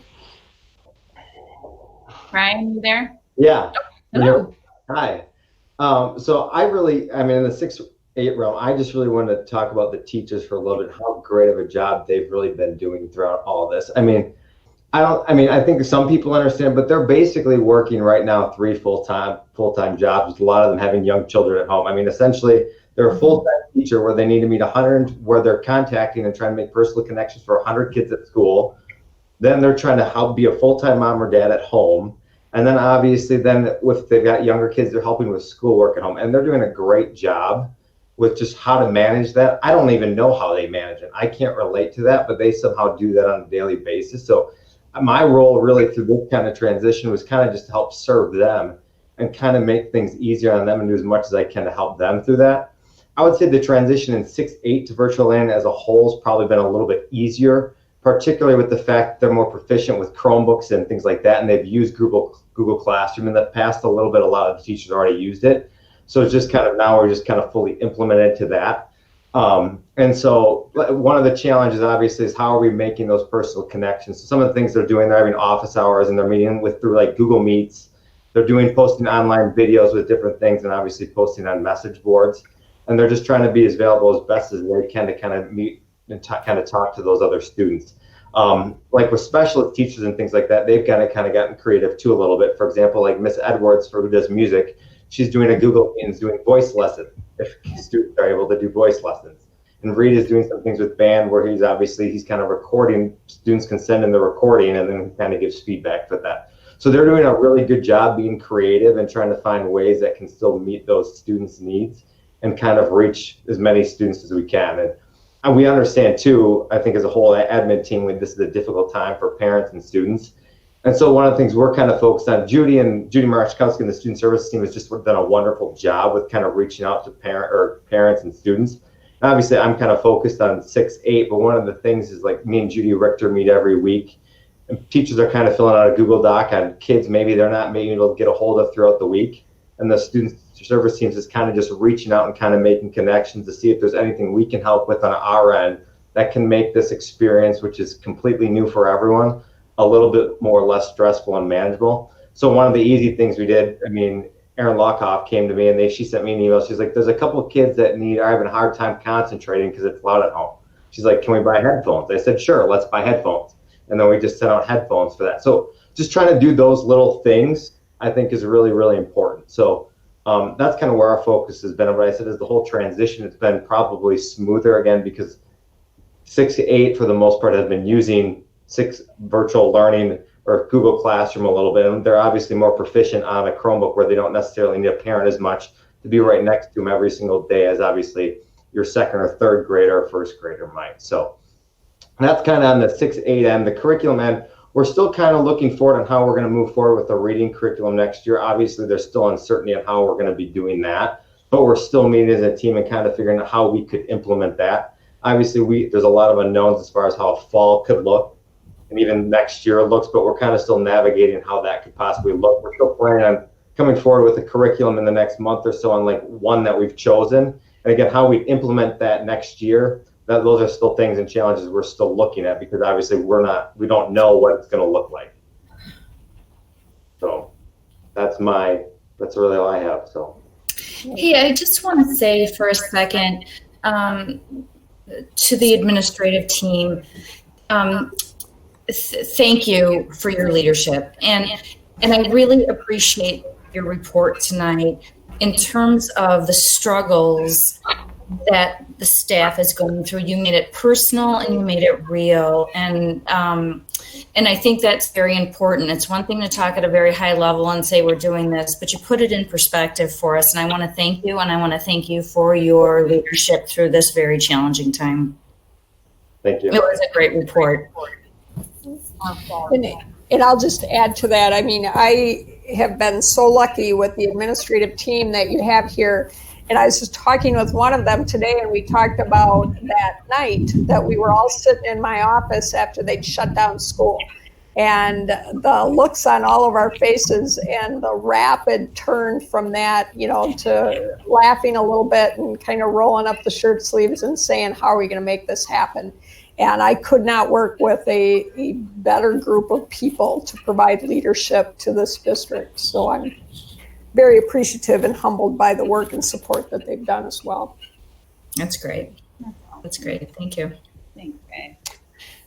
Ryan, you there? Yeah. Hello. Hi. So in the 6-8 realm, I just really wanted to talk about the teachers for a little bit, how great of a job they've really been doing throughout all this. I think some people understand, but they're basically working right now 3 full-time jobs, with a lot of them having young children at home. Essentially, they're a full-time teacher where they need to meet 100, where they're contacting and trying to make personal connections for 100 kids at school. Then they're trying to help be a full-time mom or dad at home. And then obviously if they've got younger kids, they're helping with schoolwork at home. And they're doing a great job with just how to manage that. I don't even know how they manage it. I can't relate to that, but they somehow do that on a daily basis. So my role really through this kind of transition was kind of just to help serve them and kind of make things easier on them and do as much as I can to help them through that. I would say the transition in 6-8 to virtual learning as a whole has probably been a little bit easier, particularly with the fact that they're more proficient with Chromebooks and things like that, and they've used Google Classroom in the past a little bit. A lot of the teachers already used it. So it's just kind of now we're just kind of fully implemented to that. And so one of the challenges obviously is how are we making those personal connections? So some of the things they're doing, they're having office hours and they're meeting through like Google Meets. They're posting online videos with different things and obviously posting on message boards. And they're just trying to be as available as best as they can to kind of meet and kind of talk to those other students. Like with specialist teachers and things like that, they've kind of gotten creative too a little bit. For example, like Miss Edwards, who does music, she's doing a Google Meet and is doing voice lessons if students are able to do voice lessons. And Reed is doing some things with band where he's kind of recording, students can send in the recording and then he kind of gives feedback for that. So they're doing a really good job being creative and trying to find ways that can still meet those students' needs and kind of reach as many students as we can. And we understand too, I think as a whole admin team, this is a difficult time for parents and students. And so one of the things we're kind of focused on, Judy Marchkowski and the student services team has just done a wonderful job with kind of reaching out to parents and students. And obviously I'm kind of focused on 6-8, but one of the things is like me and Judy Richter meet every week. And teachers are kind of filling out a Google Doc on kids maybe they're not maybe able to get a hold of throughout the week. And the student service teams is kind of just reaching out and kind of making connections to see if there's anything we can help with on our end that can make this experience, which is completely new for everyone, a little bit more or less stressful and manageable. So one of the easy things we did, Erin Lockhoff came to me and she sent me an email. She's like, there's a couple of kids that are having a hard time concentrating because it's loud at home. She's like, can we buy headphones? I said, sure, let's buy headphones. And then we just sent out headphones for that. So just trying to do those little things, I think is really, really important. So that's kind of where our focus has been. And what I said is the whole transition, it's been probably smoother again because 6 to 8 for the most part have been using virtual learning or Google Classroom a little bit. And they're obviously more proficient on a Chromebook where they don't necessarily need a parent as much to be right next to them every single day as obviously your second or third grader or first grader might. So that's kind of on the 6 to 8 end. The curriculum end, we're still kind of looking forward on how we're going to move forward with the reading curriculum next year. Obviously, there's still uncertainty on how we're going to be doing that, but we're still meeting as a team and kind of figuring out how we could implement that. Obviously, there's a lot of unknowns as far as how fall could look and even next year looks, but we're kind of still navigating how that could possibly look. We're still planning on coming forward with a curriculum in the next month or so on like one that we've chosen. And again, how we implement that next year, those are still things and challenges we're still looking at because obviously we don't know what it's going to look like. So that's really all I have. So. Hey, I just want to say for a second to the administrative team, thank you for your leadership. And I really appreciate your report tonight in terms of the struggles that the staff is going through. You made it personal and you made it real. And I think that's very important. It's one thing to talk at a very high level and say we're doing this, but you put it in perspective for us. And I want to thank you, and I want to thank you for your leadership through this very challenging time. Thank you. It was a great report. And I'll just add to that. I mean, I have been so lucky with the administrative team that you have here. And I was just talking with one of them today, and we talked about that night that we were all sitting in my office after they'd shut down school. And the looks on all of our faces and the rapid turn from that, to laughing a little bit and kind of rolling up the shirt sleeves and saying, how are we going to make this happen? And I could not work with a better group of people to provide leadership to this district. So I'm very appreciative and humbled by the work and support that they've done as well. That's great. That's great. Thank you. Thanks, guys.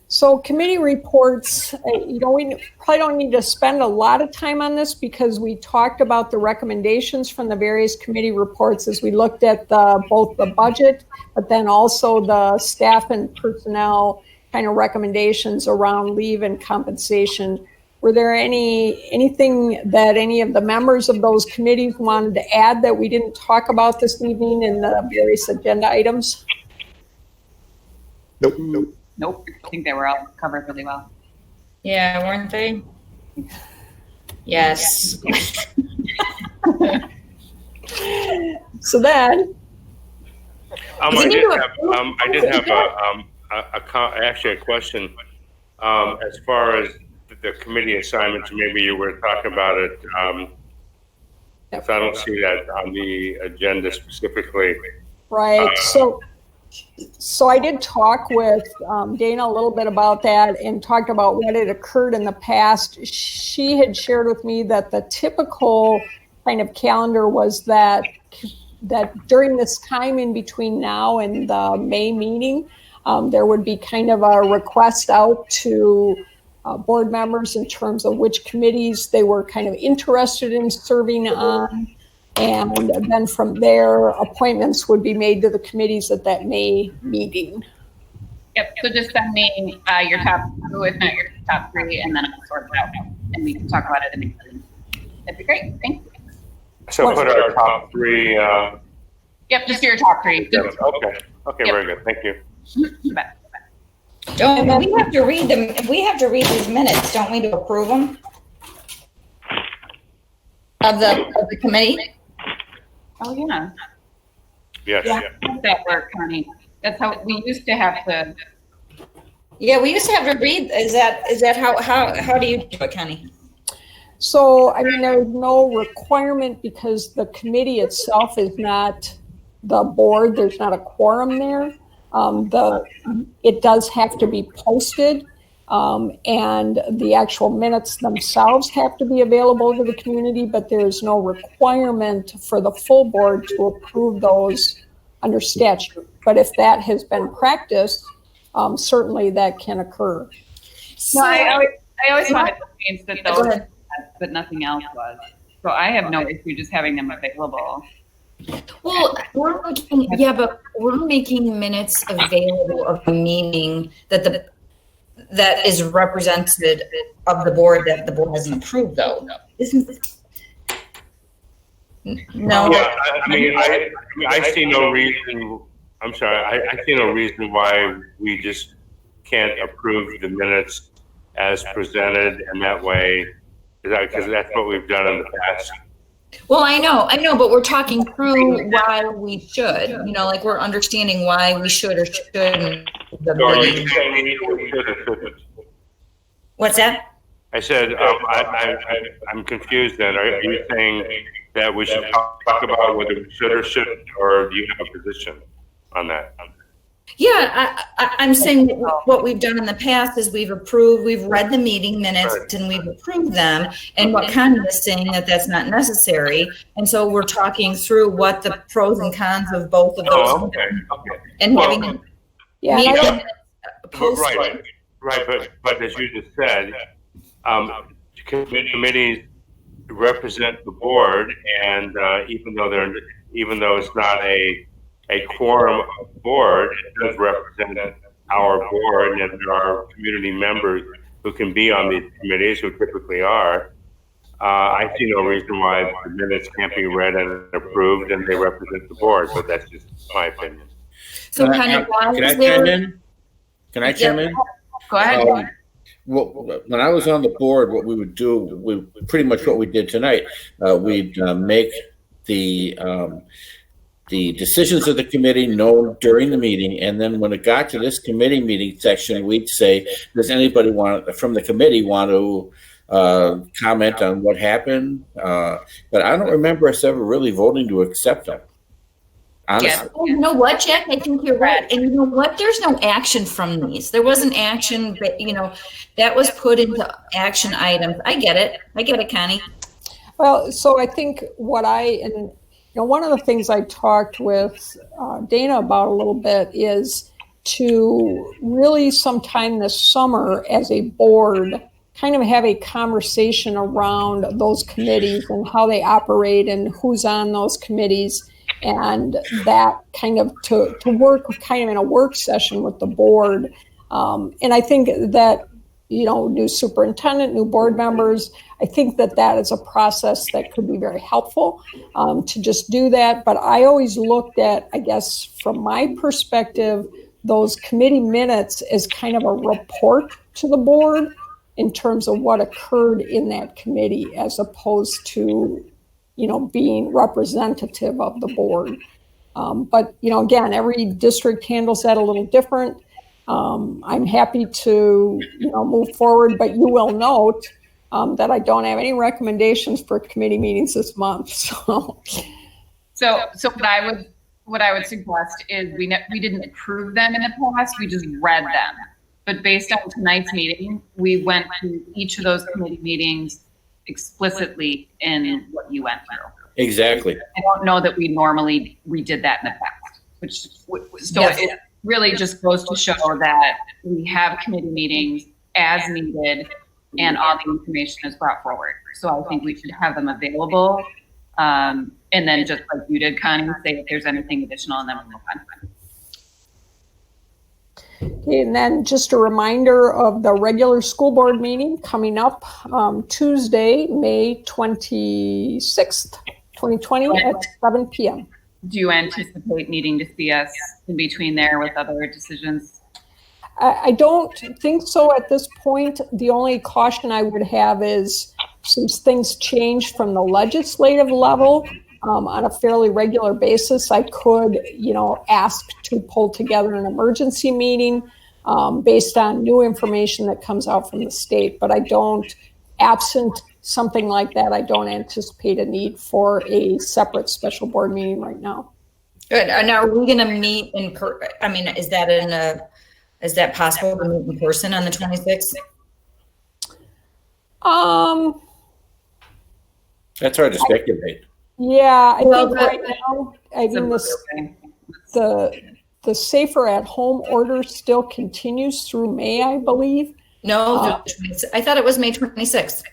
So committee reports, we probably don't need to spend a lot of time on this because we talked about the recommendations from the various committee reports as we looked at both the budget, but then also the staff and personnel kind of recommendations around leave and compensation. Were there anything that any of the members of those committees wanted to add that we didn't talk about this evening in the various agenda items? Nope. I think they were all covered really well. Yeah, weren't they? Yes. So then, I did have actually a question as far as the committee assignments. Maybe you were talking about it. If I don't see that on the agenda specifically. right. So I did talk with Dana a little bit about that and talked about what had occurred in the past. She had shared with me that the typical kind of calendar was that during this time in between now and the May meeting, there would be kind of a request out to board members in terms of which committees they were kind of interested in serving on. And then from there, appointments would be made to the committees at that May meeting. Yep. So just send me your top two, if not your top three, and then I'll sort it out, and we can talk about it in the meeting. That'd be great. Thank you. So put our top three. Yep. Just your top three. Okay. Okay. Yep. Very good. Thank you. Don't we have to read them? We have to read these minutes, don't we, to approve them? Of the committee? Oh yeah. Yes. Yeah. How does that work, Connie? That's how we used to have to. Yeah, we used to have to read. Is that how do you do it, Connie? So, I mean, there's no requirement because the committee itself is not the board. There's not a quorum there. It does have to be posted, and the actual minutes themselves have to be available to the community, but there's no requirement for the full board to approve those under statute. But if that has been practiced, certainly that can occur. No, I I always wanted to change that Go those, ahead. but nothing else was. So I have no issue just having them available. Well, but we're making minutes available of the meeting that is represented of the board that the board hasn't approved though. No. Yeah, I see no reason, I'm sorry, I see no reason why we just can't approve the minutes as presented and that way, because that's what we've done in the past. Well, I know, but we're talking through why we should, like we're understanding why we should or shouldn't. So are you saying we should or shouldn't? What's that? I said, I'm confused then. Are you saying that we should talk about whether we should or shouldn't, or do you have a position on that? Yeah, I'm saying what we've done in the past is we've read the meeting minutes and we've approved them. And what Connie is saying that's not necessary. And so we're talking through what the pros and cons of both of those. Oh, okay. And having Yeah, Right, but as you just said, committees represent the board, and even though it's not a quorum of the board, it does represent our board, and there are community members who can be on these committees, who typically are. I see no reason why the minutes can't be read and approved, and they represent the board, but that's just my opinion. So Can I chime in? Can I chime in? Go ahead. Well, when I was on the board, what we would do, pretty much what we did tonight, we'd make the decisions of the committee known during the meeting, and then when it got to this committee meeting section, we'd say, does anybody from the committee want to comment on what happened? But I don't remember us ever really voting to accept them. Honestly. Yeah. You know what, Jack? I think you're right. And you know what? There's no action from these. There wasn't action, but that was put into action items. I get it, Connie. well, so I think one of the things I talked with Dana about a little bit is to really sometime this summer as a board kind of have a conversation around those committees and how they operate and who's on those committees, and that kind of to work kind of in a work session with the board. And I think that, new superintendent, new board members, I think that is a process that could be very helpful to just do that. But I always looked at, I guess, from my perspective, those committee minutes as kind of a report to the board in terms of what occurred in that committee, as opposed to, being representative of the board. But, again, every district handles that a little different. I'm happy to, move forward, but you will note that I don't have any recommendations for committee meetings this month. So what I would suggest is we didn't approve them in the past, we just read them. But based on tonight's meeting, we went to each of those committee meetings explicitly in what you went through. Exactly. I don't know that we normally redid that in the past, it really just goes to show that we have committee meetings as needed and all the information is brought forward. So I think we should have them available. And then just like you did, Connie, say if there's anything additional and then we'll move on. Okay, and then just a reminder of the regular school board meeting coming up Tuesday, May 26th, 2020 at 7 p.m. Do you anticipate needing to see us in between there with other decisions? I don't think so at this point. The only caution I would have is, since things change from the legislative level on a fairly regular basis, I could, ask to pull together an emergency meeting based on new information that comes out from the state. But I don't, absent something like that, I don't anticipate a need for a separate special board meeting right now. Good. And are we going to meet is that possible to meet in person on the 26th? That's hard to speculate. Yeah, I think right now, I mean, the safer at home order still continues through May, I believe. No, I thought it was May 26th.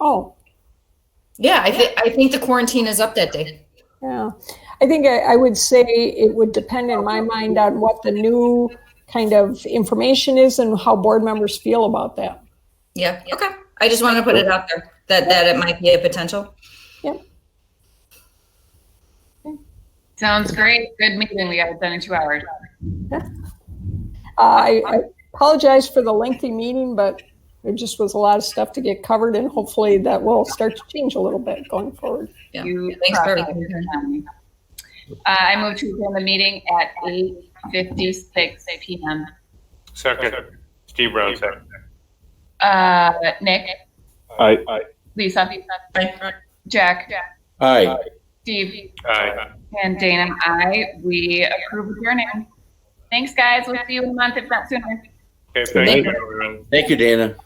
Oh, Yeah, I think the quarantine is up that day. yeah. I think I would say it would depend in my mind on what the new kind of information is and how board members feel about that. Yeah, okay. I just wanted to put it out there that it might be a potential. Yep. Sounds great. Good meeting. We got it done in 2 hours. I apologize for the lengthy meeting, but there just was a lot of stuff to get covered, and hopefully that will start to change a little bit going forward. Yeah. Thanks for everything. I move to adjourn the meeting at 8:56 p.m. Second. Steve Brown, second. Nick, I Lisa, Jack, Aye. Steve, Aye. and Dana. We approve adjourning. Thanks, guys. We'll see you in a month, if not sooner. Okay, thank you, everyone. Thank you, Dana.